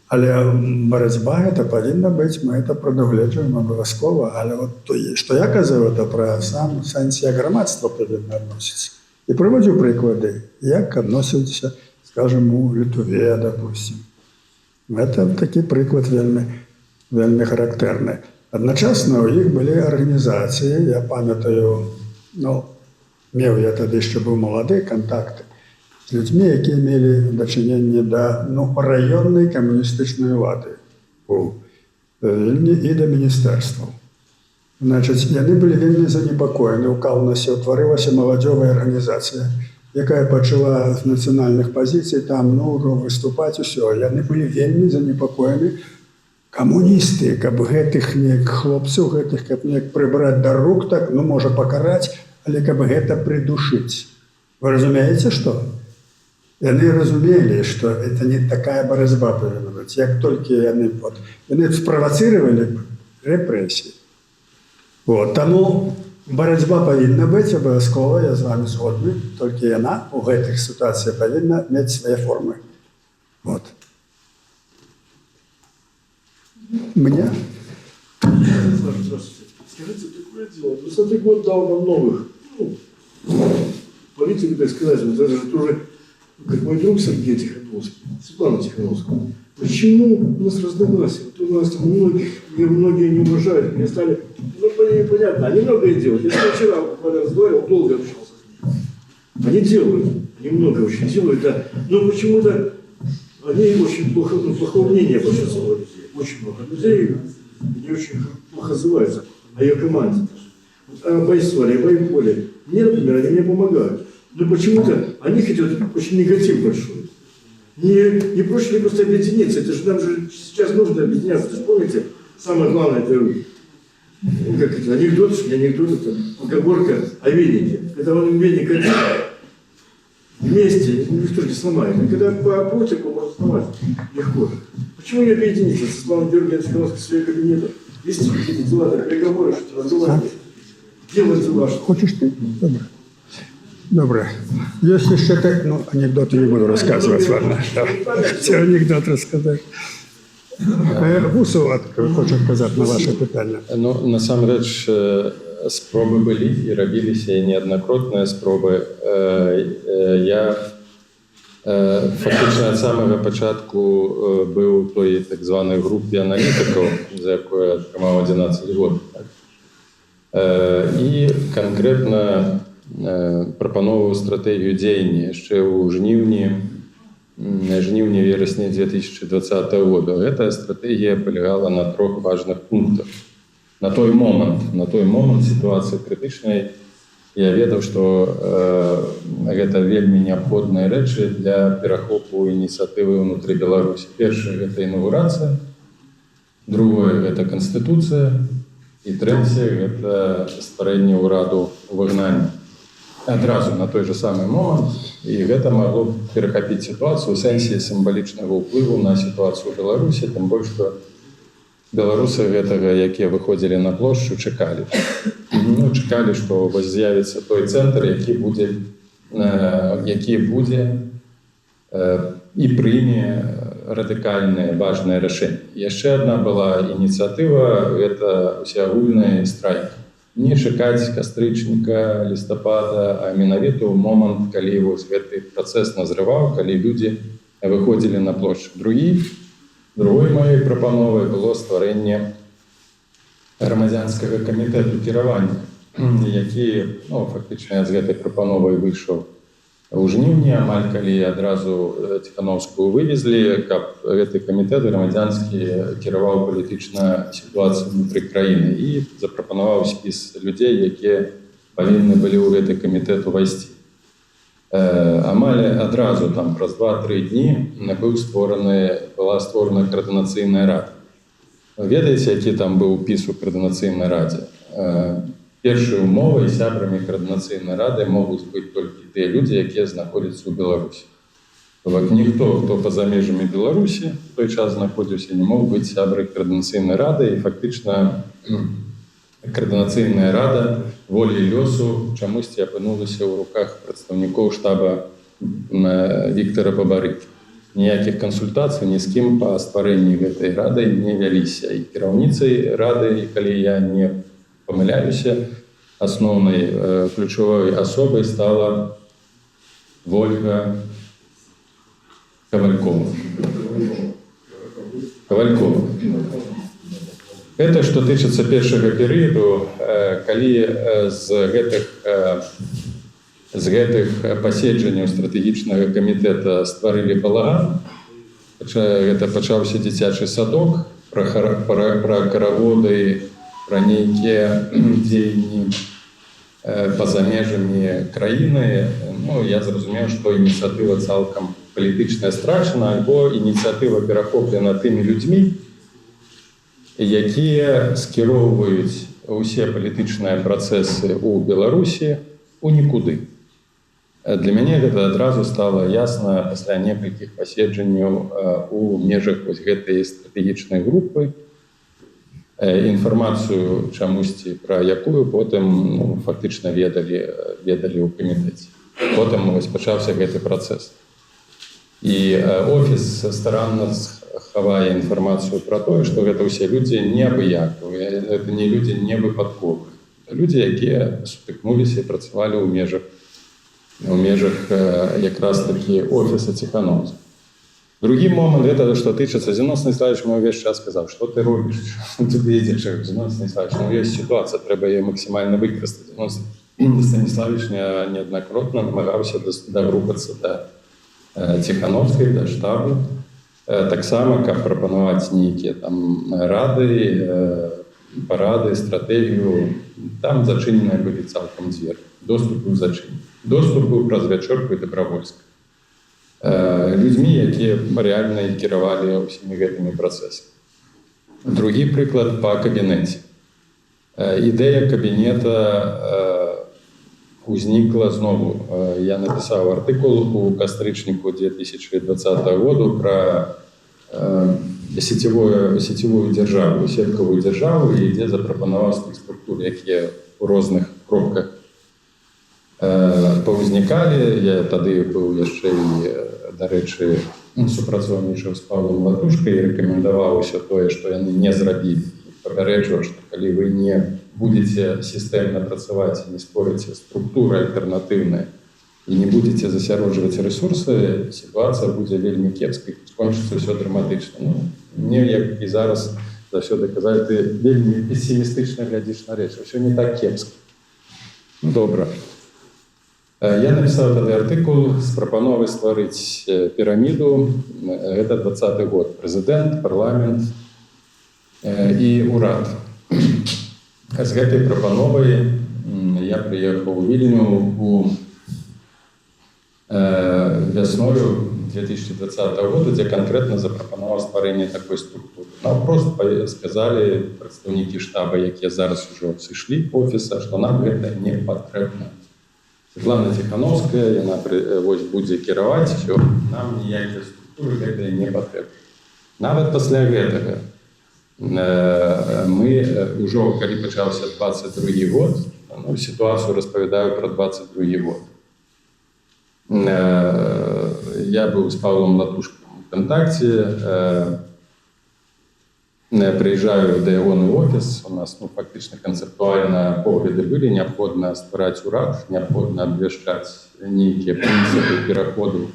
Але боротьба це повинна бути, ми це продовлюємо обов'язково. Але от то, що я казав, це про сам сенс, як громадство повинно відноситися. І приводжу приклади, як відноситься, скажімо, у Литві, допустим. Це такий приклад вельми характерний. Одночасно у їх були організації, я пам'ятаю, ну, мав я тоді ще був молодий, контакти з людьми, які мали дочинення до районної комуністичної влади і до міністерства. Значить, вони були вельми занепокоєні. У Каунасі утворилася молодіжна організація, яка почала з національних позицій там, виступати, усе. Вони були вельми занепокоєні. Комуністи, каб гэтых хлопців, каб прибрати до рук, так, може покарати, але каб гэта придушить. Вы разумеете, что? И они разумели, что это не такая борьба повинна быть. Як только они спровоцировали репрессии. Вот. Тому борьба повинна быть обов'язково, я з вами згодний, тільки вона у гэтых ситуаціях повинна мати свої форми. Вот. Мне?
Здравствуйте. Скажите, такое дело. 20-й год дал нам новых политиков, так сказать, вот это же тоже, как мой друг Сергей Тихановский, Светлана Тихановская. Почему у нас разногласия? Вот у нас там многие не уважают, мне стали, понятно, они многое делают. Я вчера буквально разговаривал, долго общался с ними. Они делают, они много очень делают, да, но почему-то они очень плохого мнения большинство людей. Очень много людей, они очень плохо отзываются о ее команде. О Байсоле, о Байполе. Мне, например, они мне помогают. Но почему-то они хотят очень негатив большой. Не проще ли просто объединиться? Это же нам же сейчас нужно объединяться. Вы же помните, самое главное, это как это, анекдот, это поговорка о венике. Когда он веник один, вместе никто не сломает. А когда по протику можно сломать легко. Почему не объединиться со Славой Георгием Тихановским своим кабинетом? Вести какие-то дела, переговоры, что-то разговаривать. Делать дела.
Хочешь ты? Добре. Добре. Есть еще так, анекдоты не буду рассказывать, ладно. Все анекдот рассказать. Гусов хоче сказати на ваше питання.
Ну, насамрэч, спробы былі і рабіліся, і неаднакратныя спробы. Я фактычна ад самага пачатку быў у той так званай групе аналітыкаў, за якое атрымаў 11 год. І канкрэтна прапановваў стратэгію дзеяння яшчэ ў жніўні-верасні 2020 года. Гэтая стратэгія палягала на 3 важных пунктах. На той момант сітуацыі крытычнай я ведаў, што гэта вельмі неабходныя рэчы для перахопу ініцыятывы ўнутры Беларусі. Першае – гэта інаўгурацыя, другое – гэта канстытуцыя, і трэцяе – гэта стварэнне ўраду выгнання. Адразу на той же самы момант, і гэта магло перахапіць сітуацыю ў сэнсе сімвалічнага ўплыву на сітуацыю ў Беларусі, тым больш, што беларусы гэтага, якія выходзілі на плошчу, чакалі. Чакалі, што вось з'явіцца той цэнтр, які будзе які будзе і прыме радыкальныя важныя рашэнні. Яшчэ адна была ініцыятыва, гэта усеагульны страйк. Не чакаць кастрычніка, лістапада, а менавіта ў момант, калі вось гэты працэс назрываў, калі людзі выходзілі на плошчу. Другой маёй прапановай было стварэнне грамадзянскага камітэту кіравання, які фактычна з гэтай прапановай выйшаў у жніўні, амаль калі адразу Ціхановскую вывезлі, каб гэты камітэт грамадзянскі кіраваў палітычна сітуацыю ўнутры краіны і запрапанаваў спіс людзей, якія павінны былі ў гэты камітэт увайсці. Амаль адразу, праз 2-3 дні, была створана коордынацыйная рада. Ведаеце, які там быў упіс у коордынацыйнай радзе? Першай умовай сябрамі коордынацыйнай рады могуць быць толькі тыя людзі, якія знаходзяцца ў Беларусі. Ніхто, хто па-за межамі Беларусі в той час знаходзіўся, не мог быць сябрай коордынацыйнай рады, і фактычна коордынацыйная рада волей лёсу чамусьці апынулася ў руках прадстаўнікоў штаба Віктара Бабарыкі. Ніякіх кансультацый ні з кім па стварэнні гэтай рады не вяліся. І кіраўніцай рады, калі я не памыляюся, асноўнай ключавой асобай стала Вольга Кавалькова. Это што тычыцца першага перыяду, калі з гэтых паседжанняў стратэгічнага камітэта стварылі балаган. Гэта пачаўся дзіцячы садок, пра караводы, пра нейкія дзеянні па-за межамі краіны. Я зразумеў, што ініцыятыва цалкам палітычная страчана, альбо ініцыятыва перахоплена тымі людзьмі, якія скіроўваюць усе палітычныя працэсы ў Беларусі у нікуды. Для мяне гэта адразу стала ясна пасля некалькіх паседжанняў у межах вось гэтай стратэгічнай групы. Інфармацыю чамусьці, пра якую потым фактычна ведалі ў камітэце. Потым пачаўся гэты працэс. І офіс старанна хавае інфармацыю пра тое, што гэта ўсе людзі неабыякавыя, гэта не людзі невыпадковыя. Людзі, якія сутыкнуліся і працавалі ў межах якраз такі офіса Ціхановскага. Другі момант, гэта што тычыцца, Зінон Станіславович мне ўвесь час сказаў, што ты робіш, ты едзеш, Зінон Станіславович, ёсць сітуацыя, трэба яе максімальна выкарыстаць. Зінон Станіславович неаднакратна намагаўся дагрукацца да Ціхановскай, да штабу, таксама, каб прапанаваць нейкія рады, парады, стратэгію. Там зачыненыя былі цалкам дзверы. Доступ быў зачынены. Доступ быў праз вячорку і добравольска. Людзьмі, якія рэальна кіравалі ўсімі гэтымі працэсамі. Другі прыклад па кабінеце. Ідэя кабінета узнікла знову. Я напісаў артыкул у кастрычніку 2020 году пра сетевую дзяржаву, сеткавую дзяржаву, і дзе запрапанаваў структуры, якія ў розных кропках паўзнікалі. Я тады быў яшчэ і, дарэчы, супрацоўнічаў з Павлом Латушкай і рэкамендаваў усё тое, што яны не зрабілі. Папярэджваў, што калі вы не будзеце сістэмна працаваць, не створыце структуры альтэрнатыўныя і не будзеце засяроджваць рэсурсы, сітуацыя будзе вельмі кепскай, скончыцца ўсё драматычна. Мне, як і зараз, заўсёды казалі, ты вельмі песімістычна глядзіш на рэчы, ўсё не так кепска. Добра. Я напісаў тады артыкул з прапановай стварыць піраміду. Гэта 20-й год. Прэзідэнт, парламент і ўрад. З гэтай прапановай я прыехаў у Вільню вясною 2020 года, дзе канкрэтна запрапанаваў стварэнне такой структуры. Наўпрост сказалі прадстаўнікі штаба, якія зараз ужо сышлі офіса, што нам гэта не патрэбна. Светлана Ціхановская, яна будзе кіраваць, що нам ніякія структуры гэтыя не патрэбны. Нават пасля гэтага мы ўжо, калі пачаўся 22 год, сітуацыю распавядаю пра 22 год. Я был с Павлом Латушком в контакте. Приезжаю до его на офис, у нас фактично концептуально погляды были, необходимо ствараць урад, необходимо абвяшчаць нейкія прынцыпы пераходу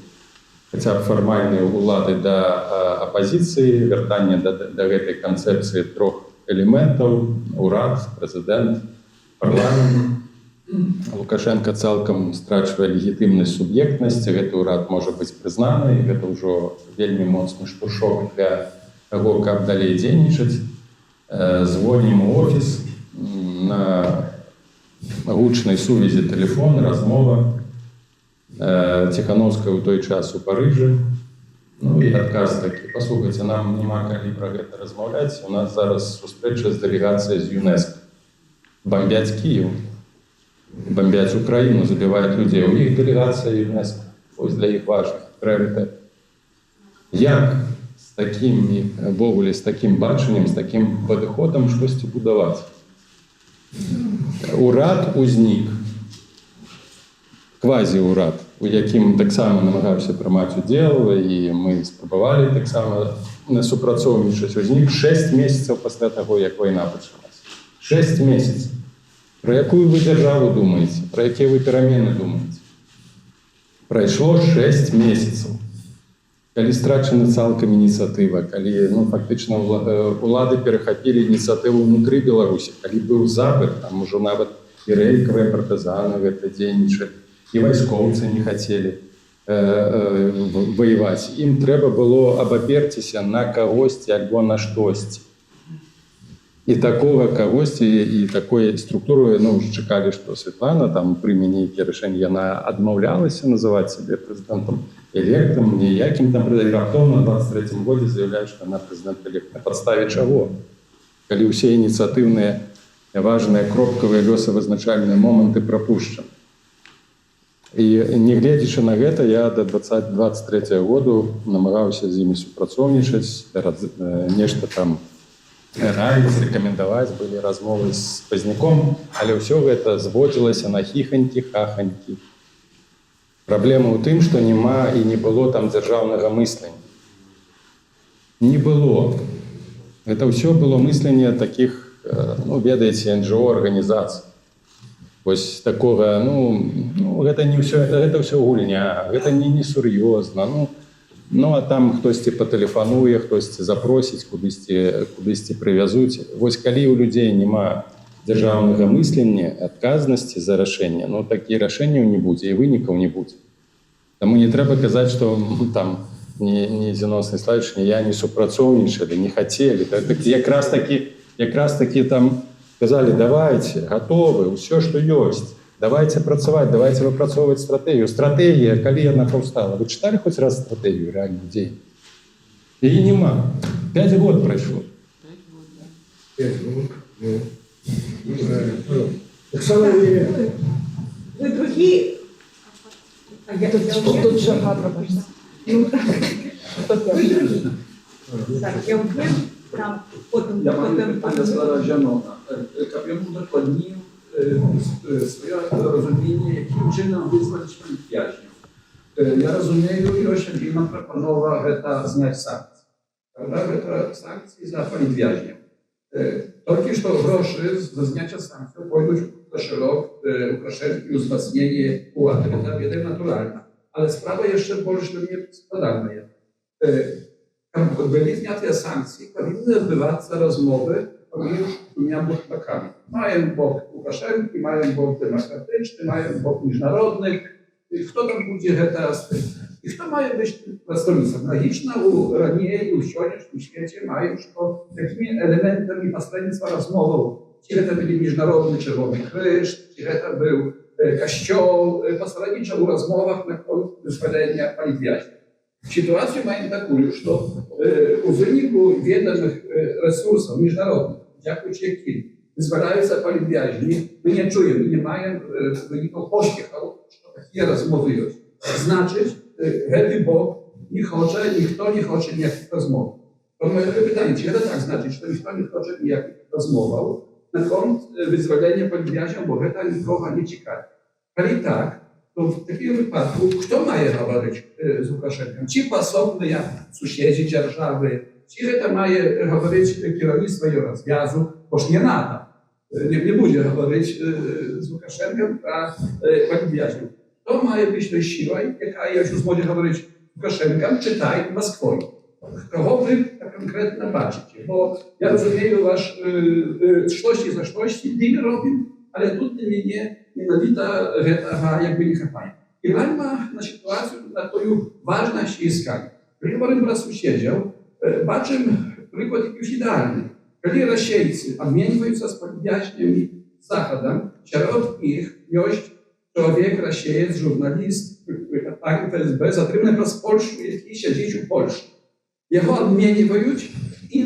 хаця б фармальнай улады да апазіцыі, вяртанне да гэтай канцэпцыі трох элементаў: урад, прэзідэнт, парламент. Лукашенко цалкам страчвае легітымнасць, суб'ектнасць, гэты ўрад можа быць прызнаны, і гэта ўжо вельмі моцны штуршок для таго, каб далей дзейнічаць. Звонім у офіс, на гучнай сувязі тэлефон, размова. Ціхановская ў той час у Парыжы. Ну і адказ такі: паслухайце, нам няма калі пра гэта размаўляць, у нас зараз сустрэча з дэлегацыяй з ЮНЕСКО. Бомбяць Кіеў, бомбяць Украіну, забіваюць людзей. У іх дэлегацыя ЮНЕСКО. Вось для іх важны прыярытэт. Як з такім, ввогуле, з такім бачаннем, з такім падыходам штосьці будаваць? Урад узнік. Квазі-урад, у якім таксама намагаўся прымаць удзел, і мы спрабавалі таксама супрацоўнічаць. Узнік 6 месяцаў пасля таго, як вайна пачалася. 6 месяцаў. Про якую вы дзяржаву думаеце? Про якія вы перамены думаеце? Прайшло 6 месяцаў. Калі страчана цалкам ініцыятыва, калі фактычна улады перахапілі ініцыятыву ўнутры Беларусі, калі быў запыт, там ужо нават і рэлькавыя партызаны гэта дзейнічалі, і вайскоўцы не хацелі ваяваць. Ім трэба было абаперціся на кагосьці альбо на штосьці. І такога кагосьці, і такой структуры, чакалі, што Светлана там прыме нейкія рашэнні. Яна адмаўлялася называць сябе прэзідэнтам электам, ніякім там раптоўна на 23-м годзе заявляе, што яна прэзідэнт элект. На падставе чаго? Калі ўсе ініцыятыўныя, важныя, кропкавыя, лёсавызначальныя моманты прапушчаны. І не гледзячы на гэта, я да 23 году намагаўся з імі супрацоўнічаць, нешта там раіць, рэкамендаваць, былі размовы з Пазняком, але ўсё гэта зводзілася на хіханькі-хаханькі. Праблема ў тым, што няма і не было там дзяржаўнага мыслення. Не было. Гэта ўсё было мысленне такіх, ведаеце, НЖО-арганізацый. Вось такога, гэта не ўсё, гэта ўсё гульня, гэта не сур'ёзна. А там хтосьці патэлефануе, хтосьці запросіць, кудысьці прывязуць. Вось калі ў людзей няма дзяржаўнага мыслення, адказнасці за рашэнне, такія рашэнняў не будзе і вынікаў не будзе. Таму не трэба казаць, што там не Зіносны Славіч, не я не супрацоўнічалі, не хацелі. Якраз такі там сказали: давайте, готовы, ўсё, што ёсць. Давайте працаваць, давайте выпрацоўваць стратэгію. Стратэгія, калі яна паўстала? Вы чыталі хоць раз стратэгію рэальных дзей? Яе няма. 5 год прайшло.
5 год. Не знаю. Оксана Валерьевна.
Вы другие?
Тут же пробачте.
Вы другие. Так, я вбив, там, потім.
Ja Pani Stara Zianona, Kapion udokładnił swoje rozumienie, jakim czynem wyzwać polityków. Ja rozumiem, ilość nam proponowała zняć sankcje. Prawda? Sankcje za politwiaźniów. Только что гроши за зняття санкцій пойдуть у кошелок Łukaszenki i wzmocnienie ułady. To jest naturalne. Ale sprawa jeszcze больше nie składana jest. Tam byli zняte sankcje, powinny odbywać się rozmowy pomiędzy dwiema blokami. Mają bok Łukaszenki, mają bok demokratyczny, mają bok międzynarodny. Kto tam będzie teraz? I kto ma być stolica? Logiczna u raniej, u dzisiejszym świecie mają to takimi elementami posłannictwa rozmową. Czy to byli Międzynarodny Czerwony Krzyż, czy to był Kościół, posłanniczo u rozmowach na koniec wyzwolenia politwiaźniów. Sytuację mają taką już, że u wyniku wiedzonych resursów międzynarodowych, dzięki jakim wyzwalają się politwiaźni, my nie czujemy, nie mają w wyniku pośpiechu, że takie rozmowy jest. Znaczyć, że Bóg nie chce, nikt nie chce nijakich rozmów. To moje pytanie, czy to tak znaczy, że nikt nie chce nijakich rozmów na koniec wyzwolenia politwiaźniów, bo to nikogo nie ciekawi. Ale tak, то в такім випадку хто має говорити з Лукашенком? Чи пособні сусіди держави, чи це має говорити керівництво Єврозв'язу, бо ж не НАТО. Не буде говорити з Лукашенком про політв'язнів. Хто має більшою силою, яка, якщо зможе говорити з Лукашенком, читає Москвою? Кого ви конкретно бачите? Бо я розумію ваш щось за щось ділі робимо, але тут для мене менавіта гэтага якби не хапає. І гляньмо на ситуацію, на тою важність іскання. Коли говоримо про сусідів, бачимо приклад якийсь ідеальний. Коли російці обмінюються з політв'язнями з Заходом, серед них є чоловік, росієць, журналіст, агент ФСБ, затриманий з Польщі, який сидить у Польщі. Його обмінюють, і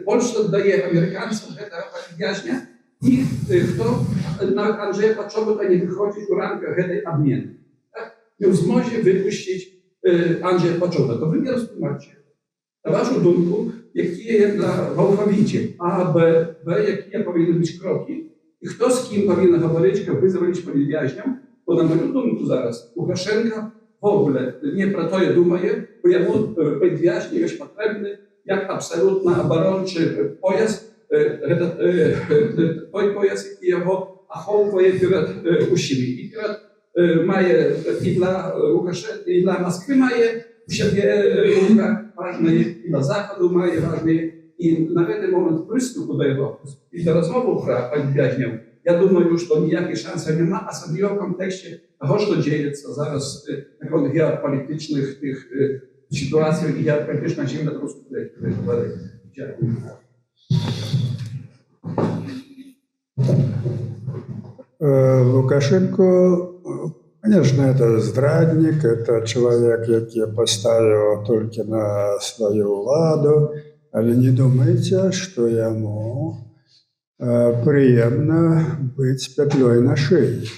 Польща дає американцям цього політв'язня, і хто на Анджея Пачобута не виходить у рамках цієї обміну. Не в змозі випустити Анджея Пачобута. То ви не розумієте. На вашу думку, які є для Волховичів А, Б, В, які повинні бути кроки, і хто з ким повинен говорити, щоб визволити політв'язням, бо на мою думку зараз Лукашенко в огуле не про то думає, бо йому політв'язні є потрібні як абсолютно оборончий пояс, той пояс, який його охоплює перед усіми. І перед має і для Лукашенка, і для Москви має у себе важливі, і для Заходу має важливі. І на цей момент приступу до його і до розмови про політв'язнів, я думаю, що ніяких шансів немає, особливо в контексті того, що діється зараз на геополітичних тих ситуацій і геополітичних чим розкупляють. Дякую.
Лукашенко, конечно, это здрадник, это человек, який поставив тільки на свою владу, але не думайте, що йому приємно бути петлей на шиї.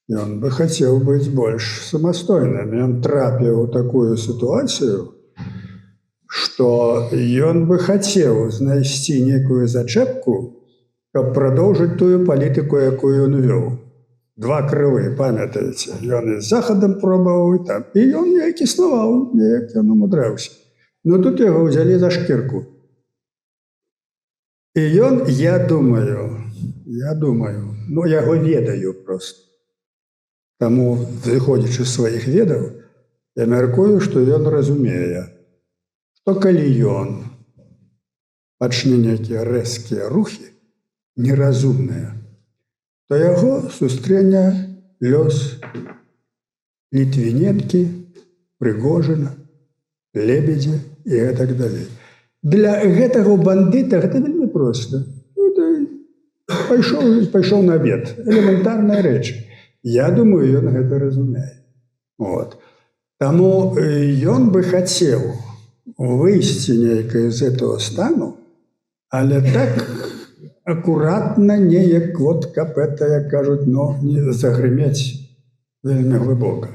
И он бы хотел быть больше самостоятельным. И он трапил в такую ситуацию, что он бы хотел знайти некую зачепку, щоб продовжити ту політику, яку він вів. Два криви, пам'ятаєте? Він із Заходом пробував, і там. І він ніяк існував, ніяк він умудрився. Ну тут його взяли за шкірку. І він, я думаю, ну я його ведаю просто. Тому, виходячи з своїх ведів, я міркую, що він розуміє, що коли він почне які різкі рухи, нерозумні, то його зустріне льос Литвиненки, Пригожина, Лебедя і так далі. Для цього бандита це вельми просто. Пішов на обід. Елементарна річ. Я думаю, він це розуміє. От. Тому він би хотів вийти з цього стану, але так акуратно, не як от капета, як кажуть, ну, не загриміти вельми глибоко.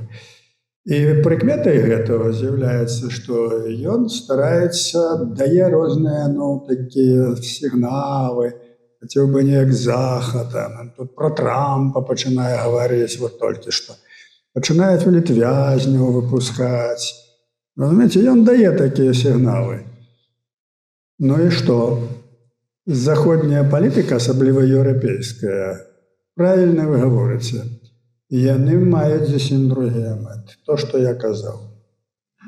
І прикметою цього з'являється, що він старається, дає різні, ну, такі сигнали, хотів би не як Захід, тут про Трампа починає говорити, от тільки що. Починає політв'язнів випускати. Розумієте, він дає такі сигнали. Ну і що? Заходня політика, особливо європейська, правильно ви говорите, вони мають зовсім друге мети. То, що я казав.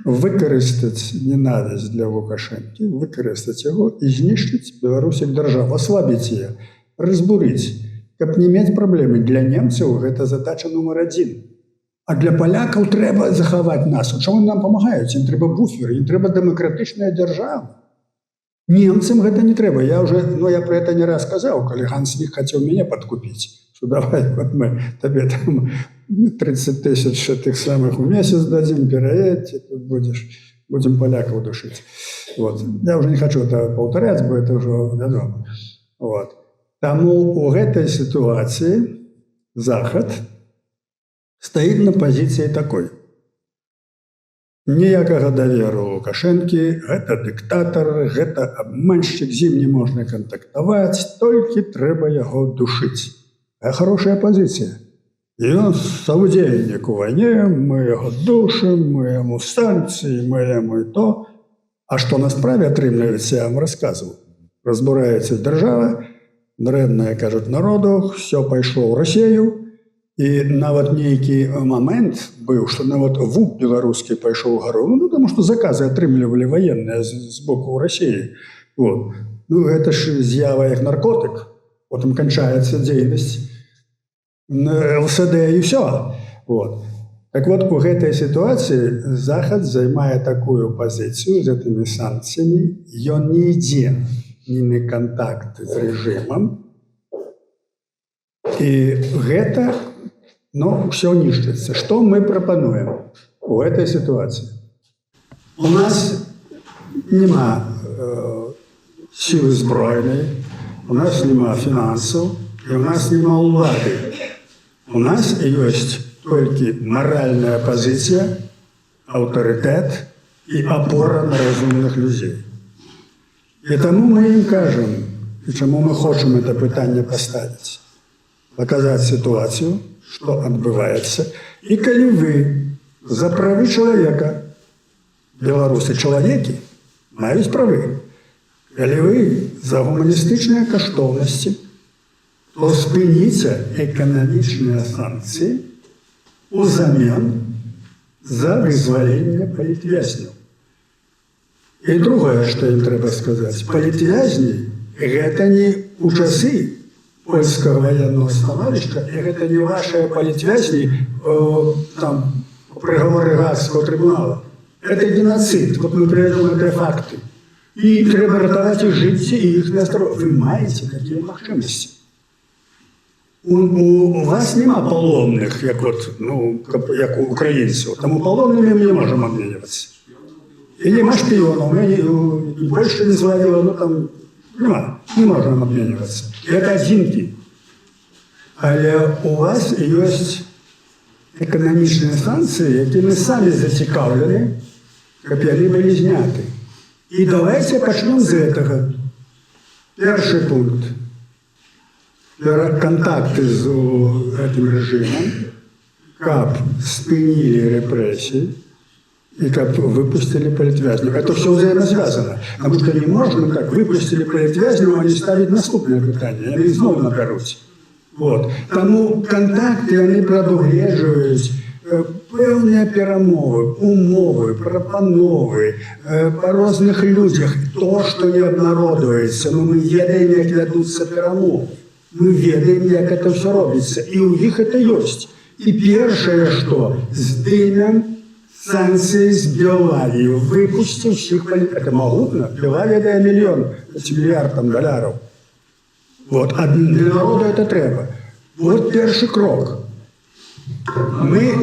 Використати ненависть для Лукашенки, використати його і знищити Білорусь як державу, ослабити її, розбурити, щоб не мати проблеми. Для німців це задача номер один. А для поляків треба заховати нас. От що вони нам допомагають? Їм треба буфер, їм треба демократична держава. Німцям це не треба. Я про це не раз казав, коли Ганс Вік хотів мене підкупити. Що давай, от ми тобі там 30 тисяч тих самих в місяць дадим, переїдь, і тут будемо поляків душити. Вот. Я вже не хочу це повторяти, бо це вже відомо. Вот. Тому у цій ситуації Захід стоїть на позиції такої. Ніякого довіру Лукашенки, це диктатор, це обманщик, з ним не можна контактувати, тільки треба його душити. Це хороша позиція. І ён саўдзельнік у вайне, мы яго душым, мы яму санкцыі, мы яму і то. А што на справе атрымліваецца, я вам расказваю. Разбураецца дзяржава, дрэннае, кажуць, народу, все пайшло ў Расію, і нават нейкі момент быў, што нават ВУП беларускі пайшоў угару, ну, таму што заказы атрымлівалі ваенныя з боку Расіі. Вот. Ну, гэта ж з'ява як наркотык, потым канчаецца дзейнасць ЛСД і ўсё. Вот. Так вот, у гэтай сітуацыі Захад займае такую пазіцыю з гэтымі санкцыямі, ён не ідзе ні на кантакты з рэжымам, і гэта, ну, ўсё нішчыцца. Што мы прапануем у гэтай сітуацыі? У нас няма сілы збройнай, у нас няма фінансаў, і у нас няма ўлады. У нас ёсць толькі маральная пазіцыя, аўтарытэт і апора на разумных людзей. І таму мы ім кажам, і чаму мы хочам это пытанне паставіць, паказаць сітуацыю, што адбываецца. І калі вы за правы чалавека, беларусы чалавекі маюць правы, калі вы за гуманістычныя каштоўнасці, то спыніце эканамічныя санкцыі узамен за вызваленне палітвязняў. І другое, што ім трэба сказаць, палітвязні гэта не ў часы польскага ваеннага становішча, і гэта не вашыя палітвязні там прыгаворы Гаагскага трыбунала. Это геноцид. Вот мы приведем эти факты. И треба ратаваць іх жыцці і іх настрой. Вы маеце такія магчымасці. У вас няма палонных, як у украінцаў. Таму палоннымі мы не можам абменьвацца. І няма шпіёнаў. І Польша не злавіла, ну там няма. Не можам абменьвацца. Это адзінкі. Але у вас ёсць эканамічныя санкцыі, якімі самі зацікаўлены, каб яны былі зняты. І давайте пачнем з гэтага. Першы пункт. Контакты з гэтым рэжымам, каб спынілі рэпрэсіі і каб выпусцілі палітвязняў. Это все взаимосвязано. Потому что не можна так, выпусцілі палітвязняў, а не ставіць наступнае пытанне. Яны зноў набяруць. Вот. Таму контакты, яны прадугледжваюць пэўныя перамовы, умовы, прапановы па розных людзях. То, што не абнародуецца, но мы ведаем, як вядуцца перамовы. Мы ведаем, як это все робіцца. І ў іх это ёсць. І першае, што здымем санкцыі з Белавіі, выпусцім ўсіх палітвязняў. Это магутна. Белавія дае мільярд доляраў. Вот. А для народа это трэба. Вот першы крок. Мы...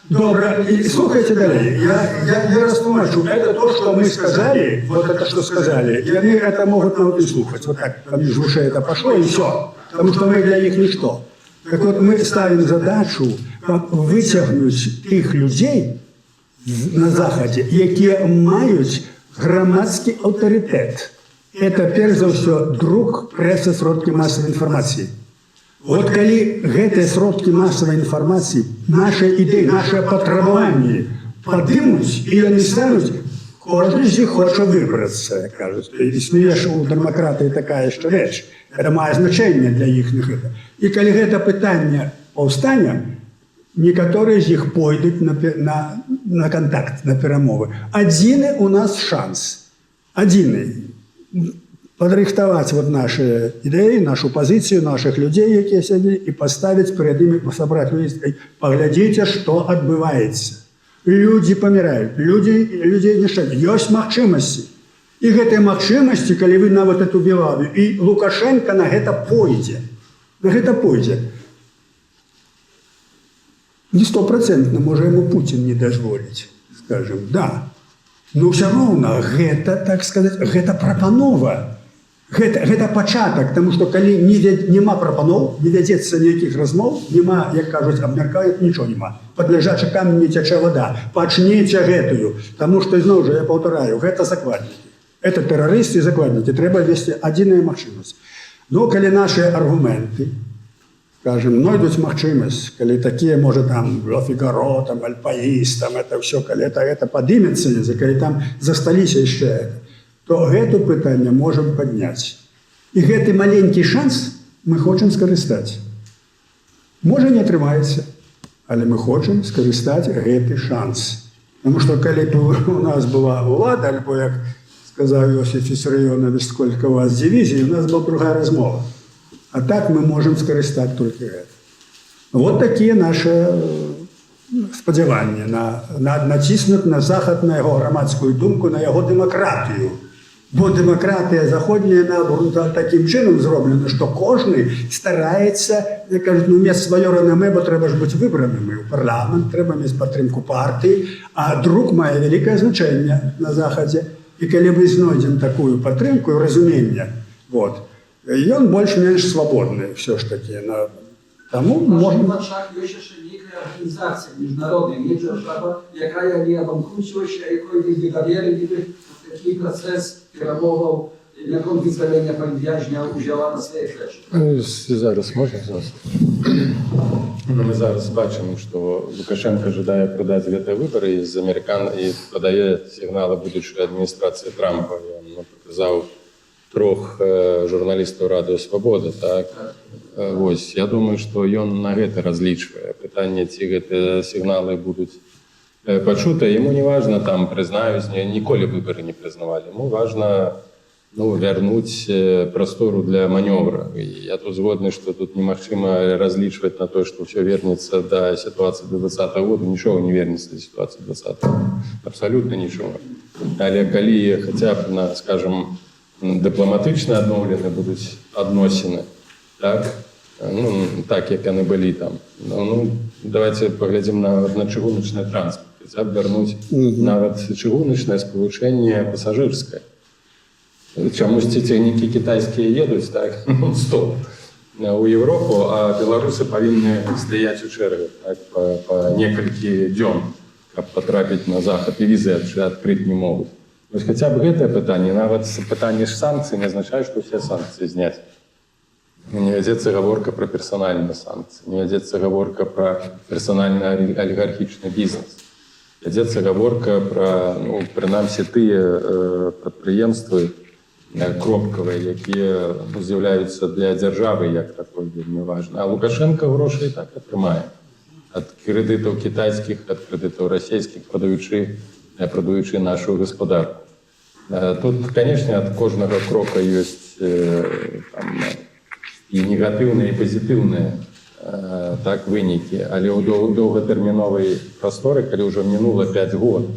Добро, и слухайте далее. Я растлумачу. Это то, что мы сказали, вот это, что сказали, и они это могут нам не слухать. Вот так, из ушей это пошло, и все. Потому что мы для них ничто. Так вот, мы ставим задачу вытягнуть тех людей на Заходе, якія маюць грамадскі аўтарытэт. Это, перш за ўсё, друк прэсы, сродкі масавай інфармацыі. Вот калі гэтыя сродкі масавай інфармацыі, нашы ідэі, нашы патрабаванні падымуць, і яны стануць, кожны з іх хоча выбрацца, як кажуць. Існуе ж у дэмакратыі такая яшчэ рэч. Это мае значэнне для іх. І калі гэта пытанне паўстане, некаторыя з іх пойдуць на кантакт, на перамовы. Адзіны у нас шанс. Адзіны. Падрыхтаваць вот наши ідэі, нашу пазіцыю, наших людзей, якія сядзелі, і паставіць перад імі, сабраць людзей. Паглядзіце, што адбываецца. Людзі паміраюць, людзей нішчаць. Ёсць магчымасці. І гэтыя магчымасці, калі вы нават эту Белавію, і Лукашенко на гэта пойдзе. На гэта пойдзе. Не 100% можа яму Путін не дазволіць, скажем, да. Но ўсё роўна гэта, так сказаць, гэта прапанова. Гэта пачатак, тому што калі няма прапаноў, не вядзецца ніякіх размоў, няма, як кажуць, абмяркаюць, нічого няма. Пад ляжачы камень не цячэ вада. Пачніце гэтую, таму што, зноў жа, я паўтараю, гэта закладнікі. Это тэрарысты і закладнікі. Трэба весці адзіная магчымасць. Ну, калі нашыя аргументы скажем, знойдуць магчымасць, калі такія, можа, там, «Ля Фігаро», там, «Альпаіст», там, это ўсё, калі это падыметься, калі там засталіся яшчэ, то гэту пытанне можам падняць. І гэты маленькі шанс мы хочам скарыстаць. Можа, не атрымаецца, але мы хочам скарыстаць гэты шанс. Таму што калі у нас была ўлада, альбо, як сказаў Йосиф Виссарионович, сколько у вас дивизий, у нас была другая размова. А так мы можем скарыстаць толькі гэта. Вот такие наши спадзяванні націснуць на Захад, на яго грамадскую думку, на яго дэмакратыю. Бо дэмакратыя заходняя, наоборот, таким чынам зроблена, што кожны стараецца, як кажуць, мець сваё рэномэ, бо трэба ж быць выбраным. І ў парламент трэба мець падтрымку партыі, а друк мае вялікае значэнне на Захадзе. І калі мы знойдзем такую падтрымку і разуменне, вот, ён больш-менш свабодны все ж таки. Таму
можна... В наших є ще некая організація міжнародна, є держава, яка не обанкрутилася, якої ви довірили, такий процес перемовив, якому визволення політв'язня взяла на свої плечі.
Зараз можна? Ми зараз бачимо, що Лукашенко жадає продати гэты вибори і подає сигнали будучої адміністрації Трампа. Він показав 3 журналістів Радіо Свобода, так? Ось, я думаю, що ён на гэта разлічвае. Пытанне, ці гэты сігналы будуць пачуты. Яму не важно, там, прызнаюць, ніколі выборы не прызнавалі. Яму важно вярнуць прастору для манёвра. І я тут згодны, што тут немагчыма разлічваць на то, што ўсё вернецца да сітуацыі до 2020 года. Нічога не вернецца да сітуацыі 2020 года. Абсалютна нічога. Але калі хаця б, скажем, дыпламатычна адноўлены будуць адносіны, так, так, як яны былі там. Давайте паглядзім на чыгуначны транспорт. Хаця б вярнуць нават чыгуначнае спалучэнне пасажырскае. Чамусьці цягнікі кітайскія едуць, так, стоп, у Европу, а беларусы павінны стаяць у чэргах, так, па некалькі дзён, каб патрапіць на Захад, і візы адкрыць не могуць. Вось хаця б гэтае пытанне, нават пытанне ж санкцый не азначае, што ўсе санкцыі зняць. Не вядзецца гаворка пра персанальныя санкцыі, не вядзецца гаворка пра персанальны алігархічны бізнес. Вядзецца гаворка пра, прынамсі, тыя прадпрыемствы кропкавыя, якія з'яўляюцца для дзяржавы як такой вельмі важна. А Лукашенко грошай так атрымае. Ад крэдытаў кітайскіх, ад крэдытаў расійскіх, прадуючы нашу гаспадарку. Тут, канешне, ад кожнага крока ёсць і негатыўныя, і пазітыўныя вынікі. Але ў доўгатэрміновай прасторы, калі ўжо мінула 5 год,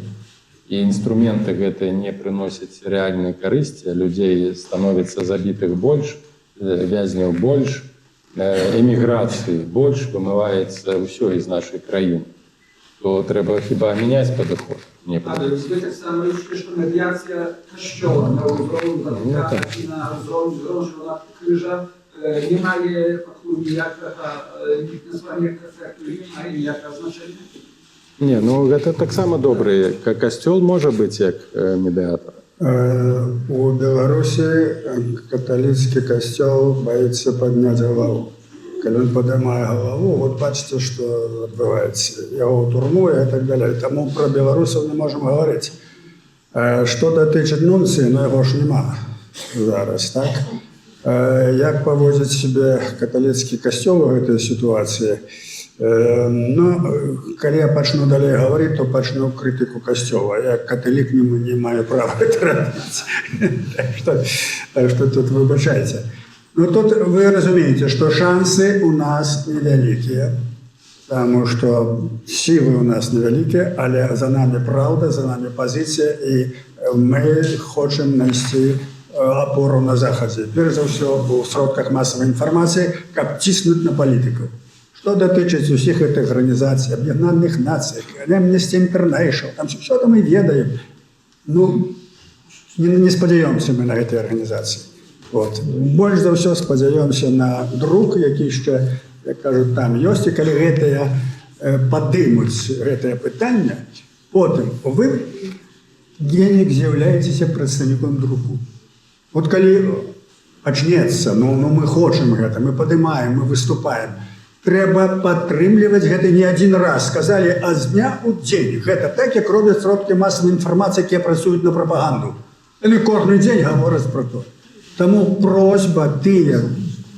і інструменты гэтыя не прыносяць рэальнай карысці, людзей становіцца забітых больш, вязняў больш, эміграцыі больш, вымываецца ўсё з нашай краіны, то трэба хіба мяняць падыход.
Але ви так само рішили, що медіація Костьола на узроўні Ватикана і на узроўні Зрошеного Крижа не має ніякого ефекту, не має ніякого значення?
Не, гэта таксама добры. Касцёл можа быць як медыятар.
У Беларусі каталіцкі касцёл баіцца падняць галаву. Калі ён падымае галаву, вот бачыце, што адбываецца. Яго ў турму і так далее. Таму пра беларусаў не можам гаварыць. Што датычыць нунцыі, яго ж няма зараз, так? Як паводзіць сябе каталіцкі касцёл у гэтай сітуацыі? Калі я пачну далей гаварыць, то пачну крытыку касцёла. Я каталік не маю права гэта рабіць. Так што тут выбачайце. Тут вы разумееце, што шансы у нас невялікія, таму што сілы у нас невялікія, але за намі праўда, за намі пазіцыя, і мы хочам знайсці апору на Захадзе. Перш за ўсё у сродках масавай інфармацыі, каб ціснуць на палітыкаў. Што датычыць усіх гэтых арганізацый, Аб'яднаных Нацый, Amnesty International, там все там мы ведаем. Не спадзяёмся мы на гэтыя арганізацыі. Больш за ўсё спадзяёмся на друк, які яшчэ, як кажуць, там ёсць, і калі гэтыя падымуць гэтае пытанне, потым вы денег з'яўляецеся прадстаўніком друку. Калі пачнецца, мы хочам гэта, мы падымаем, мы выступаем,
Трэба падтрымліваць гэта не адзін раз. Сказалі, а з дня ў дзень. Гэта так, як робяць сродкі масавай інфармацыі, якія працуюць на прапаганду. Яны кожны дзень гавораць пра то. Таму просьба тыя,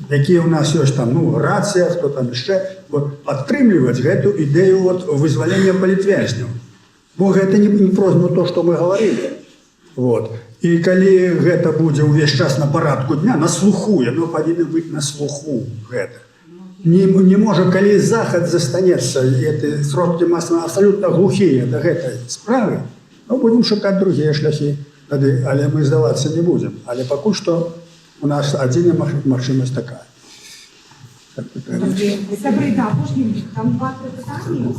якія ў нас ёсць там, ну, рацыя, хто там яшчэ, падтрымліваць гэту ідэю вызвалення палітвязняў. Бо гэта не просьба то, што мы гаварылі. І калі гэта будзе ўвесь час на парадку дня, на слуху, яно павінна быць на слуху гэта. Не можа, калі захад застанецца, і сродкі масавай абсалютна глухія да гэтай справы, ну, будзем шукаць другія шляхі тады, але мы здавацца не будзем. Але пакуль што у нас адзіная магчымасць такая.
Сябры, да, апошні, там 2-3 пытання.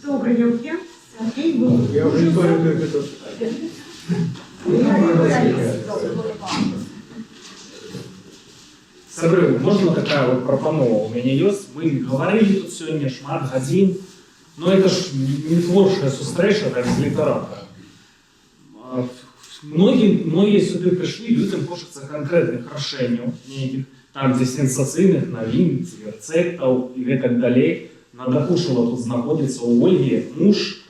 Добре, Євген, Сергій, ви...
Я уже не знаю, как это.
Сябры, можна такая вот прапанова у мяне ёсць? Мы гаварылі тут сёння шмат гадзін, но это ж не творчая сустрэча, так, з літаратарам. Многія сюды прыйшлі, людзям хочацца канкрэтных рашэнняў, нейкіх, там, дзе сенсацыйных навін, ці рэцэптаў і гэтак далей. Надакушала тут знаходзіцца ў Ольгі, муж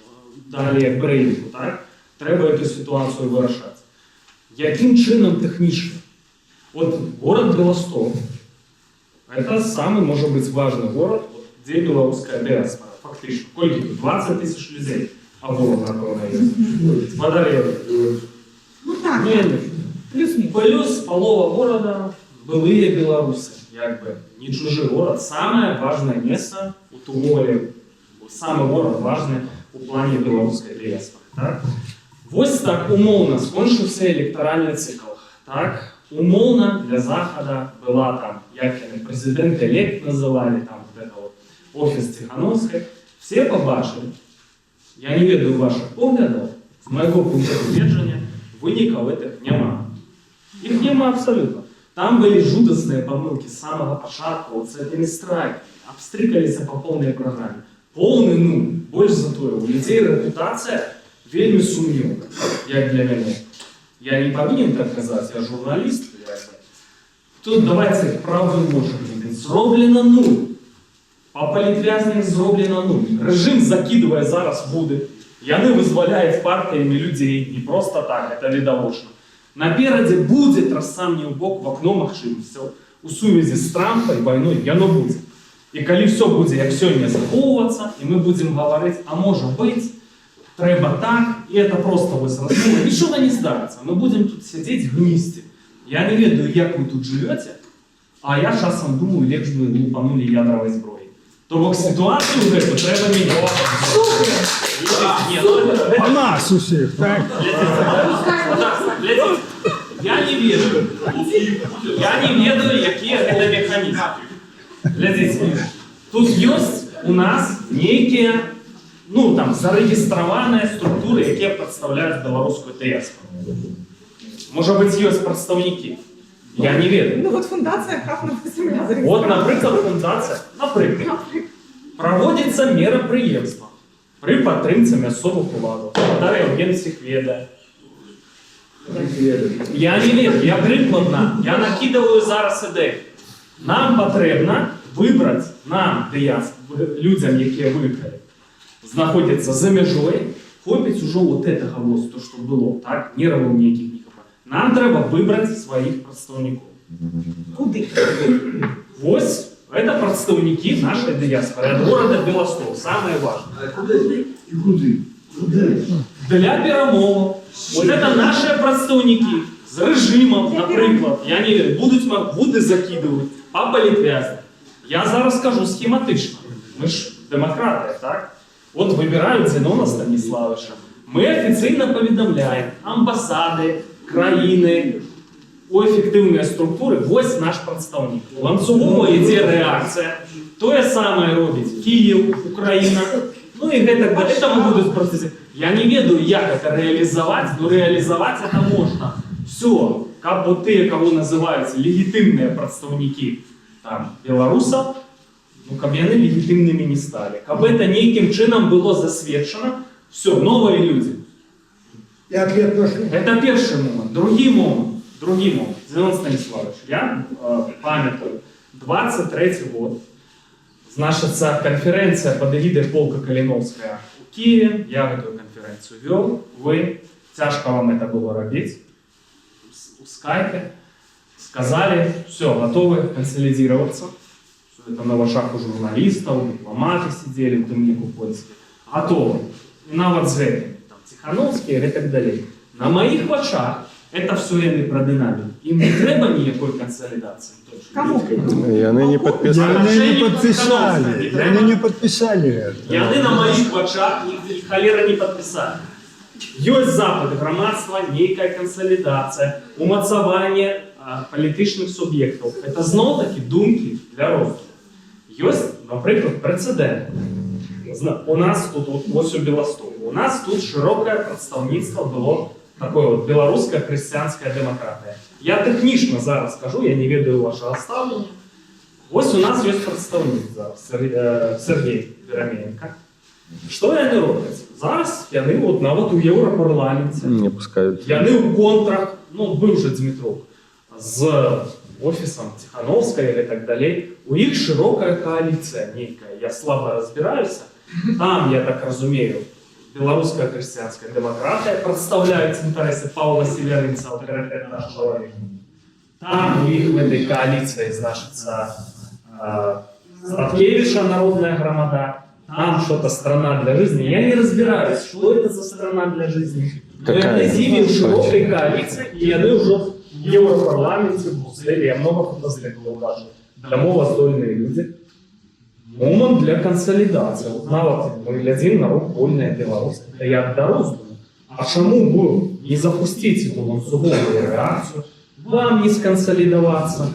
далее Брейвіку, так? Трэба эту сітуацыю вырашаць. Якім чынам тэхнічна? Вот город Белосток, это самый, может быть, важный город, где белорусская диаспора, фактически. Кольки тут? 20 тысяч людей. А город напевно есть. Водоревы.
Ну так, плюс-минус.
Плюс полова города былые белорусы. Как бы не чужой город. Самое важное место у Тумоле. Самый город важный у плане белорусской диаспоры. Так? Вот так умовно скончился электоральный цикл. Так? Умовно для Захода была там, як президент-элект называли, там вот это вот офис Тихановской. Все побачили. Я не ведаю ваших поглядов, з моего пункта гледжання, вынікаў этих нема. Их нема абсолютно. Там были жудасные помылки с самого пачатку, вот с этими страйками, обстрыкались по полной программе. Полный нуль. Больше за то, у людей репутация вельми сумнівна, як для меня. Я не повинен так казать, я журналист. Тут давайте правду можемо видеть. Зроблено нуль. По політв'язням зроблено нуль. Режим закидывая зараз буде. Яны визволяють партіями людей. Не просто так, это видовочно. Напереди будет, раз сам не в бок, в окно махчимся. У сувязі з Трампом, войной, яно буде. І коли все буде, як сьогодні, заховуватися, і ми будемо говорити, а може бути, треба так, і це просто ось розмова. Нічого не здариться. Ми будемо тут сидіти гністи. Я не ведаю, як ви тут живете, а я часом думаю, легше би лупанули ядрової зброї. Тобто ситуацію в эту треба міняти.
А нас усіх, так?
Я не ведаю. Я не ведаю, які це механізми. Глядите, тут есть у нас некие, ну там, зарегистрованные структуры, які представляють белорусскую диаспору. Может быть, есть представники. Я не ведаю.
Ну вот фундация Хахнова земля зарегистрирована.
Вот, наприклад, фундація, наприклад, проводиться мероприємство при підтримці місцевих владу. Дар'я Євген всіх ведає. Я не ведаю, я прикладно, я накидываю зараз ідею. Нам потрібно вибрати нам, людям, які виїхали, знаходяться за межою, хопить уже вот этого вот, то, что было, так, нервов ніяких не хапає. Нам треба вибрати своїх представників.
Куди?
Ось, это представники нашей диаспоры, от города Белосток, самое важное.
Куди? І куди? Куди?
Для перемовин. Вот это наши представники з режимом, наприклад, я не вірю, будуть закидувати по політв'язням. Я зараз скажу схематично. Ми ж демократи, так? От вибирають Зенона Станіславовича. Ми офіційно повідомляємо амбасади, країни, у ефективні структури, ось наш представник. Ланцюгова йде реакція. То саме робить Київ, Україна. Ну і так далі. Це будуть процеси. Я не ведаю, як це реалізувати, но реалізувати це можна. Все, как вот те, кого называются легитимные представники там, белорусов, ну, как бы они легитимными не стали. Как бы это неким чином было засвідчено, все, новые люди. Это первый момент. Другий момент. Зенон Станіславович, я пам'ятаю, 23-й год, Значиться конференція під егідою полка Калиновська у Києві. Я эту конференцію вел. Ви, тяжко вам це було робити. У скайпе. Сказали, все, готовы консолидироваться. Все это на вашах у журналистов, дипломаты сидели в дымнику польские. Готовы. И на вот звери, там, Тихановские и так далее. На моих очах это все они продинамили. Им не треба никакой консолидации.
Кому?
И они не подписали.
Они не подписали. Они не подписали это.
И они на моих очах их холера не подписали. Есть запити громадства, некая консолідація, умацування політичних суб'єктів. Це знов-таки думки для розвитку. Є, наприклад, прецедент. У нас тут, ось у Білостоку, у нас тут широке представництво було такое вот білоруська християнська демократія. Я технічно зараз скажу, я не ведаю вашого ставлення. Ось у нас є представник зараз, Сергій Веремеєнко. Що вони роблять? Зараз вони от навіть у Європарламенті,
Не пускають.
вони у контрах, ну, був же Дмитров, з офісом Тихановської і так далі. У них широка коаліція некая. Я слабо розбираюся. Там, я так розумію, білоруська християнська демократія представляють інтереси Павла Северинця, авторитетного чоловіка. Там у них в этой коалиции, значится, Статкевича народная громада, там что-то страна для жизни. Я не разбираюсь, что это за страна для жизни. Но
Какая?
это зимой в широкой коалиции, и они уже в Европарламенте, в Брюсселе, я много фотоследов даже. Домовостольные люди. Момент для консолидации. Вот навод мы глядим на руку вольная Беларусь. Это я дорос думаю. А чому бы не запустить эту ланцюговую реакцию? Вам не сконсолидоваться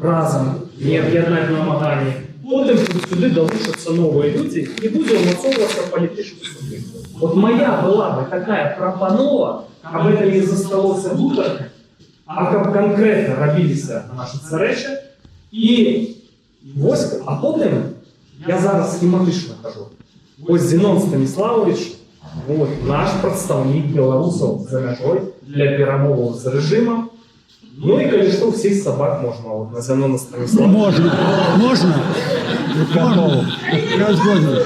разом, не об'єднати намагання. Потім сюди долучаться нові люди і буде умацовуватися політичний суб'єкт. От моя була би така пропанова, аби це не засталося вутором, а як конкретно робилися наші ці речі. І ось, а потім, я зараз схематично кажу, ось Зінон Станіславович, от, наш представник білорусів за межою для перемовин з режимом. Ну и, конечно, всех собак можно, вот, на Зенона Станиславовича.
Можно? Можно? Я сгоден.